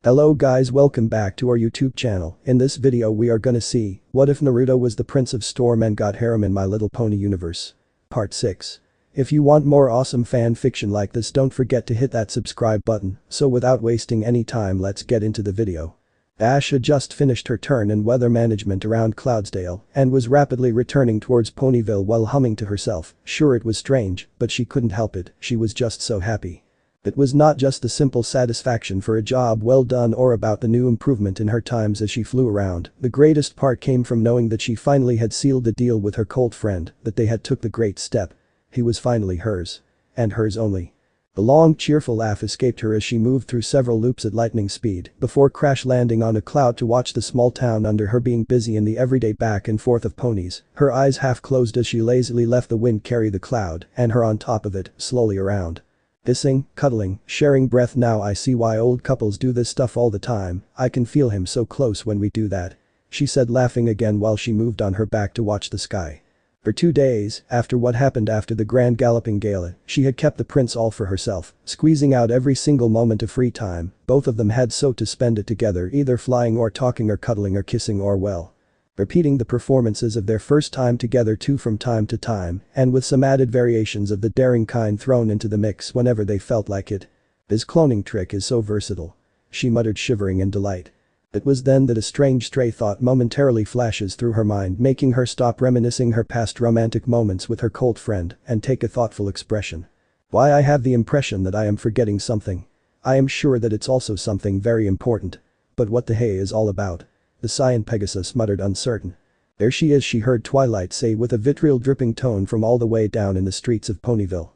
Hello guys, welcome back to our YouTube channel. In this video we are gonna see, what if Naruto was the Prince of Storm and got Harem in My Little Pony universe? Part 6. If you want more awesome fan fiction like this, don't forget to hit that subscribe button. So without wasting any time, let's get into the video. Ash had just finished her turn in weather management around Cloudsdale and was rapidly returning towards Ponyville while humming to herself. Sure, it was strange, but she couldn't help it, she was just so happy. It was not just the simple satisfaction for a job well done or about the new improvement in her times as she flew around. The greatest part came from knowing that she finally had sealed the deal with her cult friend, that they had took the great step. He was finally hers. And hers only. A long cheerful laugh escaped her as she moved through several loops at lightning speed before crash landing on a cloud to watch the small town under her being busy in the everyday back and forth of ponies, her eyes half closed as she lazily left the wind carry the cloud and her on top of it, slowly around. Kissing, cuddling, sharing breath. Now I see why old couples do this stuff all the time. I can feel him so close when we do that. She said, laughing again while she moved on her back to watch the sky. For 2 days, after what happened after the grand galloping gala, she had kept the prince all for herself, squeezing out every single moment of free time. Both of them had so to spend it together, either flying or talking or cuddling or kissing or well, repeating the performances of their first time together too from time to time, and with some added variations of the daring kind thrown into the mix whenever they felt like it. His cloning trick is so versatile. She muttered, shivering in delight. It was then that a strange stray thought momentarily flashes through her mind, making her stop reminiscing her past romantic moments with her cult friend and take a thoughtful expression. Why, I have the impression that I am forgetting something. I am sure that it's also something very important. But what the hey is all about? The Cyan Pegasus muttered, uncertain. There she is, she heard Twilight say with a vitriol dripping tone from all the way down in the streets of Ponyville.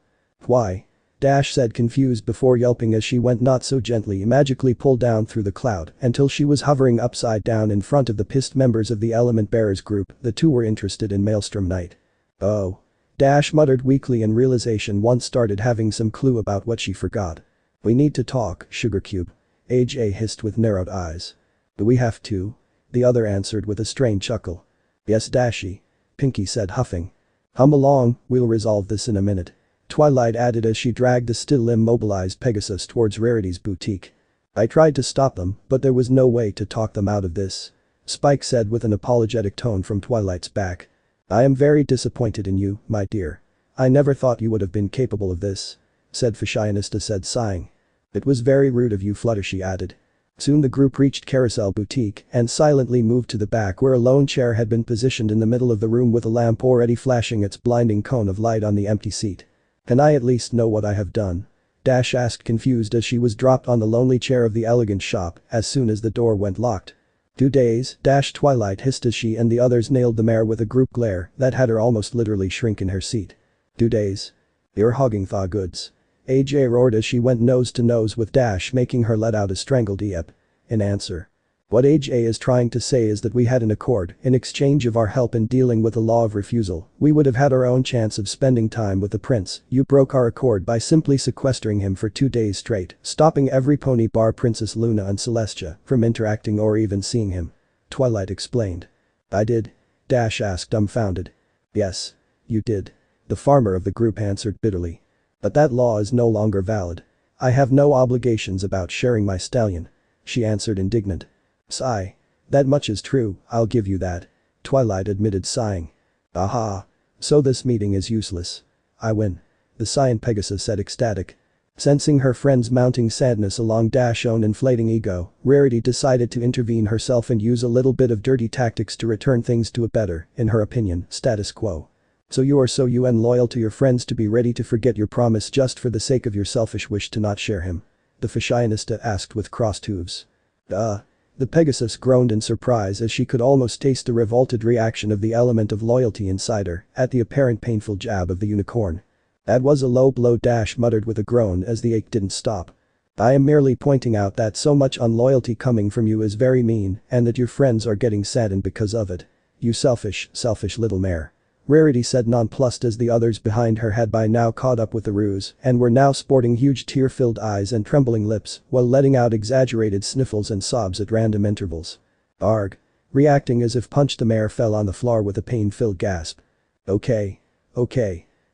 Why? Dash said, confused before yelping as she went not so gently, magically pulled down through the cloud until she was hovering upside down in front of the pissed members of the Element Bearers group. The two were interested in Maelstrom Night. Oh. Dash muttered weakly, and realization once started having some clue about what she forgot. We need to talk, Sugar Cube. AJ hissed with narrowed eyes. Do we have to? The other answered with a strained chuckle. Yes, Dashy. Pinky said, huffing. Hum along, we'll resolve this in a minute. Twilight added as she dragged the still immobilized Pegasus towards Rarity's boutique. I tried to stop them, but there was no way to talk them out of this. Spike said with an apologetic tone from Twilight's back. I am very disappointed in you, my dear. I never thought you would have been capable of this. Said Fashionista, said, sighing. It was very rude of you, Fluttershy added. Soon the group reached Carousel Boutique and silently moved to the back, where a lone chair had been positioned in the middle of the room with a lamp already flashing its blinding cone of light on the empty seat. Can I at least know what I have done? Dash asked, confused as she was dropped on the lonely chair of the elegant shop as soon as the door went locked. 2 days, Dash, Twilight hissed as she and the others nailed the mare with a group glare that had her almost literally shrink in her seat. 2 days? You're hogging thaw goods. AJ roared as she went nose to nose with Dash, making her let out a strangled yep. In answer. What AJ is trying to say is that we had an accord. In exchange of our help in dealing with the law of refusal, we would have had our own chance of spending time with the prince. You broke our accord by simply sequestering him for 2 days straight, stopping every pony bar Princess Luna and Celestia from interacting or even seeing him. Twilight explained. I did? Dash asked, dumbfounded. Yes. You did. The farmer of the group answered bitterly. But that law is no longer valid. I have no obligations about sharing my stallion. She answered, indignant. Sigh. That much is true, I'll give you that. Twilight admitted, sighing. Aha. So this meeting is useless. I win. The Cyan Pegasus said, ecstatic. Sensing her friend's mounting sadness along Dash's own inflating ego, Rarity decided to intervene herself and use a little bit of dirty tactics to return things to a better, in her opinion, status quo. So you are so loyal to your friends to be ready to forget your promise just for the sake of your selfish wish to not share him? The Fashionista asked with crossed hooves. The Pegasus groaned in surprise as she could almost taste the revolted reaction of the element of loyalty inside her at the apparent painful jab of the unicorn. That was a low blow, Dash muttered with a groan as the ache didn't stop. I am merely pointing out that so much unloyalty coming from you is very mean and that your friends are getting saddened because of it. You selfish little mare. Rarity said, nonplussed as the others behind her had by now caught up with the ruse and were now sporting huge tear-filled eyes and trembling lips while letting out exaggerated sniffles and sobs at random intervals. Arg. Reacting as if punched, the mare fell on the floor with a pain-filled gasp. Okay.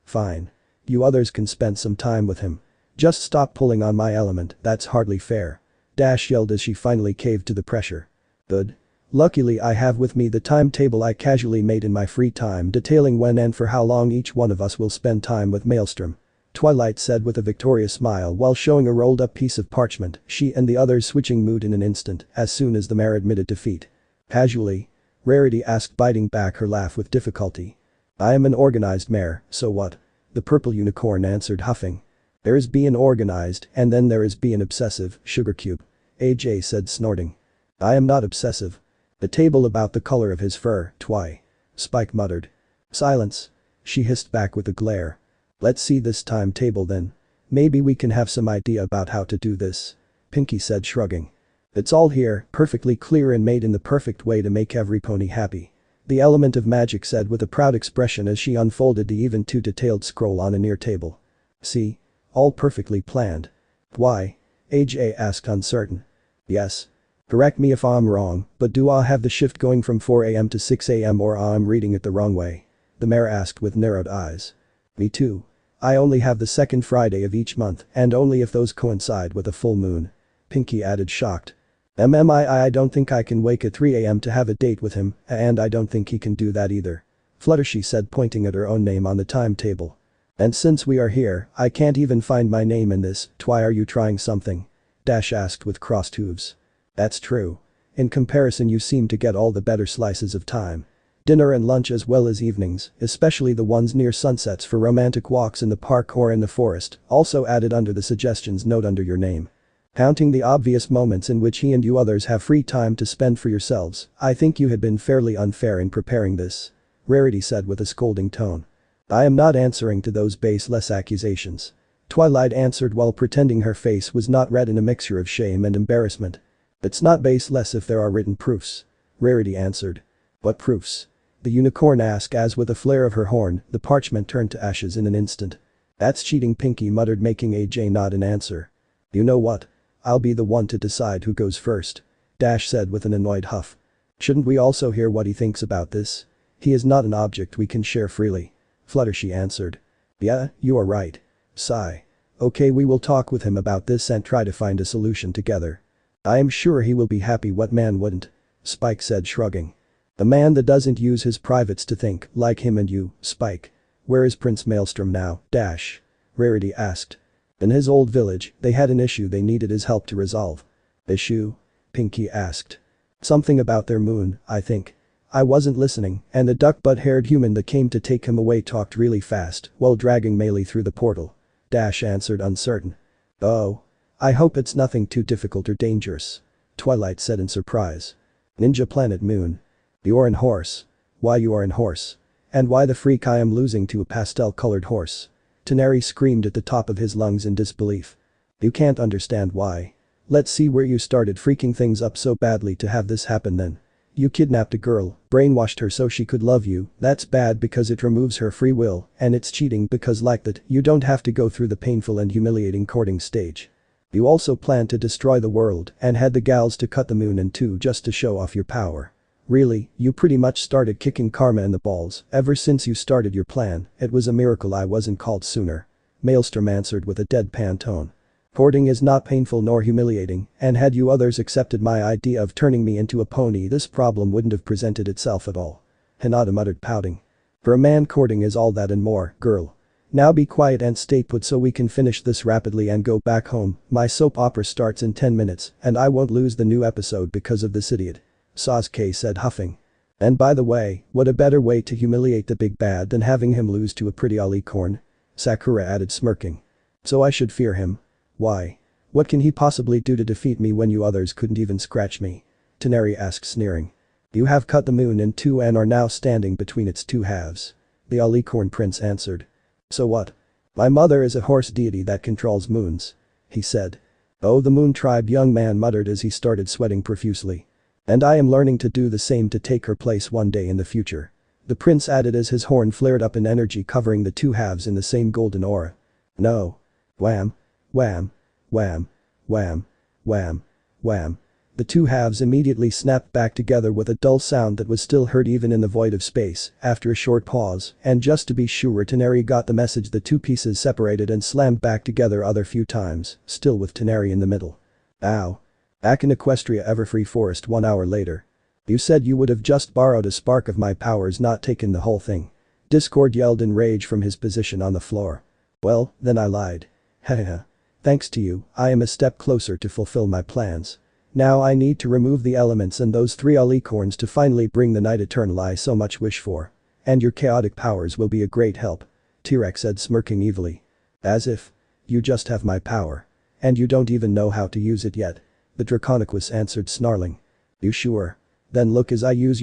Fine. You others can spend some time with him. Just stop pulling on my element, that's hardly fair. Dash yelled as she finally caved to the pressure. Good. Luckily I have with me the timetable I casually made in my free time detailing when and for how long each one of us will spend time with Maelstrom. Twilight said with a victorious smile while showing a rolled up piece of parchment, she and the others switching mood in an instant as soon as the mare admitted defeat. Casually? Rarity asked, biting back her laugh with difficulty. I am an organized mare, so what? The purple unicorn answered, huffing. There is being organized and then there is being obsessive, sugar cube. AJ said, snorting. I am not obsessive. The table about the color of his fur, Twi. Spike muttered. Silence. She hissed back with a glare. Let's see this timetable then. Maybe we can have some idea about how to do this. Pinky said, shrugging. It's all here, perfectly clear and made in the perfect way to make every pony happy. The element of magic said with a proud expression as she unfolded the even too detailed scroll on a near table. See? All perfectly planned. Why? AJ asked, uncertain. Yes. Correct me if I'm wrong, but do I have the shift going from 4 AM to 6 AM or I'm reading it the wrong way? The mare asked with narrowed eyes. Me too. I only have the second Friday of each month and only if those coincide with a full moon. Pinky added, shocked. I don't think I can wake at 3 AM to have a date with him, and I don't think he can do that either. Fluttershy said, pointing at her own name on the timetable. And since we are here, I can't even find my name in this. Twi, are you trying something? Dash asked with crossed hooves. That's true. In comparison you seem to get all the better slices of time. Dinner and lunch as well as evenings, especially the ones near sunsets for romantic walks in the park or in the forest, also added under the suggestions note under your name. Counting the obvious moments in which he and you others have free time to spend for yourselves, I think you had been fairly unfair in preparing this. Rarity said with a scolding tone. I am not answering to those baseless accusations. Twilight answered while pretending her face was not red in a mixture of shame and embarrassment. It's not baseless if there are written proofs. Rarity answered. What proofs? The unicorn asked as with a flare of her horn, the parchment turned to ashes in an instant. That's cheating, Pinky muttered, making AJ nod in answer. You know what? I'll be the one to decide who goes first. Dash said with an annoyed huff. Shouldn't we also hear what he thinks about this? He is not an object we can share freely. Fluttershy answered. Yeah, you are right. Sigh. Okay, we will talk with him about this and try to find a solution together. I am sure he will be happy. What man wouldn't? Spike said, shrugging. The man that doesn't use his privates to think, like him and you, Spike. Where is Prince Maelstrom now? Dash. Rarity asked. In his old village, they had an issue they needed his help to resolve. Issue? Pinky asked. Something about their moon, I think. I wasn't listening, and the duck-butt-haired human that came to take him away talked really fast while dragging Melee through the portal. Dash answered, uncertain. Oh. I hope it's nothing too difficult or dangerous. Twilight said in surprise. Ninja Planet Moon. The Oran Horse. Why you Oran Horse? And why the freak I am losing to a pastel-colored horse? Toneri screamed at the top of his lungs in disbelief. You can't understand why. Let's see where you started freaking things up so badly to have this happen then. You kidnapped a girl, brainwashed her so she could love you, that's bad because it removes her free will, and it's cheating because like that, you don't have to go through the painful and humiliating courting stage. You also planned to destroy the world and had the gals to cut the moon in two just to show off your power. Really, you pretty much started kicking karma in the balls ever since you started your plan. It was a miracle I wasn't called sooner. Maelstrom answered with a deadpan tone. Courting is not painful nor humiliating, and had you others accepted my idea of turning me into a pony, this problem wouldn't have presented itself at all. Hinata muttered, pouting. For a man, courting is all that and more, girl. Now be quiet and stay put so we can finish this rapidly and go back home. My soap opera starts in 10 minutes and I won't lose the new episode because of this idiot. Sasuke said, huffing. And by the way, what a better way to humiliate the big bad than having him lose to a pretty alicorn? Sakura added, smirking. So I should fear him? Why? What can he possibly do to defeat me when you others couldn't even scratch me? Toneri asked, sneering. You have cut the moon in two and are now standing between its two halves. The alicorn prince answered. So what? My mother is a horse deity that controls moons. He said. Oh, the moon tribe, young man muttered as he started sweating profusely. And I am learning to do the same to take her place one day in the future. The prince added as his horn flared up in energy covering the two halves in the same golden aura. No. Wham. Wham. Wham. Wham. Wham. Wham. The two halves immediately snapped back together with a dull sound that was still heard even in the void of space. After a short pause, and just to be sure Toneri got the message, the two pieces separated and slammed back together other few times, still with Toneri in the middle. Ow. Back in Equestria Everfree Forest 1 hour later. You said you would have just borrowed a spark of my powers, not taken the whole thing. Discord yelled in rage from his position on the floor. Well, then I lied. Hahaha. Thanks to you, I am a step closer to fulfill my plans. Now I need to remove the elements and those 3 alicorns to finally bring the night eternal I so much wish for. And your chaotic powers will be a great help. T-Rex said, smirking evilly. As if. You just have my power. And you don't even know how to use it yet. The Draconicus answered, snarling. You sure? Then look as I use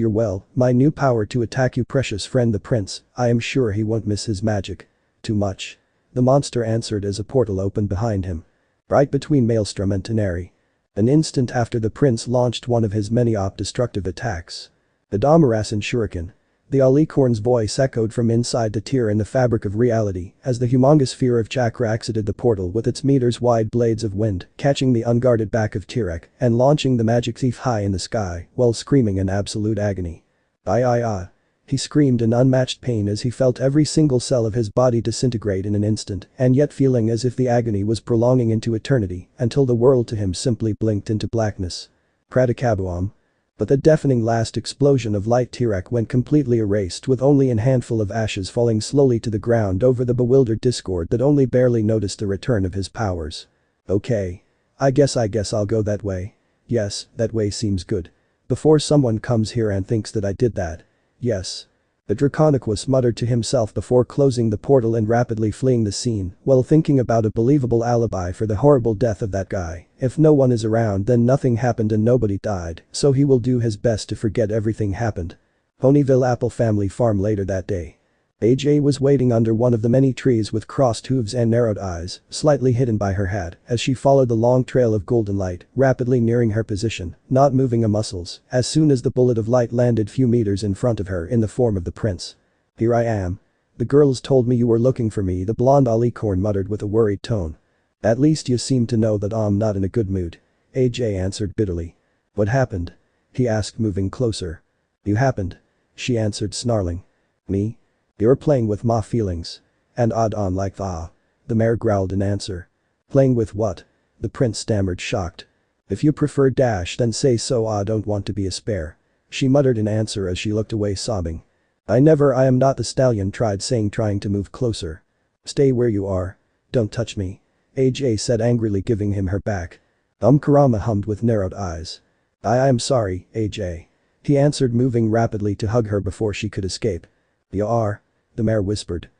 my new power to attack you, precious friend the prince. I am sure he won't miss his magic. Too much. The monster answered as a portal opened behind him. Right between Maelstrom and Teneri. An instant after, the prince launched one of his many destructive attacks. The Damarasan Shuriken. The alicorn's voice echoed from inside the tear in the fabric of reality as the humongous sphere of chakra exited the portal with its meters-wide blades of wind, catching the unguarded back of Tirek and launching the magic thief high in the sky while screaming in absolute agony. He screamed in unmatched pain as he felt every single cell of his body disintegrate in an instant, and yet feeling as if the agony was prolonging into eternity until the world to him simply blinked into blackness. Pratikabuam. But the deafening last explosion of light Tirek went completely erased, with only a handful of ashes falling slowly to the ground over the bewildered Discord that only barely noticed the return of his powers. Okay. I guess I'll go that way. Yes, that way seems good. Before someone comes here and thinks that I did that. Yes. The Draconicus muttered to himself before closing the portal and rapidly fleeing the scene while thinking about a believable alibi for the horrible death of that guy. If no one is around, then nothing happened and nobody died, so he will do his best to forget everything happened. Ponyville Apple Family Farm later that day. AJ was waiting under one of the many trees with crossed hooves and narrowed eyes, slightly hidden by her hat, as she followed the long trail of golden light, rapidly nearing her position, not moving a muscles, as soon as the bullet of light landed few meters in front of her in the form of the prince. Here I am. The girls told me you were looking for me, the blonde alicorn muttered with a worried tone. At least you seem to know that I'm not in a good mood. AJ answered bitterly. What happened? He asked, moving closer. You happened. She answered, snarling. Me? You're playing with my feelings. And odd on like that. The mayor growled in answer. Playing with what? The prince stammered, shocked. If you prefer dash, then say so. I don't want to be a spare. She muttered in answer as she looked away, sobbing. I am not the stallion tried saying, trying to move closer. Stay where you are. Don't touch me. AJ said angrily, giving him her back. Karama hummed with narrowed eyes. I am sorry, AJ. He answered, moving rapidly to hug her before she could escape. You are? The mayor whispered.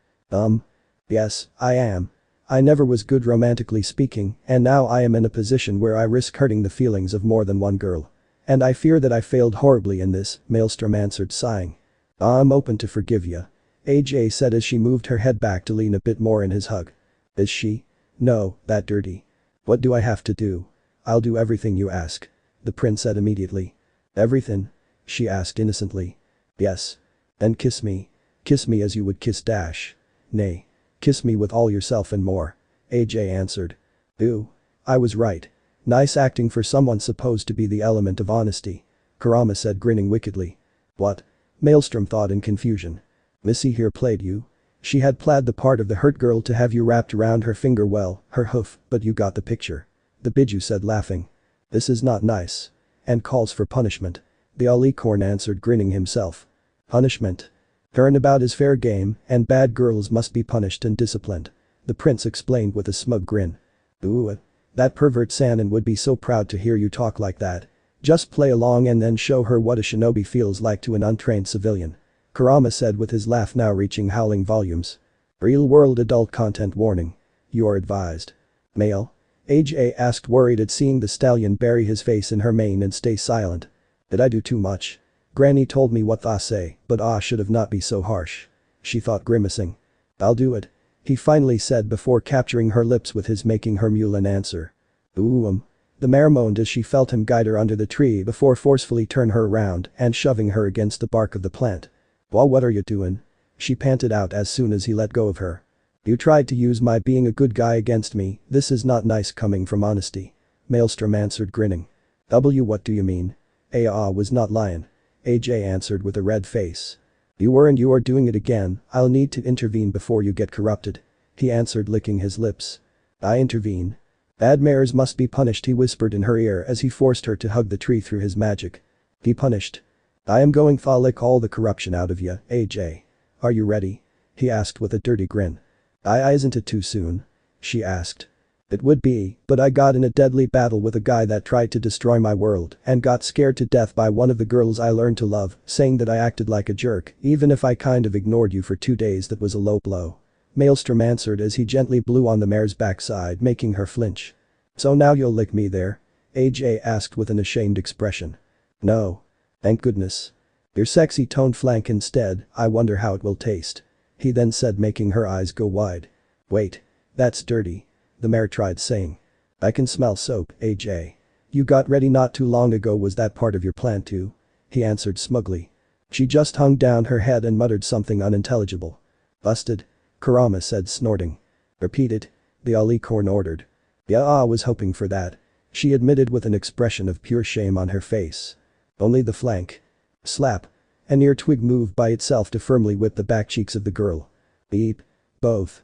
Yes, I am. I never was good romantically speaking, and now I am in a position where I risk hurting the feelings of more than one girl. And I fear that I failed horribly in this, Maelstrom answered, sighing. I'm open to forgive ya. AJ said as she moved her head back to lean a bit more in his hug. Is she? No, that dirty. What do I have to do? I'll do everything you ask. The prince said immediately. Everything? She asked innocently. Yes. Then kiss me. Kiss me as you would kiss Dash. Nay. Kiss me with all yourself and more. AJ answered. Ooh. I was right. Nice acting for someone supposed to be the element of honesty. Kurama said, grinning wickedly. What? Maelstrom thought in confusion. Missy here played you? She had played the part of the hurt girl to have you wrapped around her finger, well, her hoof, but you got the picture. The Biju said, laughing. This is not nice. And calls for punishment. The alicorn answered, grinning himself. Punishment? Turnabout is fair game, and bad girls must be punished and disciplined. The prince explained with a smug grin. Ooh. That pervert Sanin would be so proud to hear you talk like that. Just play along and then show her what a shinobi feels like to an untrained civilian. Kurama said with his laugh now reaching howling volumes. Real-world adult content warning. You are advised. Male? AJ asked, worried at seeing the stallion bury his face in her mane and stay silent. Did I do too much? Granny told me what I say, but I should have not be so harsh. She thought, grimacing. I'll do it. He finally said before capturing her lips with his, making her mule an answer. Ooh. The mare moaned as she felt him guide her under the tree before forcefully turn her around and shoving her against the bark of the plant. Well, what are you doing? She panted out as soon as he let go of her. You tried to use my being a good guy against me. This is not nice coming from honesty. Maelstrom answered, grinning. What do you mean? Was not lying. AJ answered with a red face. You were, and you are doing it again. I'll need to intervene before you get corrupted. He answered, licking his lips. I intervene? Bad mares must be punished, he whispered in her ear as he forced her to hug the tree through his magic. Be punished. I am going to lick all the corruption out of ya, AJ. Are you ready? He asked with a dirty grin. Isn't it too soon? She asked. It would be, but I got in a deadly battle with a guy that tried to destroy my world and got scared to death by one of the girls I learned to love, saying that I acted like a jerk, even if I kind of ignored you for 2 days. That was a low blow. Maelstrom answered as he gently blew on the mare's backside, making her flinch. So now you'll lick me there? AJ asked with an ashamed expression. No. Thank goodness. Your sexy toned flank instead. I wonder how it will taste. He then said, making her eyes go wide. Wait. That's dirty. The mare tried saying. I can smell soap, AJ. You got ready not too long ago, was that part of your plan too? He answered smugly. She just hung down her head and muttered something unintelligible. Busted. Kurama said, snorting. Repeat it. The alicorn ordered. Yeah, I was hoping for that. She admitted with an expression of pure shame on her face. Only the flank. Slap. An ear twig moved by itself to firmly whip the back cheeks of the girl. Beep. Both.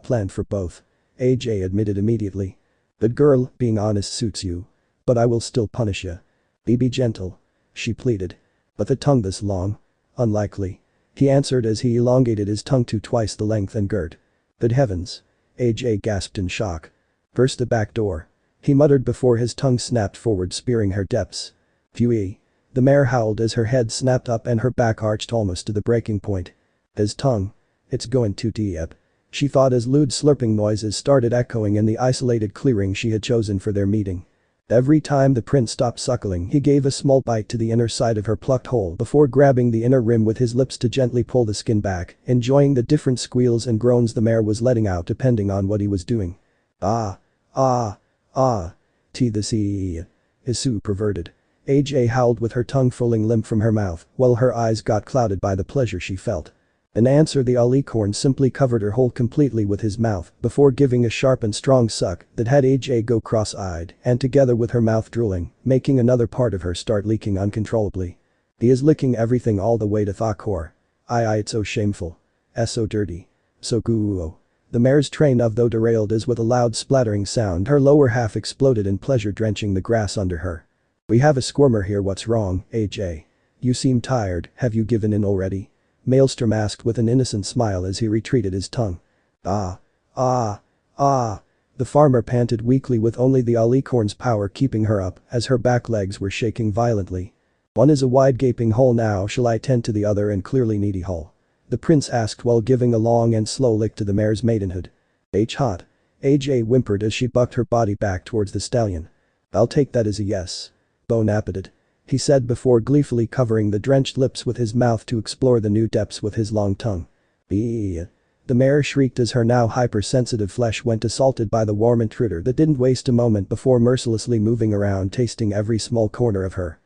Planned for both. AJ admitted immediately. But girl, being honest suits you. But I will still punish ya. Be gentle. She pleaded. But the tongue this long? Unlikely. He answered as he elongated his tongue to twice the length and girth. Good heavens. AJ gasped in shock. First the back door. He muttered before his tongue snapped forward, spearing her depths. Phew. The mare howled as her head snapped up and her back arched almost to the breaking point. His tongue. It's going too deep. She thought as lewd slurping noises started echoing in the isolated clearing she had chosen for their meeting. Every time the prince stopped suckling, he gave a small bite to the inner side of her plucked hole before grabbing the inner rim with his lips to gently pull the skin back, enjoying the different squeals and groans the mare was letting out depending on what he was doing. The sea. Is so perverted. AJ howled with her tongue falling limp from her mouth while her eyes got clouded by the pleasure she felt. In answer, the alicorn simply covered her hole completely with his mouth before giving a sharp and strong suck that had AJ go cross-eyed and together with her mouth drooling, making another part of her start leaking uncontrollably. He is licking everything all the way to the core. It's so shameful. So dirty. So goo. The mare's train of though derailed as with a loud splattering sound her lower half exploded in pleasure, drenching the grass under her. We have a squirmer here. What's wrong, AJ? You seem tired, have you given in already? Maelstrom asked with an innocent smile as he retreated his tongue. The farmer panted weakly with only the alicorn's power keeping her up as her back legs were shaking violently. One is a wide gaping hole now, shall I tend to the other and clearly needy hole? The prince asked while giving a long and slow lick to the mare's maidenhood. Hot. AJ whimpered as she bucked her body back towards the stallion. I'll take that as a yes. Bon appetit. He said before gleefully covering the drenched lips with his mouth to explore the new depths with his long tongue. The mare shrieked as her now hypersensitive flesh went assaulted by the warm intruder that didn't waste a moment before mercilessly moving around, tasting every small corner of her.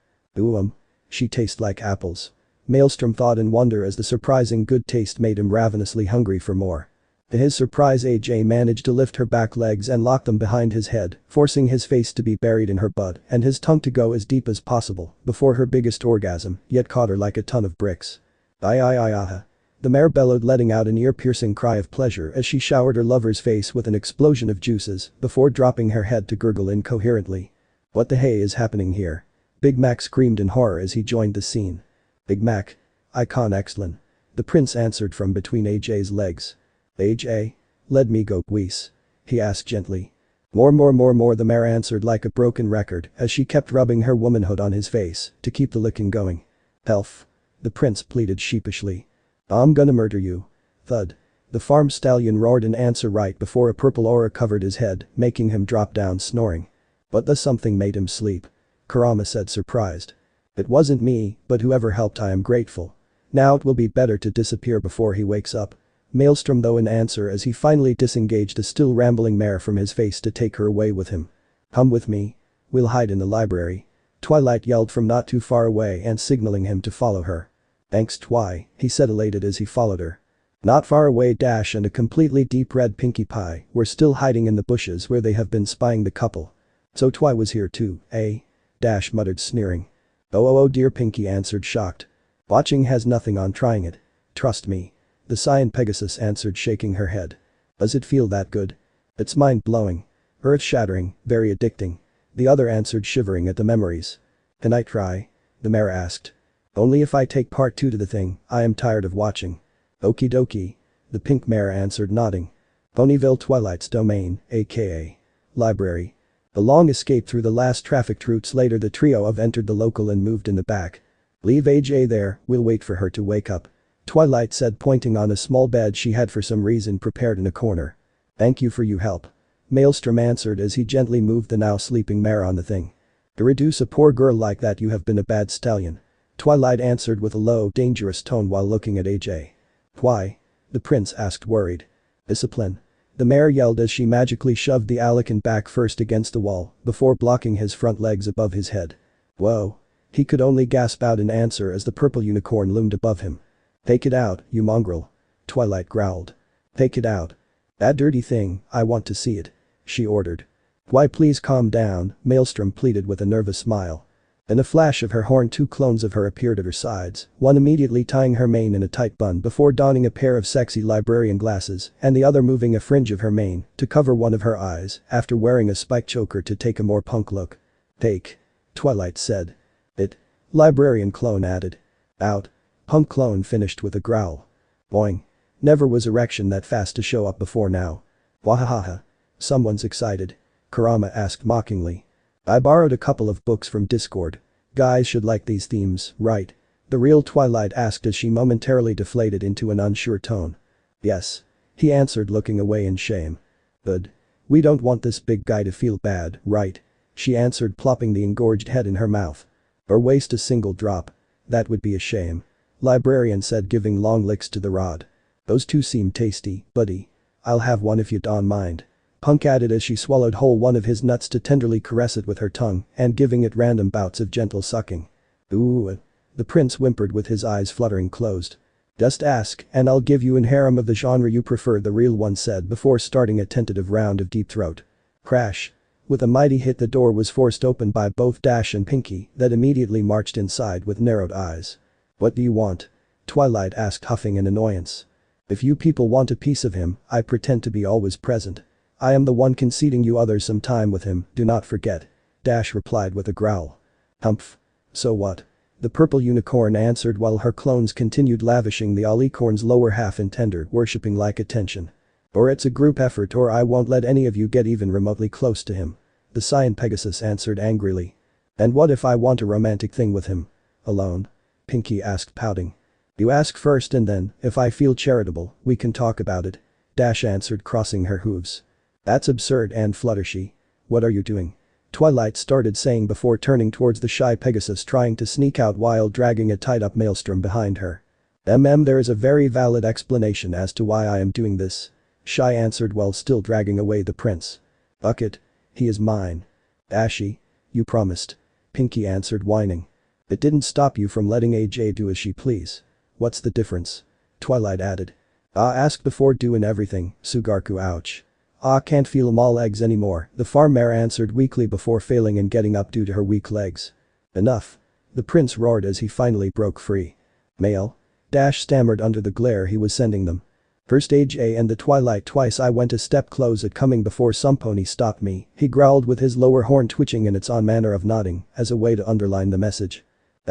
She tastes like apples. Maelstrom thought in wonder as the surprising good taste made him ravenously hungry for more. To his surprise, AJ managed to lift her back legs and lock them behind his head, forcing his face to be buried in her butt and his tongue to go as deep as possible before her biggest orgasm yet caught her like a ton of bricks. The mare bellowed, letting out an ear-piercing cry of pleasure as she showered her lover's face with an explosion of juices before dropping her head to gurgle incoherently. What the hey is happening here? Big Mac screamed in horror as he joined the scene. Big Mac. Icon excellent. The prince answered from between AJ's legs. AJ? Let me go, please. He asked gently. More, the mare answered like a broken record as she kept rubbing her womanhood on his face to keep the licking going. Elf. The prince pleaded sheepishly. I'm gonna murder you. Thud. The farm stallion roared in answer right before a purple aura covered his head, making him drop down snoring. But the something made him sleep. Kurama said, surprised. It wasn't me, but whoever helped, I am grateful. Now it will be better to disappear before he wakes up. Maelstrom though in answer as he finally disengaged a still rambling mare from his face to take her away with him. Come with me. We'll hide in the library. Twilight yelled from not too far away and signaling him to follow her. Thanks Twi, he said elated as he followed her. Not far away, Dash and a completely deep red Pinkie Pie were still hiding in the bushes where they have been spying the couple. So Twi was here too, eh? Dash muttered sneering. Oh dear, Pinkie answered shocked. Watching has nothing on trying it. Trust me. The Cyan Pegasus answered shaking her head. Does it feel that good? It's mind-blowing. Earth-shattering, very addicting. The other answered, shivering at the memories. Can I try? The mayor asked. Only if I take part 2 to the thing, I am tired of watching. Okie dokie. The pink mare answered, nodding. Ponyville Twilight's domain, aka library. A long escape through the last trafficked routes later, the trio of entered the local and moved in the back. Leave AJ there, we'll wait for her to wake up. Twilight said, pointing on a small bed she had for some reason prepared in a corner. Thank you for your help. Maelstrom answered as he gently moved the now sleeping mare on the thing. To reduce a poor girl like that, you have been a bad stallion. Twilight answered with a low, dangerous tone while looking at AJ. Why? The prince asked, worried. Discipline. The mare yelled as she magically shoved the Alican back first against the wall, before blocking his front legs above his head. Whoa. He could only gasp out an answer as the purple unicorn loomed above him. Take it out, you mongrel. Twilight growled. Take it out. That dirty thing, I want to see it. She ordered. Why, please calm down, Maelstrom pleaded with a nervous smile. In a flash of her horn, 2 clones of her appeared at her sides, one immediately tying her mane in a tight bun before donning a pair of sexy librarian glasses and the other moving a fringe of her mane to cover one of her eyes after wearing a spike choker to take a more punk look. Take. Twilight said. It. Librarian clone added. Out. Punk clone finished with a growl. Boing. Never was erection that fast to show up before now. Wahahaha. Someone's excited. Kurama asked mockingly. I borrowed a couple of books from Discord. Guys should like these themes, right? The real Twilight asked as she momentarily deflated into an unsure tone. Yes. He answered, looking away in shame. Good. We don't want this big guy to feel bad, right? She answered, plopping the engorged head in her mouth. Or waste a single drop. That would be a shame. Librarian said, giving long licks to the rod. Those 2 seem tasty, buddy. I'll have one if you don't mind. Punk added as she swallowed whole one of his nuts to tenderly caress it with her tongue and giving it random bouts of gentle sucking. Ooh. The prince whimpered with his eyes fluttering closed. Just ask and I'll give you an harem of the genre you prefer, the real one said before starting a tentative round of deep throat. Crash. With a mighty hit, the door was forced open by both Dash and Pinky that immediately marched inside with narrowed eyes. What do you want? Twilight asked, huffing in annoyance. If you people want a piece of him, I pretend to be always present. I am the one conceding you others some time with him, do not forget. Dash replied with a growl. Humph. So what? The purple unicorn answered while her clones continued lavishing the alicorn's lower half in tender, worshipping like attention. Or it's a group effort or I won't let any of you get even remotely close to him. The Cyan Pegasus answered angrily. And what if I want a romantic thing with him? Alone? Pinky asked, pouting. You ask first and then, if I feel charitable, we can talk about it. Dash answered, crossing her hooves. That's absurd, and Fluttershy. What are you doing? Twilight started saying before turning towards the shy Pegasus trying to sneak out while dragging a tied-up Maelstrom behind her. There is a very valid explanation as to why I am doing this. Shy answered while still dragging away the prince. Bucket. He is mine. Ashy. You promised. Pinky answered, whining. It didn't stop you from letting AJ do as she please. What's the difference? Twilight added. Ask before doing everything, Sugarku, ouch. Can't feel mall eggs anymore, the farm mare answered weakly before failing and getting up due to her weak legs. Enough. The prince roared as he finally broke free. Mail? Dash stammered under the glare he was sending them. First AJ and the Twilight twice. I went a step close at coming before some pony stopped me, he growled with his lower horn twitching in its own manner of nodding as a way to underline the message.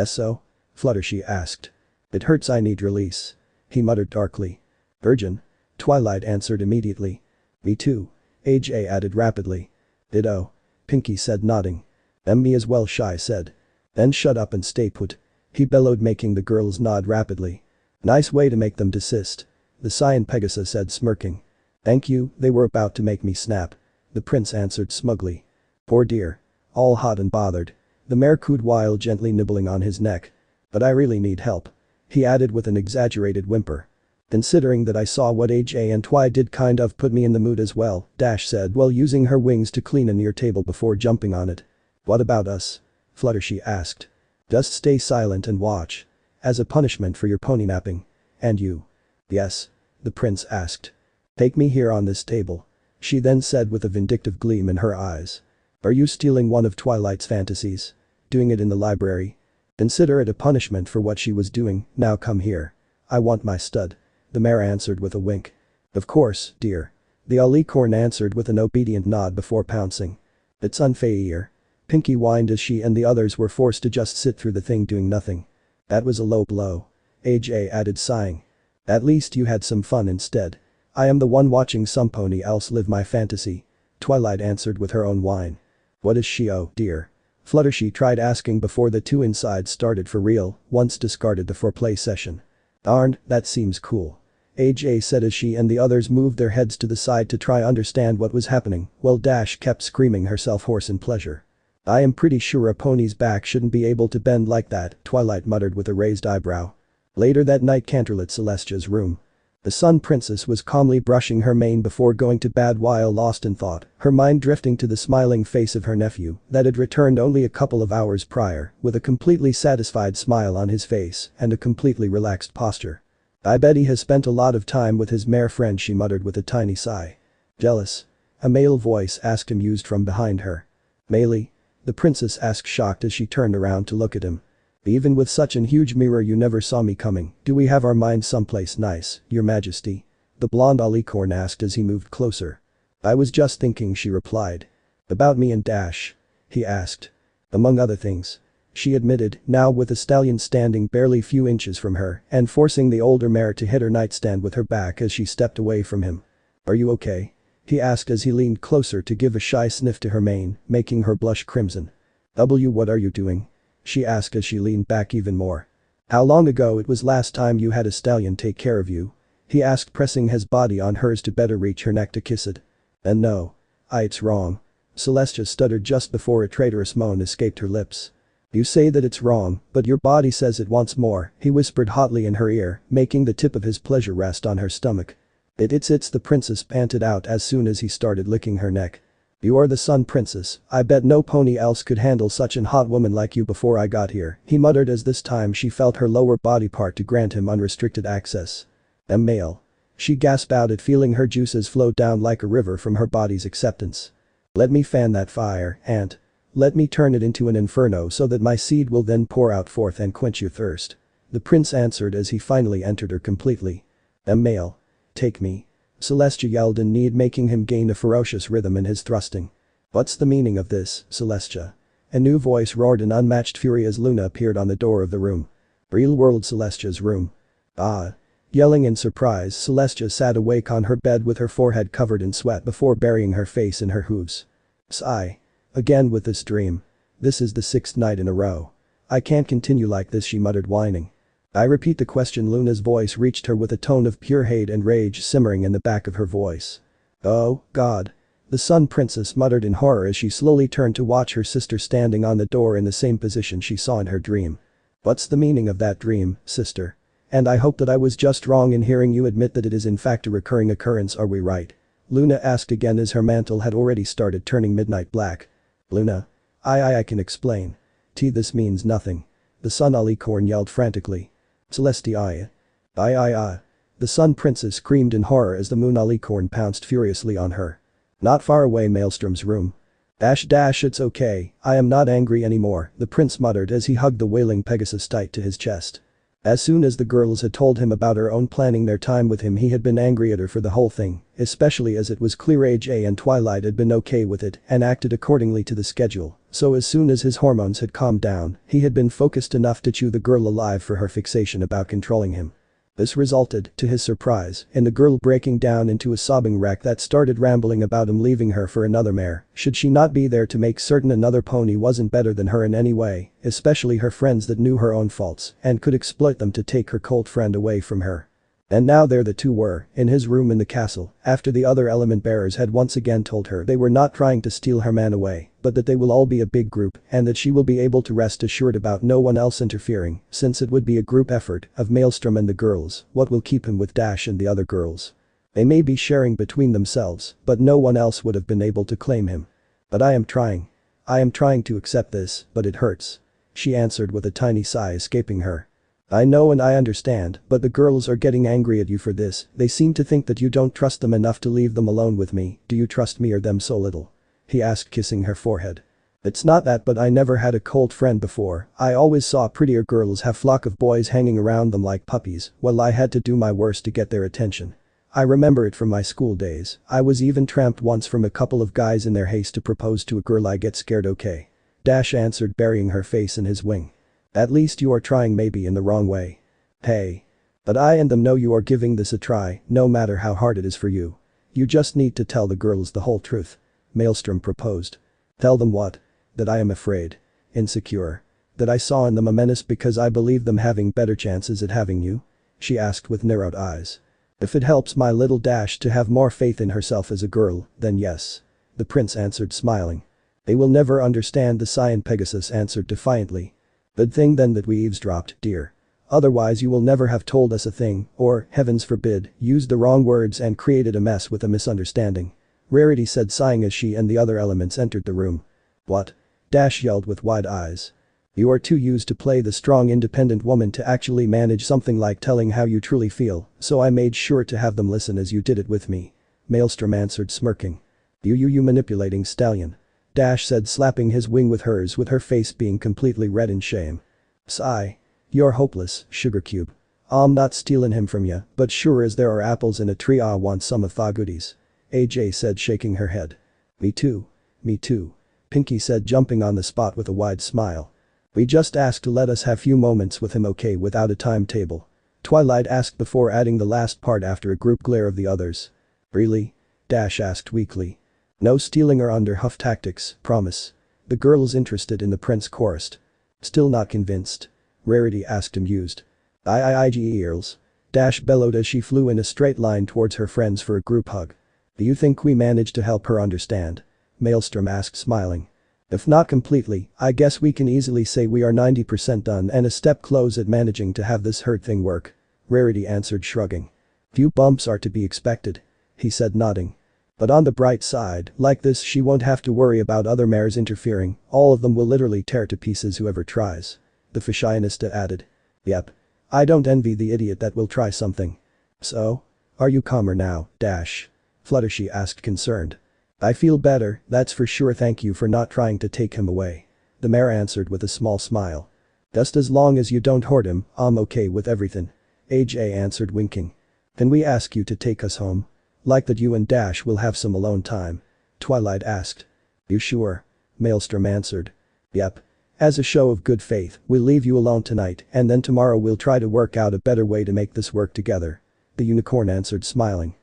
So? Fluttershy asked. It hurts, I need release. He muttered darkly. Virgin? Twilight answered immediately. Me too. AJ added rapidly. Ditto. Pinky said, nodding. Me as well, Shy said. Then shut up and stay put. He bellowed, making the girls nod rapidly. Nice way to make them desist. The Cyan Pegasus said, smirking. Thank you, they were about to make me snap. The prince answered smugly. Poor dear. All hot and bothered. The mare cooed while gently nibbling on his neck. But I really need help. He added with an exaggerated whimper. Considering that I saw what AJ and Twi did, kind of put me in the mood as well, Dash said while using her wings to clean a near table before jumping on it. What about us? Fluttershy asked. Just stay silent and watch. As a punishment for your pony napping. And you. Yes? The prince asked. Take me here on this table. She then said with a vindictive gleam in her eyes. Are you stealing one of Twilight's fantasies? Doing it in the library? Consider it a punishment for what she was doing, now come here. I want my stud. The mare answered with a wink. Of course, dear. The alicorn answered with an obedient nod before pouncing. It's unfair. Pinky whined as she and the others were forced to just sit through the thing doing nothing. That was a low blow. AJ added sighing. At least you had some fun instead. I am the one watching some pony else live my fantasy. Twilight answered with her own whine. What is she, oh dear? Fluttershy tried asking before the two inside started for real, once discarded the foreplay session. Darn, that seems cool. AJ said as she and the others moved their heads to the side to try understand what was happening, while Dash kept screaming herself hoarse in pleasure. I am pretty sure a pony's back shouldn't be able to bend like that, Twilight muttered with a raised eyebrow. Later that night, Canterlot Celestia's room. The Sun Princess was calmly brushing her mane before going to bed while lost in thought, her mind drifting to the smiling face of her nephew that had returned only a couple of hours prior, with a completely satisfied smile on his face and a completely relaxed posture. I bet he has spent a lot of time with his mare friend, she muttered with a tiny sigh. Jealous? A male voice asked amused from behind her. Melee? The princess asked shocked as she turned around to look at him. Even with such an huge mirror you never saw me coming, do we have our minds someplace nice, your majesty? The blonde alicorn asked as he moved closer. I was just thinking, she replied. About me and Dash? He asked. Among other things. She admitted, now with the stallion standing barely few inches from her and forcing the older mare to hit her nightstand with her back as she stepped away from him. Are you okay? He asked as he leaned closer to give a shy sniff to her mane, making her blush crimson. What are you doing? She asked as she leaned back even more. How long ago it was last time you had a stallion take care of you? He asked, pressing his body on hers to better reach her neck to kiss it. And no. It's wrong. Celestia stuttered just before a traitorous moan escaped her lips. You say that it's wrong, but your body says it wants more, he whispered hotly in her ear, making the tip of his pleasure rest on her stomach. It's the princess panted out as soon as he started licking her neck. You are the Sun Princess, I bet no pony else could handle such an hot woman like you before I got here, he muttered as this time she felt her lower body part to grant him unrestricted access. A male. She gasped out at feeling her juices flow down like a river from her body's acceptance. Let me fan that fire, and let me turn it into an inferno so that my seed will then pour out forth and quench your thirst. The prince answered as he finally entered her completely. A male. Take me. Celestia yelled in need, making him gain a ferocious rhythm in his thrusting. What's the meaning of this, Celestia? A new voice roared in unmatched fury as Luna appeared on the door of the room. Real world Celestia's room. Ah. Yelling in surprise, Celestia sat awake on her bed with her forehead covered in sweat before burying her face in her hooves. Sigh. Again with this dream. This is the 6th night in a row. I can't continue like this, she muttered, whining. I repeat the question. Luna's voice reached her with a tone of pure hate and rage simmering in the back of her voice. Oh, God. The Sun Princess muttered in horror as she slowly turned to watch her sister standing on the door in the same position she saw in her dream. What's the meaning of that dream, sister? And I hope that I was just wrong in hearing you admit that it is in fact a recurring occurrence, are we right? Luna asked again as her mantle had already started turning midnight black. Luna. I can explain. This means nothing. The Sun alicorn yelled frantically. Celestia. The Sun Princess screamed in horror as the Moon alicorn pounced furiously on her. Not far away, Maelstrom's room. Dash, it's okay, I am not angry anymore, the prince muttered as he hugged the wailing Pegasus tight to his chest. As soon as the girls had told him about her own planning their time with him, he had been angry at her for the whole thing, especially as it was clear AJ and Twilight had been okay with it and acted accordingly to the schedule, so as soon as his hormones had calmed down, he had been focused enough to chew the girl alive for her fixation about controlling him. This resulted, to his surprise, in the girl breaking down into a sobbing wreck that started rambling about him leaving her for another mare, should she not be there to make certain another pony wasn't better than her in any way, especially her friends that knew her own faults and could exploit them to take her cold friend away from her. And now there the two were, in his room in the castle, after the other element bearers had once again told her they were not trying to steal her man away, but that they will all be a big group and that she will be able to rest assured about no one else interfering, since it would be a group effort of Maelstrom and the girls. What will keep him with Dash and the other girls? They may be sharing between themselves, but no one else would have been able to claim him. But I am trying. I am trying to accept this, but it hurts. She answered with a tiny sigh escaping her. I know and I understand, but the girls are getting angry at you for this. They seem to think that you don't trust them enough to leave them alone with me. Do you trust me or them so little? He asked, kissing her forehead. It's not that, but I never had a cold friend before. I always saw prettier girls have flock of boys hanging around them like puppies, while I had to do my worst to get their attention. I remember it from my school days, I was even tramped once from a couple of guys in their haste to propose to a girl. I get scared, okay? Dash answered, burying her face in his wing. At least you are trying, maybe in the wrong way. Hey. But I and them know you are giving this a try, no matter how hard it is for you. You just need to tell the girls the whole truth. Maelstrom proposed. Tell them what? That I am afraid. Insecure. That I saw in them a menace because I believe them having better chances at having you? She asked with narrowed eyes. If it helps my little Dash to have more faith in herself as a girl, then yes. The prince answered, smiling. They will never understand, the Cyan Pegasus answered defiantly. Good thing then that we eavesdropped, dear. Otherwise you will never have told us a thing, or, heavens forbid, used the wrong words and created a mess with a misunderstanding. Rarity said, sighing as she and the other elements entered the room. What? Dash yelled with wide eyes. You are too used to play the strong independent woman to actually manage something like telling how you truly feel, so I made sure to have them listen as you did it with me. Maelstrom answered, smirking. You manipulating stallion. Dash said, slapping his wing with hers, with her face being completely red in shame. Sigh. You're hopeless, sugar cube. I'm not stealing him from ya, but sure as there are apples in a tree I want some of tha goodies. AJ said, shaking her head. Me too. Me too. Pinky said, jumping on the spot with a wide smile. We just asked to let us have few moments with him, okay, without a timetable. Twilight asked before adding the last part after a group glare of the others. Really? Dash asked weakly. No stealing or under huff tactics, promise. The girls interested in the prince chorused. Still not convinced? Rarity asked, amused. Earls. Dash bellowed as she flew in a straight line towards her friends for a group hug. Do you think we managed to help her understand? Maelstrom asked, smiling. If not completely, I guess we can easily say we are 90% done and a step close at managing to have this hurt thing work. Rarity answered, shrugging. Few bumps are to be expected. He said, nodding. But on the bright side, like this she won't have to worry about other mares interfering, all of them will literally tear to pieces whoever tries. The fashionista added. Yep. I don't envy the idiot that will try something. So? Are you calmer now, Dash? Fluttershy asked, concerned. I feel better, that's for sure, thank you for not trying to take him away. The mare answered with a small smile. Just as long as you don't hurt him, I'm okay with everything. AJ answered, winking. Can we ask you to take us home? Like that you and Dash will have some alone time. Twilight asked. You sure? Maelstrom answered. Yep. As a show of good faith, we'll leave you alone tonight and then tomorrow we'll try to work out a better way to make this work together. The unicorn answered, smiling.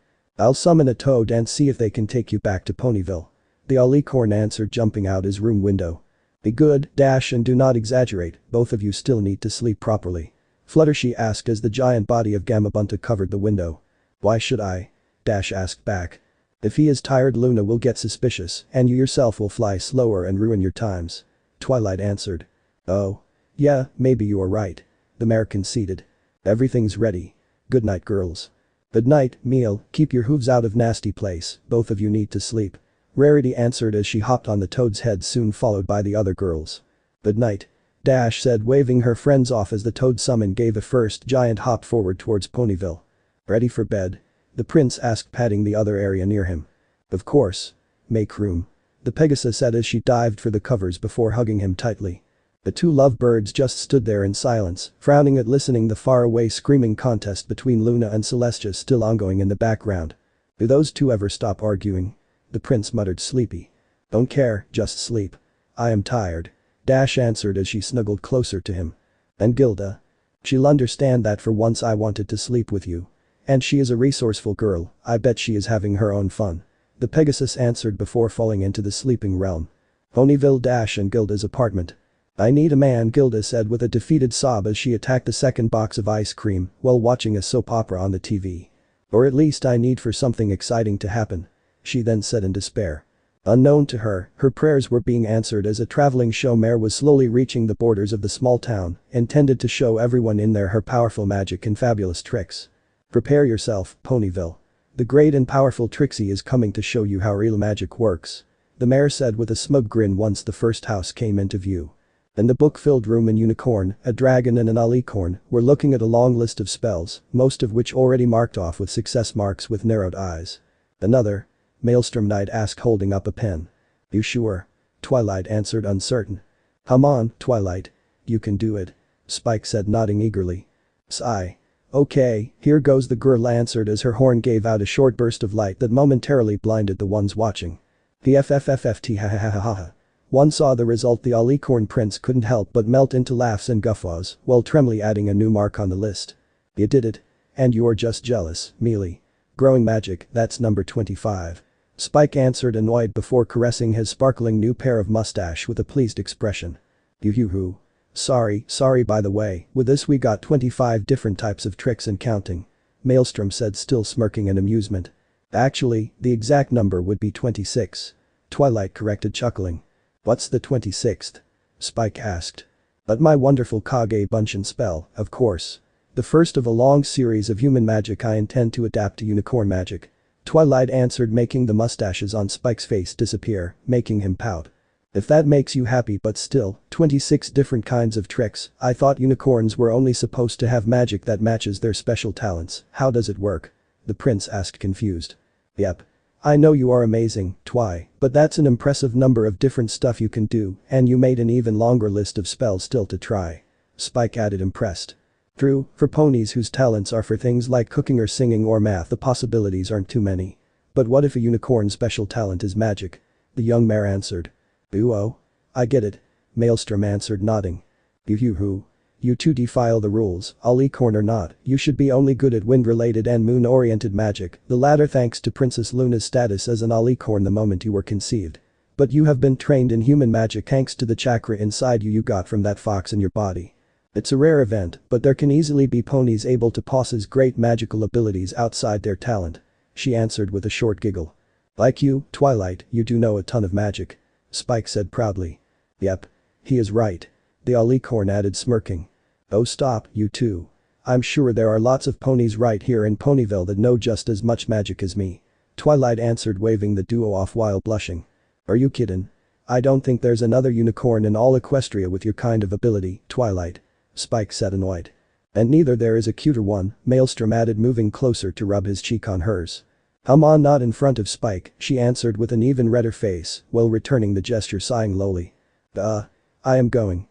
I'll summon a toad and see if they can take you back to Ponyville. The alicorn answered, jumping out his room window. Be good, Dash, and do not exaggerate, both of you still need to sleep properly. Fluttershy asked as the giant body of Gamabunta covered the window. Why should I? Dash asked back. If he is tired, Luna will get suspicious and you yourself will fly slower and ruin your times. Twilight answered. Oh. Yeah, maybe you are right. The mare conceded. Everything's ready. Good night, girls. Good night, Meal, keep your hooves out of nasty place, both of you need to sleep. Rarity answered as she hopped on the toad's head, soon followed by the other girls. Good night. Dash said, waving her friends off as the toad summon gave a first giant hop forward towards Ponyville. Ready for bed? The prince asked, patting the other area near him. Of course. Make room. The Pegasus said as she dived for the covers before hugging him tightly. The two lovebirds just stood there in silence, frowning at listening the faraway screaming contest between Luna and Celestia still ongoing in the background. Do those two ever stop arguing? The prince muttered, sleepy. Don't care, just sleep. I am tired. Dash answered as she snuggled closer to him. And Gilda? She'll understand that for once I wanted to sleep with you. And she is a resourceful girl, I bet she is having her own fun. The Pegasus answered before falling into the sleeping realm. Ponyville, Dash and Gilda's apartment. I need a man, Gilda said with a defeated sob as she attacked the second box of ice cream while watching a soap opera on the TV. Or at least I need for something exciting to happen. She then said in despair. Unknown to her, her prayers were being answered as a traveling show mare was slowly reaching the borders of the small town, intended to show everyone in there her powerful magic and fabulous tricks. Prepare yourself, Ponyville. The great and powerful Trixie is coming to show you how real magic works. The mare said with a smug grin once the first house came into view. In the book-filled room, a unicorn, a dragon and an alicorn were looking at a long list of spells, most of which already marked off with success marks with narrowed eyes. Another? Maelstrom Knight asked, holding up a pen. You sure? Twilight answered, uncertain. Come on, Twilight. You can do it. Spike said, nodding eagerly. Sigh. Okay, here goes, the girl answered as her horn gave out a short burst of light that momentarily blinded the ones watching. The FFFFT ha ha ha ha ha. One saw the result. The Alicorn prince couldn't help but melt into laughs and guffaws, while Tremley adding a new mark on the list. You did it. And you're just jealous, Mealy. Growing magic, that's number 25. Spike answered, annoyed, before caressing his sparkling new pair of mustache with a pleased expression. Yoo-hoo. Sorry, by the way, with this we got 25 different types of tricks and counting. Maelstrom said, still smirking in amusement. Actually, the exact number would be 26. Twilight corrected, chuckling. What's the 26th? Spike asked. But my wonderful Kage Bunshin spell, of course. The first of a long series of human magic I intend to adapt to unicorn magic. Twilight answered, making the mustaches on Spike's face disappear, making him pout. If that makes you happy, but still, 26 different kinds of tricks. I thought unicorns were only supposed to have magic that matches their special talents. How does it work? The prince asked, confused. Yep. I know you are amazing, Twi, but that's an impressive number of different stuff you can do, and you made an even longer list of spells still to try. Spike added, impressed. True, for ponies whose talents are for things like cooking or singing or math, the possibilities aren't too many. But what if a unicorn's special talent is magic? The young mare answered. Ooh-oh. I get it. Maelstrom answered, nodding. Yoo-hoo. You two defile the rules, Alicorn or not, you should be only good at wind-related and moon-oriented magic, the latter thanks to Princess Luna's status as an Alicorn the moment you were conceived. But you have been trained in human magic thanks to the chakra inside you got from that fox in your body. It's a rare event, but there can easily be ponies able to possess great magical abilities outside their talent. She answered with a short giggle. Like you, Twilight, you do know a ton of magic. Spike said proudly. Yep. He is right. The Alicorn added, smirking. Oh, stop, you two. I'm sure there are lots of ponies right here in Ponyville that know just as much magic as me. Twilight answered, waving the duo off while blushing. Are you kiddin'? I don't think there's another unicorn in all Equestria with your kind of ability, Twilight. Spike said, annoyed. And neither there is a cuter one, Maelstrom added, moving closer to rub his cheek on hers. On, not in front of Spike, she answered with an even redder face, while returning the gesture, sighing lowly. I am going.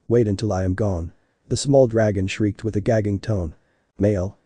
Wait until I am gone. The small dragon shrieked with a gagging tone. Mail.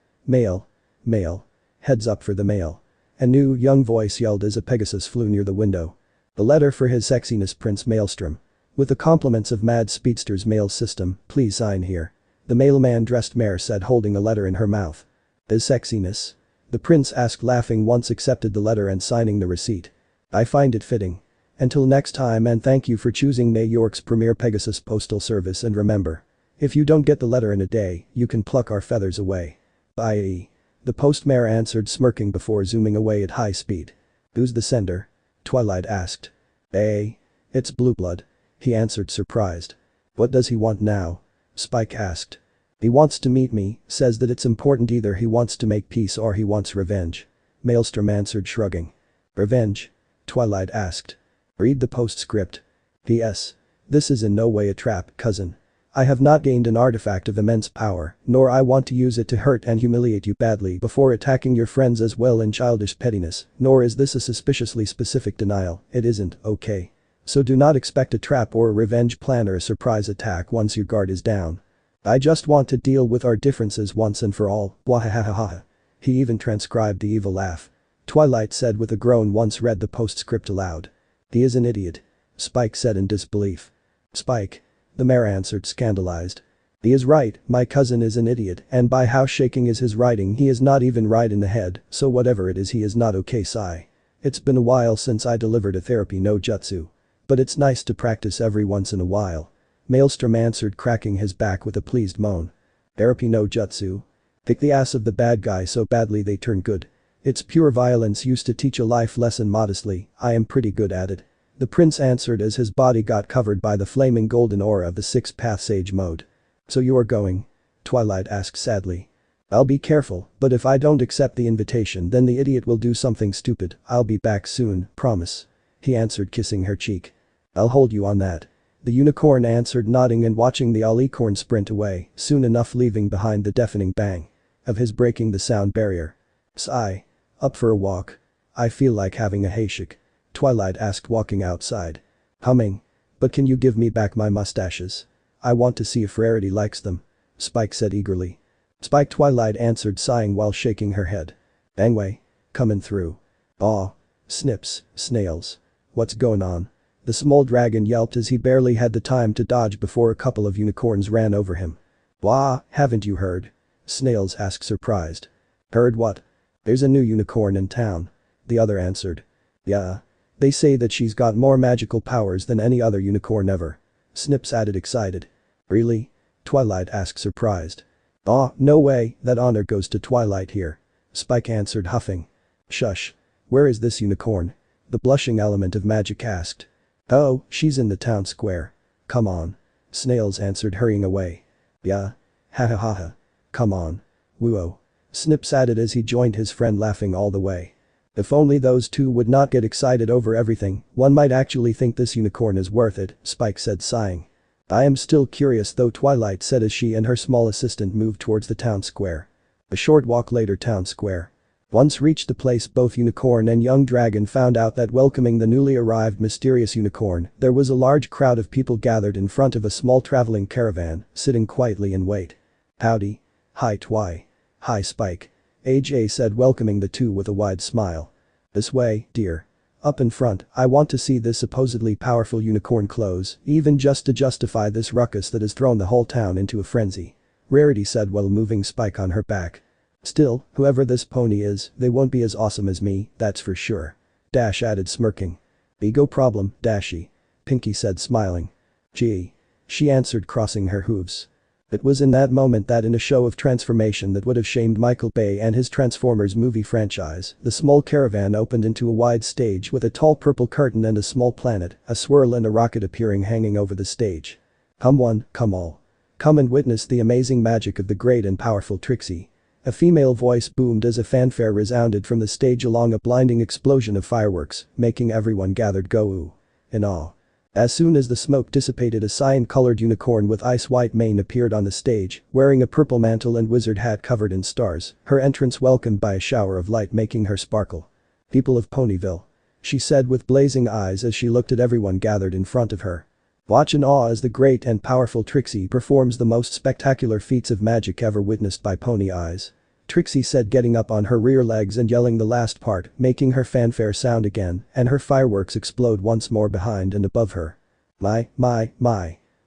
Heads up for the mail. A new, young voice yelled as a Pegasus flew near the window. The letter for his sexiness, Prince Maelstrom. With the compliments of Mad Speedster's mail system, please sign here. The mailman dressed mare said, holding a letter in her mouth. His sexiness? The prince asked, laughing, once accepted the letter and signing the receipt. I find it fitting. Until next time, and thank you for choosing New York's premier Pegasus postal service, and remember. If you don't get the letter in a day, you can pluck our feathers away. I.e. The postmare answered, smirking before zooming away at high speed. Who's the sender? Twilight asked. It's Blueblood. He answered, surprised. What does he want now? Spike asked. He wants to meet me, says that it's important, either he wants to make peace or he wants revenge. Maelstrom answered, shrugging. Revenge? Twilight asked. Read the postscript. P.S. This is in no way a trap, cousin. I have not gained an artifact of immense power, nor I want to use it to hurt and humiliate you badly before attacking your friends as well in childish pettiness, nor is this a suspiciously specific denial, it isn't, okay? So do not expect a trap or a revenge plan or a surprise attack once your guard is down. I just want to deal with our differences once and for all, wahahaha. He even transcribed the evil laugh. Twilight said with a groan once read the postscript aloud. He is an idiot. Spike said in disbelief. Spike. The mayor answered, scandalized. He is right, my cousin is an idiot, and by how shaking is his writing, he is not even right in the head, so whatever it is, he is not okay. Sigh. It's been a while since I delivered a therapy no jutsu. But it's nice to practice every once in a while. Maelstrom answered, cracking his back with a pleased moan. Therapy no jutsu? Kick the ass of the bad guy so badly they turn good. It's pure violence used to teach a life lesson modestly, I am pretty good at it. The prince answered as his body got covered by the flaming golden aura of the six-path sage mode. So you are going? Twilight asked sadly. I'll be careful, but if I don't accept the invitation then the idiot will do something stupid. I'll be back soon, promise. He answered, kissing her cheek. I'll hold you on that. The unicorn answered, nodding and watching the Alicorn sprint away, soon enough leaving behind the deafening bang of his breaking the sound barrier. Sigh. Up for a walk? I feel like having a hayshik. Twilight asked, walking outside. Humming. But can you give me back my mustaches? I want to see if Rarity likes them. Spike said eagerly. Spike Twilight answered sighing while shaking her head. Bangway. Coming through. Aw. Snips, snails. What's going on? The small dragon yelped as he barely had the time to dodge before a couple of unicorns ran over him. Wah, haven't you heard? Snails asked surprised. Heard what? There's a new unicorn in town. The other answered. Yeah. They say that she's got more magical powers than any other unicorn ever. Snips added excited. Really? Twilight asked surprised. Aw, no way, that honor goes to Twilight here. Spike answered huffing. Shush. Where is this unicorn? The blushing element of magic asked. Oh, she's in the town square. Come on. Snails answered hurrying away. Yeah. Ha ha ha ha. Come on. Woo-oh. Snips added as he joined his friend laughing all the way. If only those two would not get excited over everything, one might actually think this unicorn is worth it, Spike said sighing. I am still curious though, Twilight said as she and her small assistant moved towards the town square. A short walk later, town square. Once reached the place, both unicorn and young dragon found out that welcoming the newly arrived mysterious unicorn, there was a large crowd of people gathered in front of a small traveling caravan, sitting quietly in wait. Howdy. Hi Twi. Hi Spike. AJ said, welcoming the two with a wide smile. This way, dear. Up in front, I want to see this supposedly powerful unicorn close, even just to justify this ruckus that has thrown the whole town into a frenzy. Rarity said while moving Spike on her back. Still, whoever this pony is, they won't be as awesome as me, that's for sure. Dash added smirking. Ego problem, Dashy. Pinky said smiling. Gee. She answered crossing her hooves. It was in that moment that in a show of transformation that would have shamed Michael Bay and his Transformers movie franchise, the small caravan opened into a wide stage with a tall purple curtain and a small planet, a swirl and a rocket appearing hanging over the stage. Come one, come all. Come and witness the amazing magic of the great and powerful Trixie. A female voice boomed as a fanfare resounded from the stage along a blinding explosion of fireworks, making everyone gathered go ooh. In awe. As soon as the smoke dissipated, a cyan-colored unicorn with ice-white mane appeared on the stage, wearing a purple mantle and wizard hat covered in stars, her entrance welcomed by a shower of light making her sparkle. People of Ponyville. She said with blazing eyes as she looked at everyone gathered in front of her. Watch in awe as the great and powerful Trixie performs the most spectacular feats of magic ever witnessed by pony eyes. Trixie said, getting up on her rear legs and yelling the last part, making her fanfare sound again, and her fireworks explode once more behind and above her. My.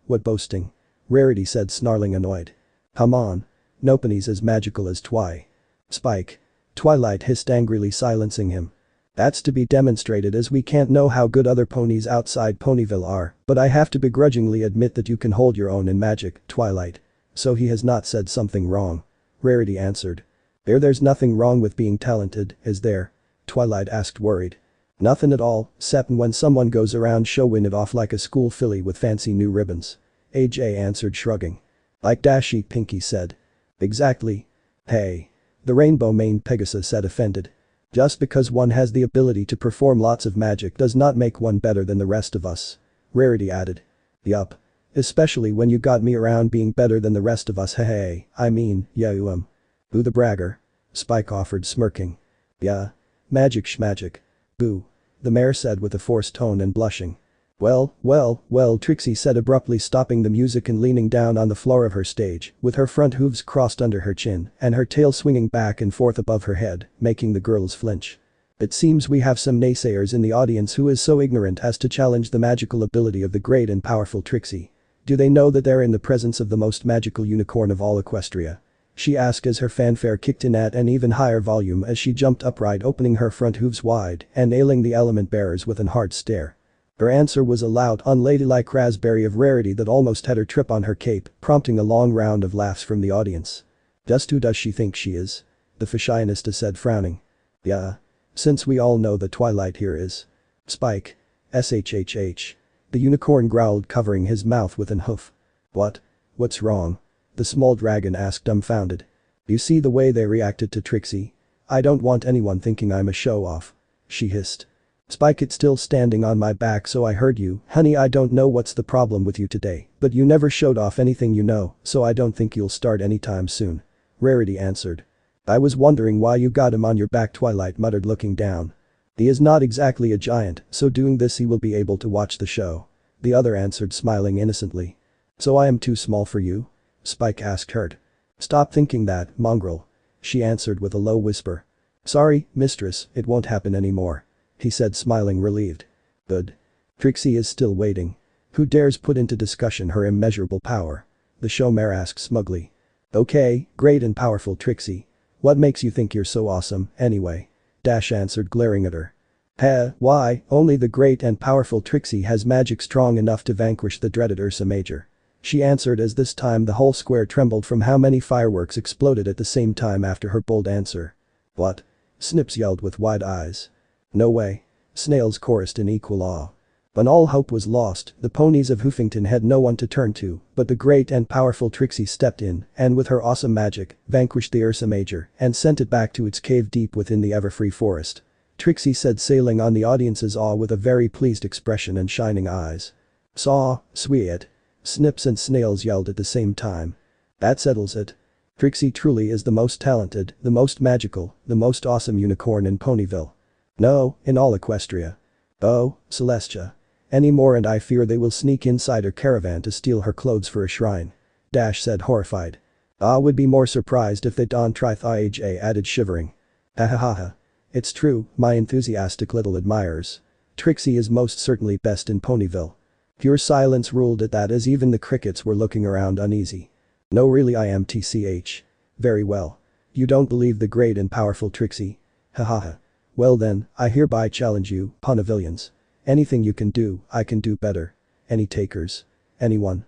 What boasting. Rarity said, snarling annoyed. Come on. Nobody's as magical as Twi. Spike. Twilight hissed angrily, silencing him. That's to be demonstrated as we can't know how good other ponies outside Ponyville are, but I have to begrudgingly admit that you can hold your own in magic, Twilight. So he has not said something wrong. Rarity answered. There's nothing wrong with being talented, is there? Twilight asked worried. Nothing at all, except when someone goes around showing it off like a school filly with fancy new ribbons. AJ answered shrugging. Like Dashy, Pinky said. Exactly. Hey. The rainbow-maned Pegasus said, offended. Just because one has the ability to perform lots of magic does not make one better than the rest of us. Rarity added. Yup. Especially when you got me around being better than the rest of us, hey, I mean, yeah. Boo the bragger. Spike offered, smirking. Yeah. Magic schmagic. Boo. The mayor said with a forced tone and blushing. Well, Trixie said, abruptly stopping the music and leaning down on the floor of her stage, with her front hooves crossed under her chin and her tail swinging back and forth above her head, making the girls flinch. It seems we have some naysayers in the audience who is so ignorant as to challenge the magical ability of the great and powerful Trixie. Do they know that they're in the presence of the most magical unicorn of all Equestria? She asked as her fanfare kicked in at an even higher volume as she jumped upright, opening her front hooves wide and nailing the element bearers with an hard stare. Her answer was a loud, unladylike raspberry of Rarity that almost had her trip on her cape, prompting a long round of laughs from the audience. Just who does she think she is? The fashionista said, frowning. Yeah. Since we all know that Twilight here is. Spike. SHHH. The unicorn growled, covering his mouth with an hoof. What? What's wrong? The small dragon asked, dumbfounded. You see the way they reacted to Trixie? I don't want anyone thinking I'm a show-off. She hissed. Spike, it's still standing on my back, so I heard you. Honey, I don't know what's the problem with you today, but you never showed off anything, you know, so I don't think you'll start anytime soon. Rarity answered. I was wondering why you got him on your back, Twilight muttered, looking down. He is not exactly a giant, so doing this he will be able to watch the show. The other answered, smiling innocently. So I am too small for you? Spike asked, hurt. Stop thinking that, mongrel. She answered with a low whisper. Sorry, mistress, it won't happen anymore. He said smiling relieved. Good. Trixie is still waiting. Who dares put into discussion her immeasurable power? The showmare asked smugly. Okay, great and powerful Trixie. What makes you think you're so awesome, anyway? Dash answered glaring at her. Why, only the great and powerful Trixie has magic strong enough to vanquish the dreaded Ursa Major. She answered as this time the whole square trembled from how many fireworks exploded at the same time after her bold answer. What? Snips yelled with wide eyes. No way. Snails chorused in equal awe. When all hope was lost, the ponies of Hoofington had no one to turn to, but the great and powerful Trixie stepped in and with her awesome magic, vanquished the Ursa Major and sent it back to its cave deep within the ever-free forest. Trixie said sailing on the audience's awe with a very pleased expression and shining eyes. Saw, sweet. Snips and snails yelled at the same time. That settles it. Trixie truly is the most talented, the most magical, the most awesome unicorn in Ponyville. No, in all Equestria. Oh, Celestia. Any more and I fear they will sneak inside her caravan to steal her clothes for a shrine. Dash said horrified. I would be more surprised if they don't try AJ added shivering. Hahaha. It's true, my enthusiastic little admirers. Trixie is most certainly best in Ponyville. Pure silence ruled at that as even the crickets were looking around uneasy. No really I am tch. Very well. You don't believe the great and powerful Trixie? Hahaha. Well then, I hereby challenge you, Ponyvillians. Anything you can do, I can do better. Any takers? Anyone?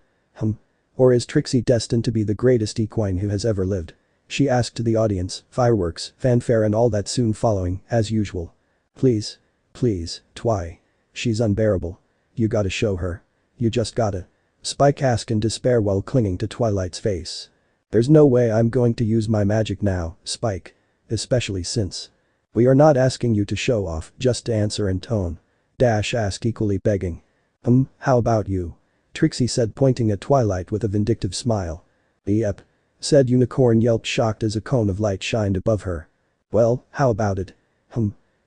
Or is Trixie destined to be the greatest equine who has ever lived? She asked to the audience, fireworks, fanfare and all that soon following, as usual. Please. Please, Twy. She's unbearable. You gotta show her. You just gotta. Spike asked in despair while clinging to Twilight's face. There's no way I'm going to use my magic now, Spike. Especially since. We are not asking you to show off, just to answer in tone. Dash asked equally begging. How about you? Trixie said pointing at Twilight with a vindictive smile. Yep. Said Unicorn yelped shocked as a cone of light shined above her. Well, how about it?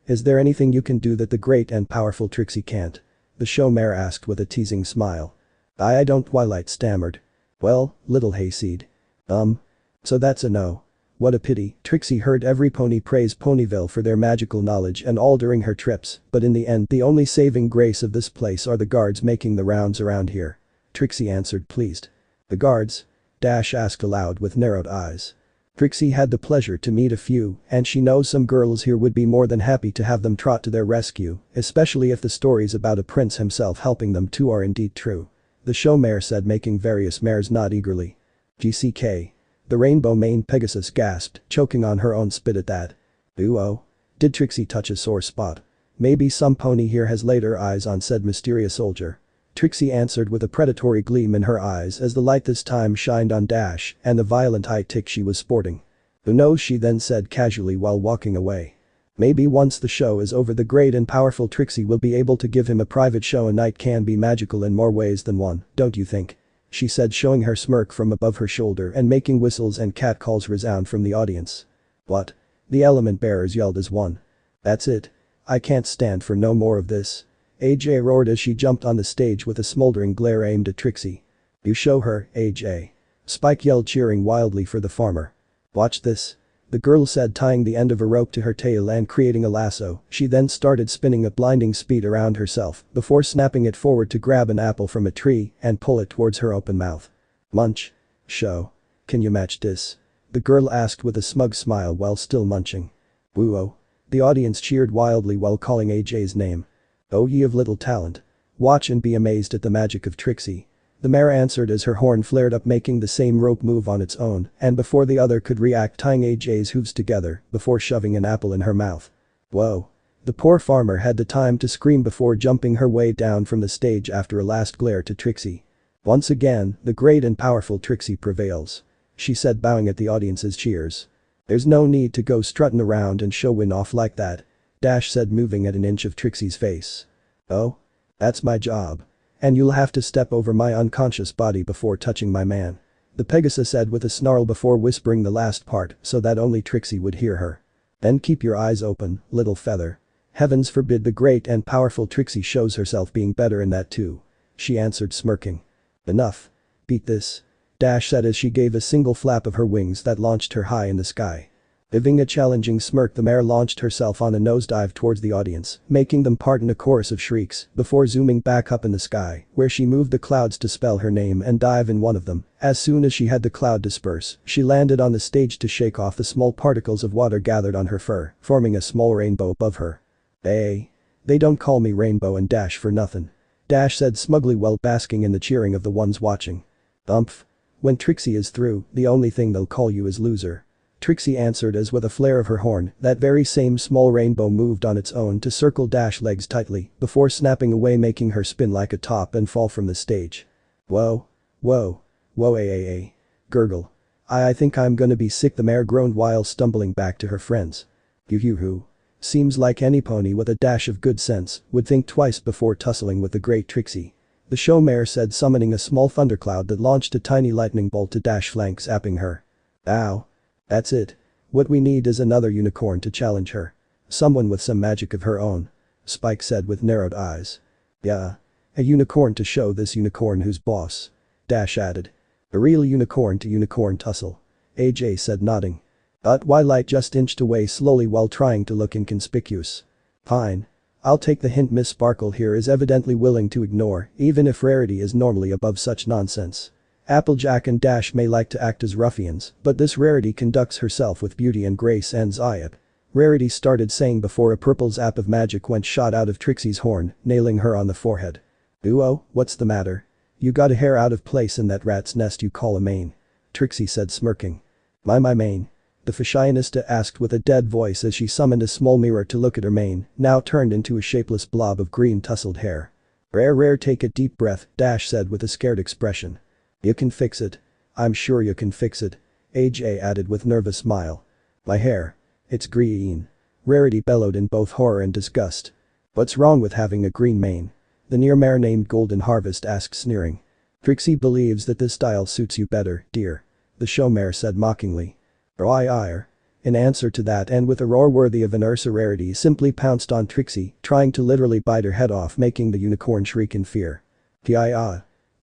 Is there anything you can do that the great and powerful Trixie can't? The showmare asked with a teasing smile. I don't, Twilight stammered. Well, little hayseed. So that's a no. What a pity. Trixie heard every pony praise Ponyville for their magical knowledge and all during her trips, but in the end the only saving grace of this place are the guards making the rounds around here. Trixie answered pleased. The guards? Dash asked aloud with narrowed eyes. Trixie had the pleasure to meet a few, and she knows some girls here would be more than happy to have them trot to their rescue, especially if the stories about a prince himself helping them too are indeed true. The showmare said making various mares nod eagerly. GCK. The rainbow-maned Pegasus gasped, choking on her own spit at that. Ooh-oh. Did Trixie touch a sore spot? Maybe some pony here has laid her eyes on said mysterious soldier. Trixie answered with a predatory gleam in her eyes as the light this time shined on Dash and the violent high tick she was sporting. Who knows, she then said casually while walking away. Maybe once the show is over the great and powerful Trixie will be able to give him a private show. A night can be magical in more ways than one, don't you think? She said showing her smirk from above her shoulder and making whistles and catcalls resound from the audience. What? The element bearers yelled as one. That's it. I can't stand for no more of this. AJ roared as she jumped on the stage with a smoldering glare aimed at Trixie. You show her, AJ. Spike yelled cheering wildly for the farmer. Watch this. The girl said tying the end of a rope to her tail and creating a lasso, she then started spinning at blinding speed around herself before snapping it forward to grab an apple from a tree and pull it towards her open mouth. Munch. Show. Can you match this? The girl asked with a smug smile while still munching. Woo-oh. The audience cheered wildly while calling AJ's name. Oh ye of little talent. Watch and be amazed at the magic of Trixie. The mare answered as her horn flared up making the same rope move on its own and before the other could react tying AJ's hooves together before shoving an apple in her mouth. Whoa. The poor farmer had the time to scream before jumping her way down from the stage after a last glare to Trixie. Once again, the great and powerful Trixie prevails. She said bowing at the audience's cheers. There's no need to go strutting around and showing off like that. Dash said moving at an inch of Trixie's face. Oh? That's my job. And you'll have to step over my unconscious body before touching my man. The Pegasus said with a snarl before whispering the last part so that only Trixie would hear her. Then keep your eyes open, little feather. Heavens forbid the great and powerful Trixie shows herself being better in that too. She answered smirking. Enough. Beat this. Dash said as she gave a single flap of her wings that launched her high in the sky. Giving a challenging smirk, the mare launched herself on a nosedive towards the audience, making them part in a chorus of shrieks before zooming back up in the sky, where she moved the clouds to spell her name and dive in one of them. As soon as she had the cloud disperse, she landed on the stage to shake off the small particles of water gathered on her fur, forming a small rainbow above her. Hey. They don't call me Rainbow and Dash for nothing. Dash said smugly while basking in the cheering of the ones watching. Umph. When Trixie is through, the only thing they'll call you is loser. Trixie answered as with a flare of her horn, that very same small rainbow moved on its own to circle Dash legs tightly before snapping away, making her spin like a top and fall from the stage. Whoa. Whoa. Whoa a. Gurgle. I think I'm gonna be sick, the mare groaned while stumbling back to her friends. Yoo-hoo. Seems like any pony with a dash of good sense would think twice before tussling with the great Trixie. The show mare said, summoning a small thundercloud that launched a tiny lightning bolt to Dash flank, zapping her. Ow. That's it. What we need is another unicorn to challenge her. Someone with some magic of her own. Spike said with narrowed eyes. Yeah. A unicorn to show this unicorn who's boss. Dash added. A real unicorn to unicorn tussle. AJ said, nodding. Twilight just inched away slowly while trying to look inconspicuous. Fine. I'll take the hint. Miss Sparkle here is evidently willing to ignore, even if Rarity is normally above such nonsense. Applejack and Dash may like to act as ruffians, but this Rarity conducts herself with beauty and grace, and Zayat. Rarity started saying before a purple zap of magic went shot out of Trixie's horn, nailing her on the forehead. Ooh, what's the matter? You got a hair out of place in that rat's nest you call a mane. Trixie said, smirking. My mane. The fashionista asked with a dead voice as she summoned a small mirror to look at her mane, now turned into a shapeless blob of green tousled hair. Rare, take a deep breath, Dash said with a scared expression. You can fix it. I'm sure you can fix it. AJ added with nervous smile. My hair. It's green. Rarity bellowed in both horror and disgust. What's wrong with having a green mane? The near mare named Golden Harvest asked, sneering. Trixie believes that this style suits you better, dear. The show mare said mockingly. In answer to that, and with a roar worthy of an Ursa, Rarity simply pounced on Trixie, trying to literally bite her head off, making the unicorn shriek in fear.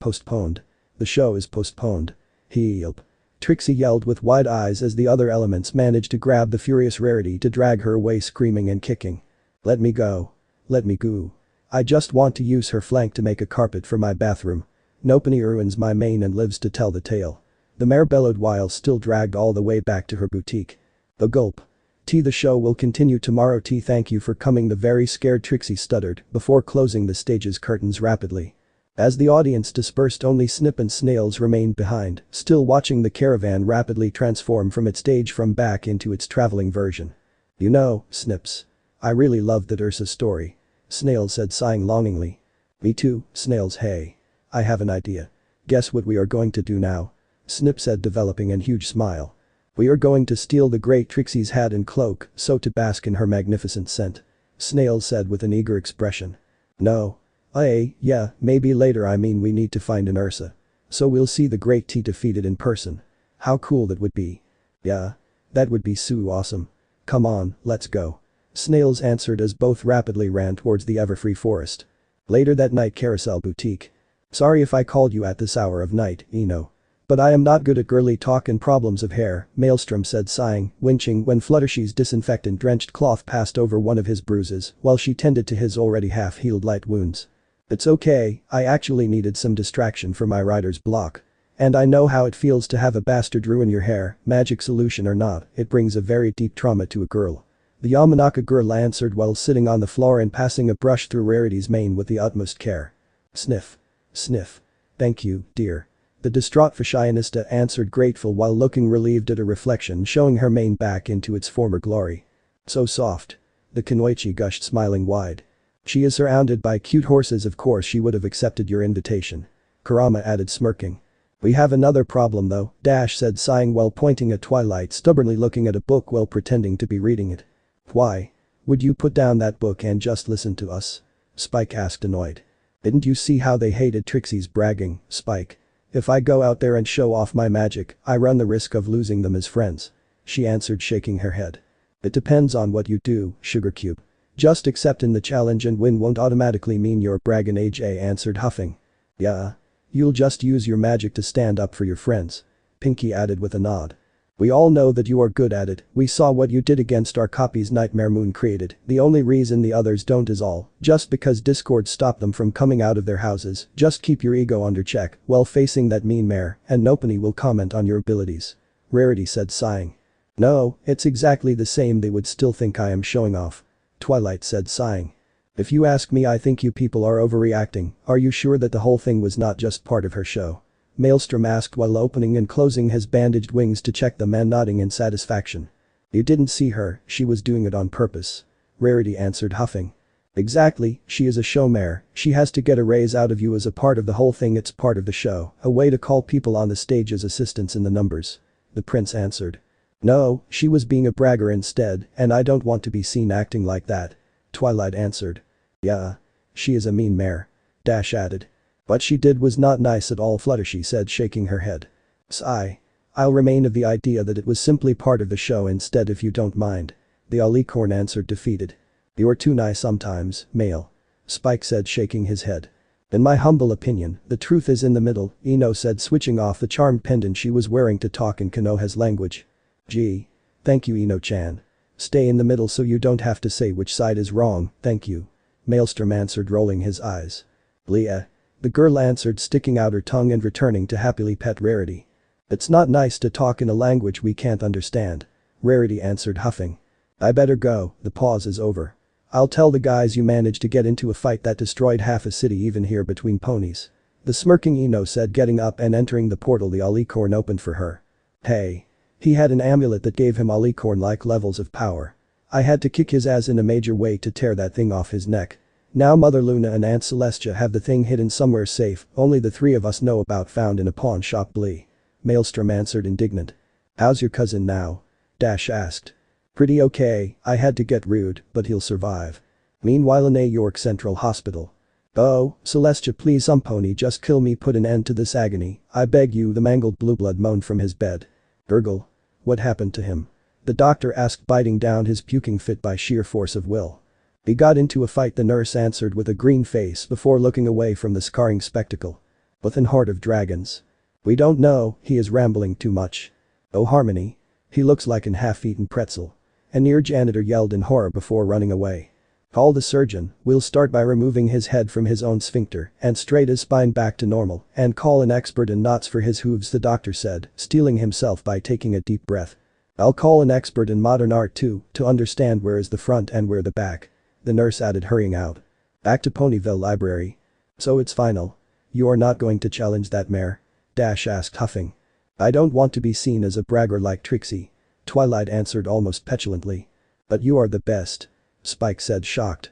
Postponed. The show is postponed. Help. Trixie yelled with wide eyes as the other elements managed to grab the furious Rarity to drag her away, screaming and kicking. Let me go. Let me go. I just want to use her flank to make a carpet for my bathroom. Nobody ruins my mane and lives to tell the tale. The mare bellowed while still dragged all the way back to her boutique. The gulp. The show will continue tomorrow. Thank you for coming, the very scared Trixie stuttered before closing the stage's curtains rapidly. As the audience dispersed, only Snip and Snails remained behind, still watching the caravan rapidly transform from its stage from back into its traveling version. You know, Snips. I really loved that Ursa story. Snails said, sighing longingly. Me too, Snails. Hey. I have an idea. Guess what we are going to do now? Snip said, developing a huge smile. We are going to steal the great Trixie's hat and cloak, so to bask in her magnificent scent. Snails said with an eager expression. No. Yeah, maybe later. I mean, we need to find an Ursa. So we'll see the great T defeated in person. How cool that would be. Yeah. That would be so awesome. Come on, let's go. Snails answered as both rapidly ran towards the Everfree forest. Later that night, Carousel Boutique. Sorry if I called you at this hour of night, Eno. But I am not good at girly talk and problems of hair, Maelstrom said, sighing, winching when Fluttershy's disinfectant-drenched cloth passed over one of his bruises while she tended to his already half-healed light wounds. It's okay, I actually needed some distraction for my writer's block. And I know how it feels to have a bastard ruin your hair, magic solution or not, it brings a very deep trauma to a girl. The Yamanaka girl answered while sitting on the floor and passing a brush through Rarity's mane with the utmost care. Sniff. Sniff. Thank you, dear. The distraught fashionista answered, grateful while looking relieved at a reflection showing her mane back into its former glory. So soft. The Kunoichi gushed, smiling wide. She is surrounded by cute horses, of course she would have accepted your invitation. Kurama added, smirking. We have another problem though, Dash said, sighing while pointing at Twilight, stubbornly looking at a book while pretending to be reading it. Why? Would you put down that book and just listen to us? Spike asked, annoyed. Didn't you see how they hated Trixie's bragging, Spike? If I go out there and show off my magic, I run the risk of losing them as friends. She answered, shaking her head. It depends on what you do, Sugar Cube. Just accepting the challenge and win won't automatically mean you're bragging, AJ answered, huffing. Yeah. You'll just use your magic to stand up for your friends. Pinky added with a nod. We all know that you are good at it, we saw what you did against our copies Nightmare Moon created, the only reason the others don't is all, just because Discord stopped them from coming out of their houses, just keep your ego under check, while facing that mean mare, and nobody will comment on your abilities. Rarity said sighing. No, it's exactly the same, they would still think I am showing off. Twilight said sighing. If you ask me, I think you people are overreacting, are you sure that the whole thing was not just part of her show? Maelstrom asked while opening and closing his bandaged wings to check them and nodding in satisfaction. You didn't see her, she was doing it on purpose. Rarity answered huffing. Exactly, she is a show mare, she has to get a raise out of you as a part of the whole thing, it's part of the show, a way to call people on the stage as assistants in the numbers. The prince answered. No, she was being a bragger instead, and I don't want to be seen acting like that. Twilight answered. Yeah. She is a mean mare. Dash added. What she did was not nice at all, Fluttershy said, shaking her head. Sigh. I'll remain of the idea that it was simply part of the show instead, if you don't mind. The alicorn answered, defeated. You're too nice sometimes, Mael. Spike said, shaking his head. In my humble opinion, the truth is in the middle, Ino said, switching off the charmed pendant she was wearing to talk in Konoha's language. Gee. Thank you, Ino-chan. Stay in the middle so you don't have to say which side is wrong, thank you. Maelstrom answered, rolling his eyes. Leah. The girl answered, sticking out her tongue and returning to happily pet Rarity. It's not nice to talk in a language we can't understand. Rarity answered, huffing. I better go, the pause is over. I'll tell the guys you managed to get into a fight that destroyed half a city even here between ponies. The smirking Ino said, getting up and entering the portal the alicorn opened for her. Hey. He had an amulet that gave him alicorn-like levels of power. I had to kick his ass in a major way to tear that thing off his neck. Now Mother Luna and Aunt Celestia have the thing hidden somewhere safe, only the three of us know about, found in a pawn shop. Blee. Maelstrom answered, indignant. How's your cousin now? Dash asked. Pretty okay, I had to get rude, but he'll survive. Meanwhile in a York Central Hospital. Oh, Celestia, please pony, just kill me, put an end to this agony, I beg you, the mangled blue blood moaned from his bed. Gurgle. What happened to him? The doctor asked, biting down his puking fit by sheer force of will. He got into a fight, the nurse answered with a green face before looking away from the scarring spectacle. With an horde of dragons. We don't know, he is rambling too much. Oh Harmony. He looks like an half-eaten pretzel. A near janitor yelled in horror before running away. Call the surgeon, we'll start by removing his head from his own sphincter and straight his spine back to normal and call an expert in knots for his hooves, the doctor said, steeling himself by taking a deep breath. I'll call an expert in modern art too, to understand where is the front and where the back. The nurse added, hurrying out. Back to Ponyville Library. So it's final. You are not going to challenge that mare? Dash asked, huffing. I don't want to be seen as a bragger like Trixie. Twilight answered almost petulantly. But you are the best. Spike said, shocked.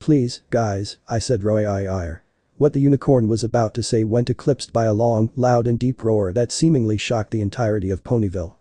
Please, guys, I said, roar. What the unicorn was about to say went eclipsed by a long, loud and deep roar that seemingly shocked the entirety of Ponyville.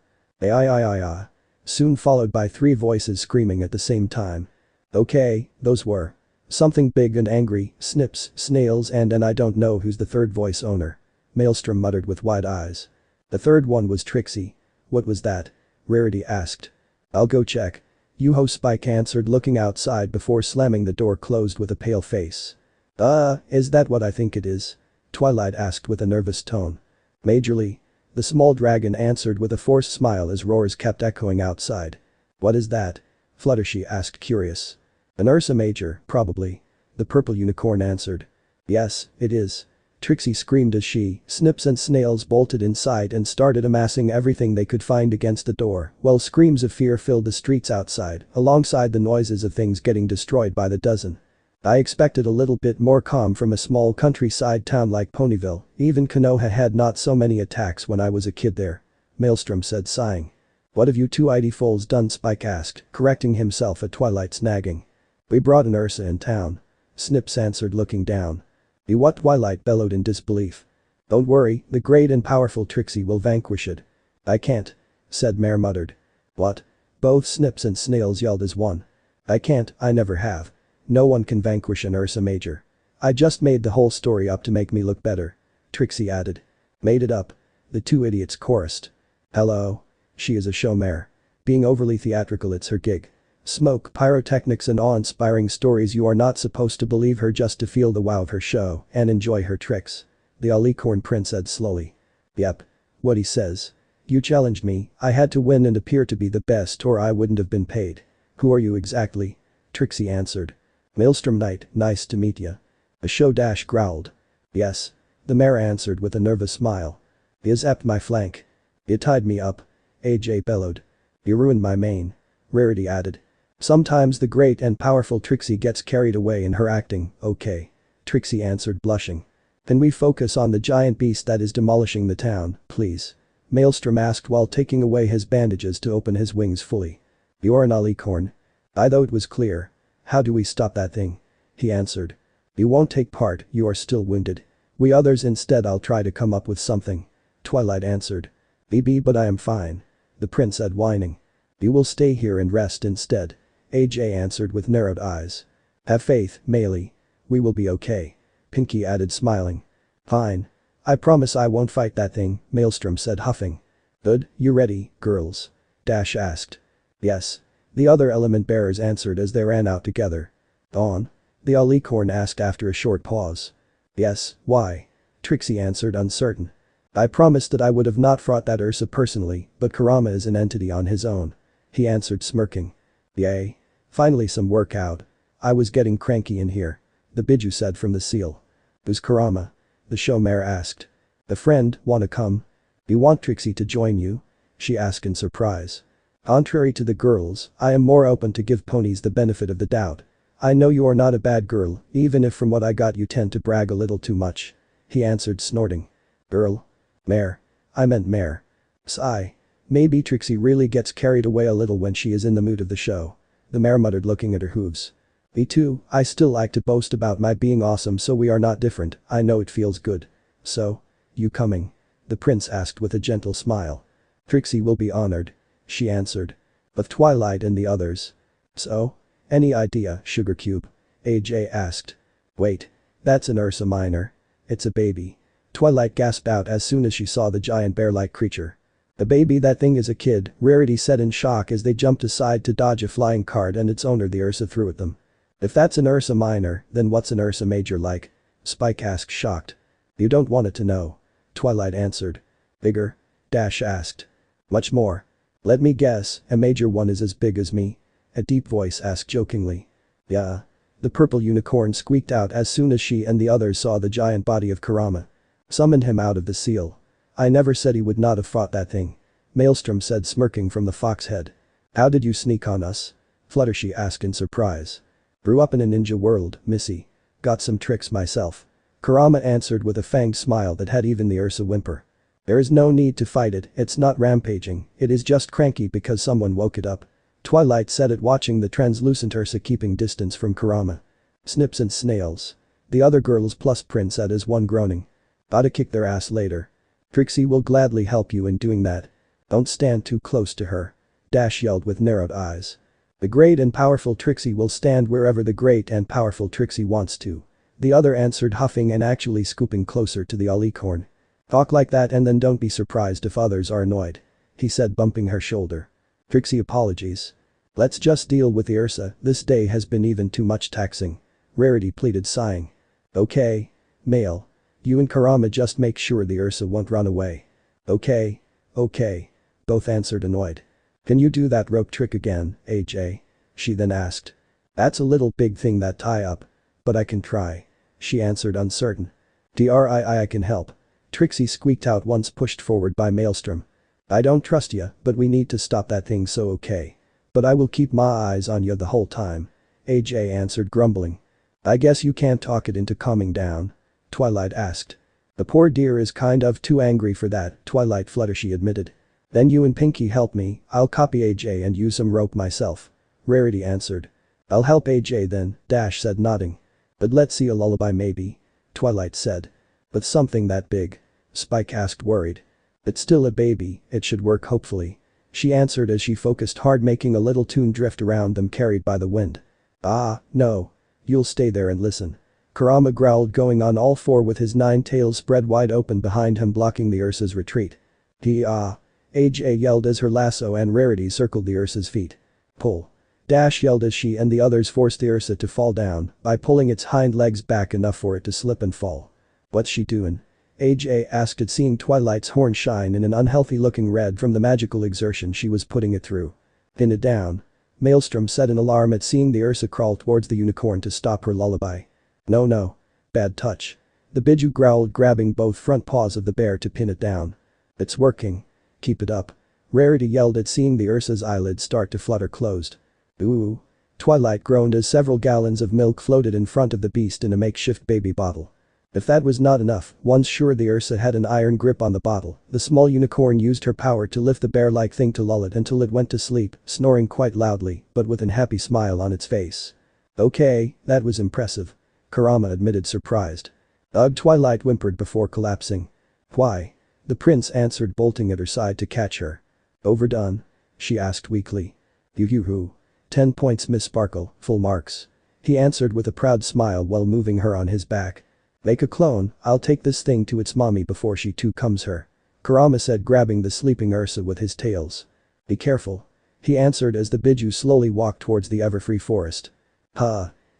Soon followed by three voices screaming at the same time. Okay, those were. Something big and angry, snips, snails and I don't know who's the third voice owner. Maelstrom muttered with wide eyes. The third one was Trixie. What was that? Rarity asked. I'll go check. Yoo-ho, Spike answered, looking outside before slamming the door closed with a pale face. Is that what I think it is? Twilight asked with a nervous tone. Majorly. The small dragon answered with a forced smile as roars kept echoing outside. What is that? Fluttershy asked, curious. An Ursa Major, probably. The purple unicorn answered. Yes, it is. Trixie screamed as she, Snips and Snails bolted inside and started amassing everything they could find against the door, while screams of fear filled the streets outside, alongside the noises of things getting destroyed by the dozen. I expected a little bit more calm from a small countryside town like Ponyville, even Konoha had not so many attacks when I was a kid there. Maelstrom said, sighing. What have you two ID foals done? Spike asked, correcting himself at Twilight's nagging. We brought an Ursa in town. Snips answered, looking down. What? Twilight bellowed in disbelief. Don't worry, the great and powerful Trixie will vanquish it. I can't. Said Mare muttered. What? Both Snips and Snails yelled as one. I can't, I never have. No one can vanquish an Ursa Major. I just made the whole story up to make me look better. Trixie added. Made it up. The two idiots chorused. Hello. She is a show mare. Being overly theatrical, it's her gig. Smoke, pyrotechnics and awe-inspiring stories. You are not supposed to believe her just to feel the wow of her show and enjoy her tricks. the Alicorn prince said slowly. Yep. What he says. You challenged me, I had to win and appear to be the best or I wouldn't have been paid. Who are you exactly? Trixie answered. Maelstrom Knight, nice to meet ya. A show dash growled. Yes. The mayor answered with a nervous smile. He zapped my flank. He tied me up. AJ bellowed. He ruined my mane. Rarity added. Sometimes the great and powerful Trixie gets carried away in her acting, okay. Trixie answered blushing. Can we focus on the giant beast that is demolishing the town, please? Maelstrom asked while taking away his bandages to open his wings fully. You're an alicorn. I thought it was clear. How do we stop that thing? He answered. You won't take part, you are still wounded. We others instead I'll try to come up with something. Twilight answered. Maybe but I am fine. The prince said whining. You will stay here and rest instead. AJ answered with narrowed eyes. Have faith, Melee. We will be okay. Pinky added smiling. Fine. I promise I won't fight that thing, Maelstrom said huffing. Good, you ready, girls? Dash asked. Yes. The other element bearers answered as they ran out together. On? The alicorn asked after a short pause. Yes, why? Trixie answered uncertain. I promised that I would have not fought that Ursa personally, but Kurama is an entity on his own. He answered smirking. Yay. Finally some workout. I was getting cranky in here. The Biju said from the seal. Who's Kurama? The show mare asked. The friend, wanna come? You want Trixie to join you? She asked in surprise. Contrary to the girls, I am more open to give ponies the benefit of the doubt. I know you are not a bad girl, even if from what I got you tend to brag a little too much. He answered snorting. Girl? Mare. I meant mare. Sigh. Maybe Trixie really gets carried away a little when she is in the mood of the show. The mare muttered looking at her hooves. Me too, I still like to boast about my being awesome so we are not different, I know it feels good. So? You coming? The prince asked with a gentle smile. Trixie will be honored. She answered. But Twilight and the others. So? Any idea, Sugar Cube? AJ asked. Wait. That's an Ursa Minor. It's a baby. Twilight gasped out as soon as she saw the giant bear-like creature. A baby, that thing is a kid, Rarity said in shock as they jumped aside to dodge a flying card and its owner the Ursa threw at them. If that's an Ursa Minor, then what's an Ursa Major like? Spike asked shocked. You don't want it to know. Twilight answered. Bigger? Dash asked. Much more. Let me guess, a major one is as big as me? A deep voice asked jokingly. Yeah. The purple unicorn squeaked out as soon as she and the others saw the giant body of Kurama. Summoned him out of the seal. I never said he would not have fought that thing. Maelstrom said smirking from the fox head. How did you sneak on us? Fluttershy asked in surprise. Grew up in a ninja world, Missy. Got some tricks myself. Kurama answered with a fanged smile that had even the Ursa whimper. There is no need to fight it, it's not rampaging, it is just cranky because someone woke it up. Twilight said it watching the translucent Ursa keeping distance from Kurama. Snips and snails. The other girls plus Prince said as one groaning. Gotta kick their ass later. Trixie will gladly help you in doing that. Don't stand too close to her. Dash yelled with narrowed eyes. The great and powerful Trixie will stand wherever the great and powerful Trixie wants to. The other answered huffing and actually scooping closer to the alicorn. Talk like that and then don't be surprised if others are annoyed. He said bumping her shoulder. Trixie apologies. Let's just deal with the Ursa, this day has been even too much taxing. Rarity pleaded sighing. Okay. Male. You and Kurama just make sure the Ursa won't run away. Okay. Okay. Both answered annoyed. Can you do that rope trick again, AJ? She then asked. That's a little big thing that tie up. But I can try. She answered uncertain. I can help. Trixie squeaked out once pushed forward by Maelstrom. I don't trust ya, but we need to stop that thing so okay. But I will keep my eyes on ya the whole time. AJ answered grumbling. I guess you can't talk it into calming down. Twilight asked. The poor dear is kind of too angry for that, Twilight Fluttershy admitted. Then you and Pinky help me, I'll copy AJ and use some rope myself. Rarity answered. I'll help AJ then, Dash said nodding. But let's see a lullaby maybe. Twilight said. But something that big. Spike asked worried. It's still a baby, it should work hopefully. She answered as she focused hard making a little tune drift around them carried by the wind. Ah, no. You'll stay there and listen. Kurama growled going on all four with his 9 tails spread wide open behind him blocking the Ursa's retreat. AJ yelled as her lasso and Rarity circled the Ursa's feet. Pull. Dash yelled as she and the others forced the Ursa to fall down by pulling its hind legs back enough for it to slip and fall. What's she doing? AJ asked it, seeing Twilight's horn shine in an unhealthy-looking red from the magical exertion she was putting it through. Pin it down. Maelstrom said in alarm at seeing the Ursa crawl towards the unicorn to stop her lullaby. No, no. Bad touch. The Biju growled, grabbing both front paws of the bear to pin it down. It's working. Keep it up. Rarity yelled at seeing the Ursa's eyelids start to flutter closed. Ooh. Twilight groaned as several gallons of milk floated in front of the beast in a makeshift baby bottle. If that was not enough, once sure the Ursa had an iron grip on the bottle, the small unicorn used her power to lift the bear-like thing to lull it until it went to sleep, snoring quite loudly, but with an happy smile on its face. Okay, that was impressive. Kurama admitted, surprised. Ugh, Twilight whimpered before collapsing. Why? The prince answered, bolting at her side to catch her. Overdone? She asked weakly. Yoo-hoo. 10 points, Miss Sparkle, full marks. He answered with a proud smile while moving her on his back. Make a clone, I'll take this thing to its mommy before she too comes her. Kurama said, grabbing the sleeping Ursa with his tails. Be careful. He answered as the Biju slowly walked towards the Everfree forest.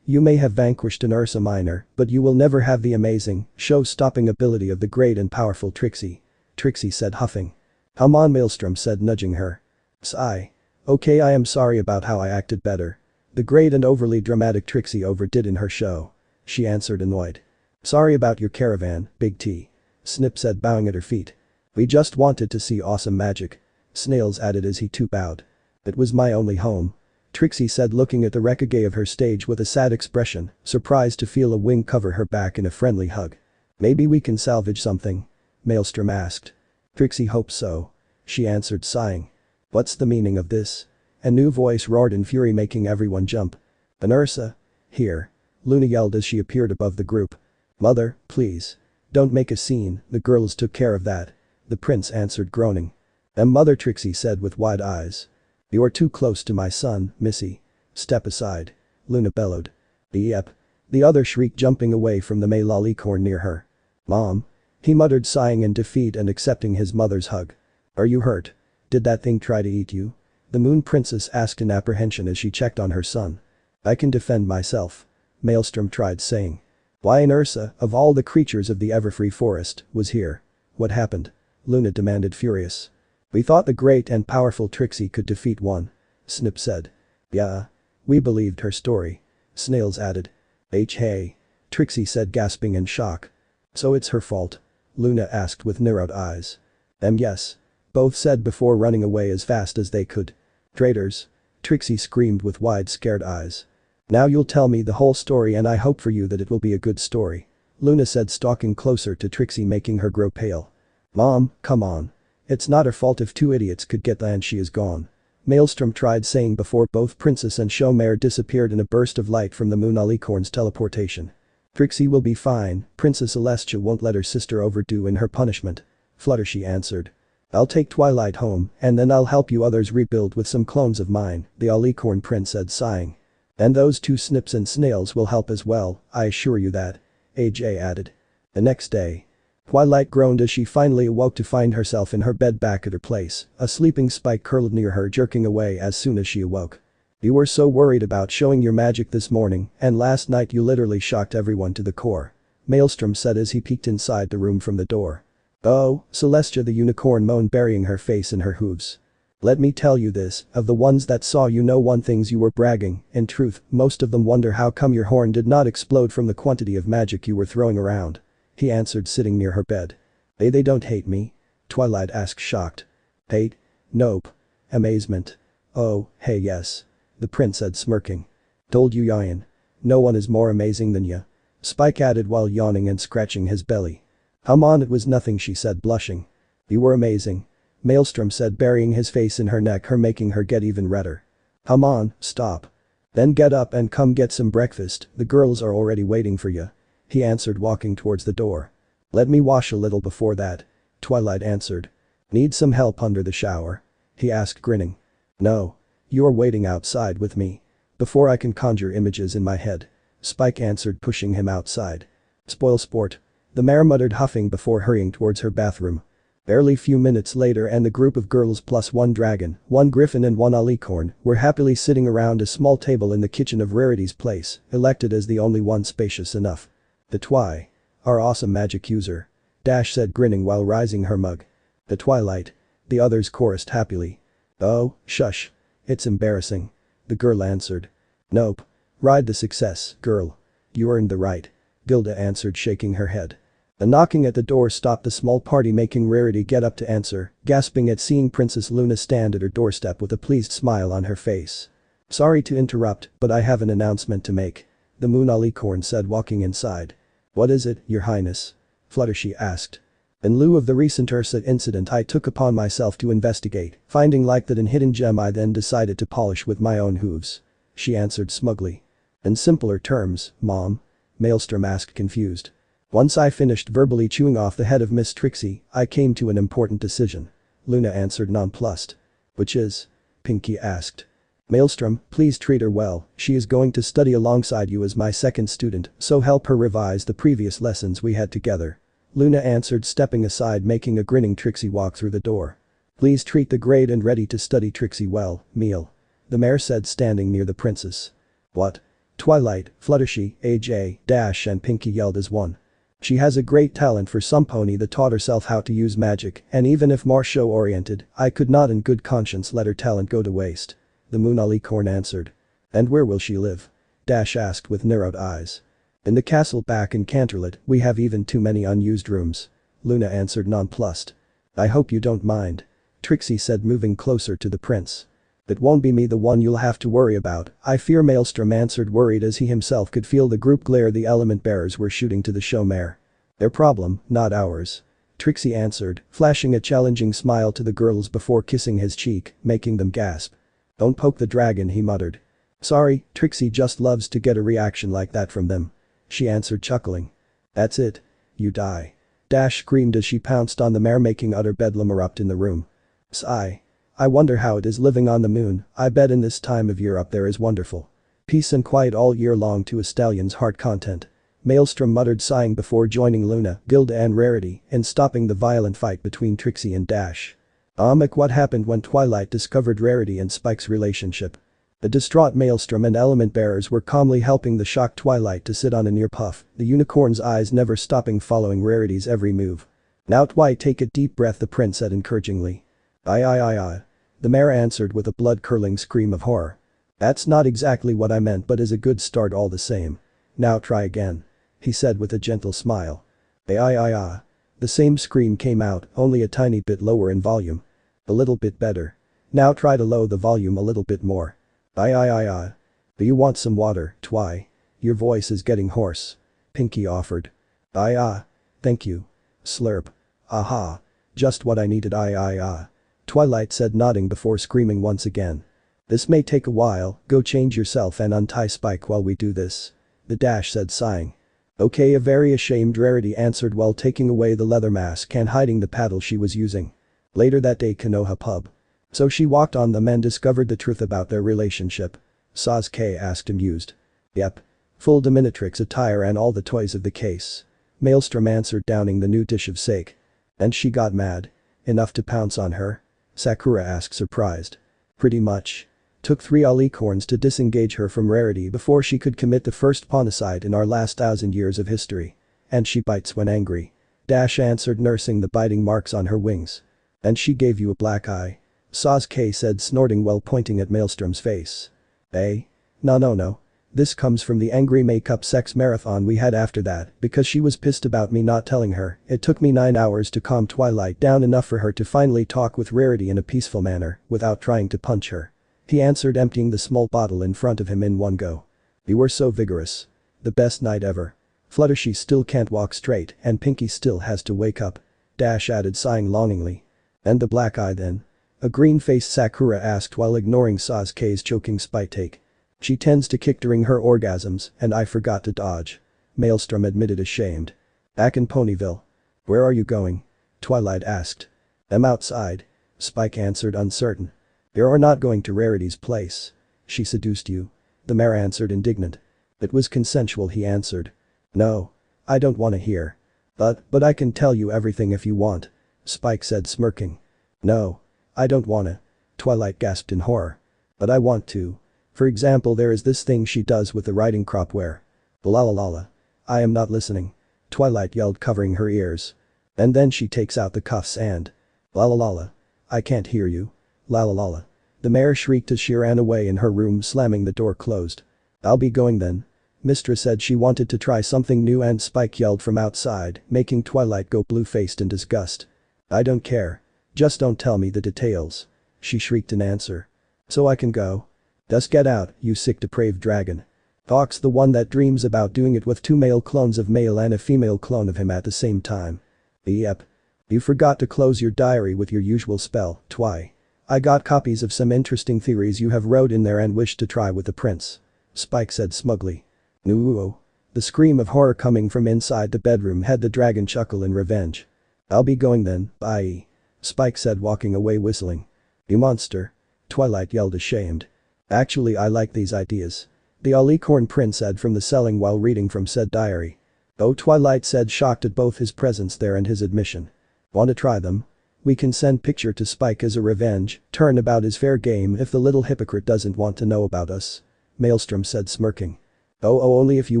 You may have vanquished an Ursa Minor, but you will never have the amazing, show-stopping ability of the great and powerful Trixie. Trixie said, huffing. Come on, Maelstrom said, nudging her. Sigh. Okay, I am sorry about how I acted better. The great and overly dramatic Trixie overdid in her show. She answered, annoyed. Sorry about your caravan, Big T. Snip said, bowing at her feet. We just wanted to see awesome magic. Snails added as he too bowed. It was my only home. Trixie said, looking at the wreckage of her stage with a sad expression, surprised to feel a wing cover her back in a friendly hug. Maybe we can salvage something? Maelstrom asked. Trixie hopes so. She answered, sighing. What's the meaning of this? A new voice roared in fury, making everyone jump. An Ursa? Here. Luna yelled as she appeared above the group. Mother, please. Don't make a scene, the girls took care of that. The prince answered, groaning. Mother, Trixie said with wide eyes. You're too close to my son, Missy. Step aside. Luna bellowed. Yep. The other shrieked, jumping away from the May lollicorn near her. Mom. He muttered, sighing in defeat and accepting his mother's hug. Are you hurt? Did that thing try to eat you? The Moon Princess asked in apprehension as she checked on her son. I can defend myself. Maelstrom tried saying. Why, an Ursa, of all the creatures of the Everfree forest, was here? What happened? Luna demanded, furious. We thought the great and powerful Trixie could defeat one. Snip said. Yeah. We believed her story. Snails added. Hey. Trixie said, gasping in shock. So it's her fault? Luna asked with narrowed eyes. Yes. Both said before running away as fast as they could. Traitors. Trixie screamed with wide, scared eyes. Now you'll tell me the whole story, and I hope for you that it will be a good story. Luna said, stalking closer to Trixie, making her grow pale. Mom, come on. It's not her fault if two idiots could get land. She is gone. Maelstrom tried saying before both Princess and Showmare disappeared in a burst of light from the Moon Alicorn's teleportation. Trixie will be fine, Princess Celestia won't let her sister overdo in her punishment. Fluttershy answered. I'll take Twilight home, and then I'll help you others rebuild with some clones of mine, the Alicorn Prince said, sighing. And those two Snips and Snails will help as well, I assure you that. AJ added. The next day. Twilight groaned as she finally awoke to find herself in her bed back at her place, a sleeping Spike curled near her, jerking away as soon as she awoke. You were so worried about showing your magic this morning, and last night you literally shocked everyone to the core. Maelstrom said as he peeked inside the room from the door. Oh, Celestia, the unicorn moaned, burying her face in her hooves. Let me tell you this, of the ones that saw you, no one thinks you were bragging. In truth, most of them wonder how come your horn did not explode from the quantity of magic you were throwing around. He answered, sitting near her bed. They don't hate me? Twilight asked, shocked. Hate? Nope. Amazement. Oh, hey, yes. The prince said, smirking. Told you, Yayan. No one is more amazing than ya. Spike added while yawning and scratching his belly. Come on, it was nothing, she said, blushing. You were amazing. Maelstrom said, burying his face in her neck, her making her get even redder. Come on, stop. Then get up and come get some breakfast, the girls are already waiting for ya. He answered, walking towards the door. Let me wash a little before that. Twilight answered. Need some help under the shower? He asked, grinning. No. You're waiting outside with me. Before I can conjure images in my head. Spike answered, pushing him outside. Spoil sport. The mare muttered, huffing before hurrying towards her bathroom. Barely few minutes later, and the group of girls plus one dragon, one griffin and one alicorn were happily sitting around a small table in the kitchen of Rarity's place, elected as the only one spacious enough. The Twi. Our awesome magic user. Dash said grinning while rising her mug. The Twilight. The others chorused happily. Oh, shush. It's embarrassing. The girl answered. Nope. Ride the success, girl. You earned the right. Gilda answered shaking her head. A knocking at the door stopped the small party making Rarity get up to answer, gasping at seeing Princess Luna stand at her doorstep with a pleased smile on her face. Sorry to interrupt, but I have an announcement to make. The Moon Alicorn said walking inside. What is it, your highness? Fluttershy asked. In lieu of the recent Ursa incident I took upon myself to investigate, finding like that in hidden gem I then decided to polish with my own hooves. She answered smugly. In simpler terms, Mom? Maelstrom asked confused. Once I finished verbally chewing off the head of Miss Trixie, I came to an important decision. Luna answered nonplussed. Which is? Pinky asked. Maelstrom, please treat her well, she is going to study alongside you as my second student, so help her revise the previous lessons we had together. Luna answered stepping aside making a grinning Trixie walk through the door. Please treat the great and ready to study Trixie well, Meal. The mayor said standing near the princess. What? Twilight, Fluttershy, AJ, Dash and Pinky yelled as one. She has a great talent for some pony that taught herself how to use magic, and even if more show-oriented, I could not in good conscience let her talent go to waste. The Moon Alicorn answered. And where will she live? Dash asked with narrowed eyes. In the castle back in Canterlot, we have even too many unused rooms. Luna answered nonplussed. I hope you don't mind. Trixie said moving closer to the prince. It won't be me the one you'll have to worry about, I fear Maelstrom answered worried as he himself could feel the group glare the element bearers were shooting to the show mare. Their problem, not ours. Trixie answered, flashing a challenging smile to the girls before kissing his cheek, making them gasp. Don't poke the dragon he muttered. Sorry, Trixie just loves to get a reaction like that from them. She answered chuckling. That's it. You die. Dash screamed as she pounced on the mare making utter bedlam erupt in the room. Sigh. I wonder how it is living on the moon, I bet in this time of year up there is wonderful. Peace and quiet all year long to a stallion's heart content. Maelstrom muttered sighing before joining Luna, Gilda and Rarity in stopping the violent fight between Trixie and Dash. What happened when Twilight discovered Rarity and Spike's relationship? The distraught Maelstrom and element bearers were calmly helping the shocked Twilight to sit on a near puff, the unicorn's eyes never stopping following Rarity's every move. Now Twi take a deep breath the prince said encouragingly. Aye. The mayor answered with a blood-curdling scream of horror. That's not exactly what I meant but is a good start all the same. Now try again. He said with a gentle smile. Aye. The same scream came out, only a tiny bit lower in volume. A little bit better. Now try to lower the volume a little bit more. Aye. Do you want some water, Twi? Your voice is getting hoarse. Pinky offered. Aye. Thank you. Slurp. Aha. Just what I needed aye. Twilight said nodding before screaming once again. This may take a while, go change yourself and untie Spike while we do this. The Dash said sighing. Okay a very ashamed Rarity answered while taking away the leather mask and hiding the paddle she was using. Later that day Konoha pub. So she walked on them and discovered the truth about their relationship. Sasuke asked amused. Yep. Full dominatrix attire and all the toys of the case. Maelstrom answered downing the new dish of sake. And she got mad. Enough to pounce on her? Sakura asked surprised. Pretty much. Took 3 alicorns to disengage her from Rarity before she could commit the first ponticide in our last 1,000 years of history. And she bites when angry. Dash answered nursing the biting marks on her wings. And she gave you a black eye. Sasuke said snorting while pointing at Maelstrom's face. Eh? No. This comes from the angry makeup sex marathon we had after that because she was pissed about me not telling her. It took me 9 hours to calm Twilight down enough for her to finally talk with Rarity in a peaceful manner without trying to punch her. He answered emptying the small bottle in front of him in one go. You were so vigorous. The best night ever. Fluttershy still can't walk straight and Pinky still has to wake up. Dash added sighing longingly. And the black eye then? A green-faced Sakura asked while ignoring Sasuke's choking spite take. She tends to kick during her orgasms and I forgot to dodge. Maelstrom admitted ashamed. Back in Ponyville. Where are you going? Twilight asked. I'm outside. Spike answered uncertain. You're not going to Rarity's place. She seduced you. The mayor answered indignant. It was consensual he answered. No. I don't want to hear. But I can tell you everything if you want. Spike said smirking. No. I don't wanna. Twilight gasped in horror. But I want to. For example there is this thing she does with the riding crop where. La. I am not listening. Twilight yelled covering her ears. And then she takes out the cuffs and… La la la la. I can't hear you. La la la la. The mare shrieked as she ran away in her room, slamming the door closed. I'll be going then. Mistress said she wanted to try something new and Spike yelled from outside, making Twilight go blue-faced in disgust. I don't care. Just don't tell me the details. She shrieked in answer. So I can go? Just get out, you sick depraved dragon. Fox, the one that dreams about doing it with two male clones of male and a female clone of him at the same time. Yep. You forgot to close your diary with your usual spell, Twi. I got copies of some interesting theories you have wrote in there and wish to try with the prince. Spike said smugly. No. The scream of horror coming from inside the bedroom had the dragon chuckle in revenge. I'll be going then, bye. Spike said, walking away whistling. You monster. Twilight yelled ashamed. Actually, I like these ideas. The Alicorn prince said from the ceiling while reading from said diary. Oh, Twilight said, shocked at both his presence there and his admission. Wanna try them? We can send picture to Spike as a revenge, turnabout is fair game if the little hypocrite doesn't want to know about us. Maelstrom said smirking. Oh, only if you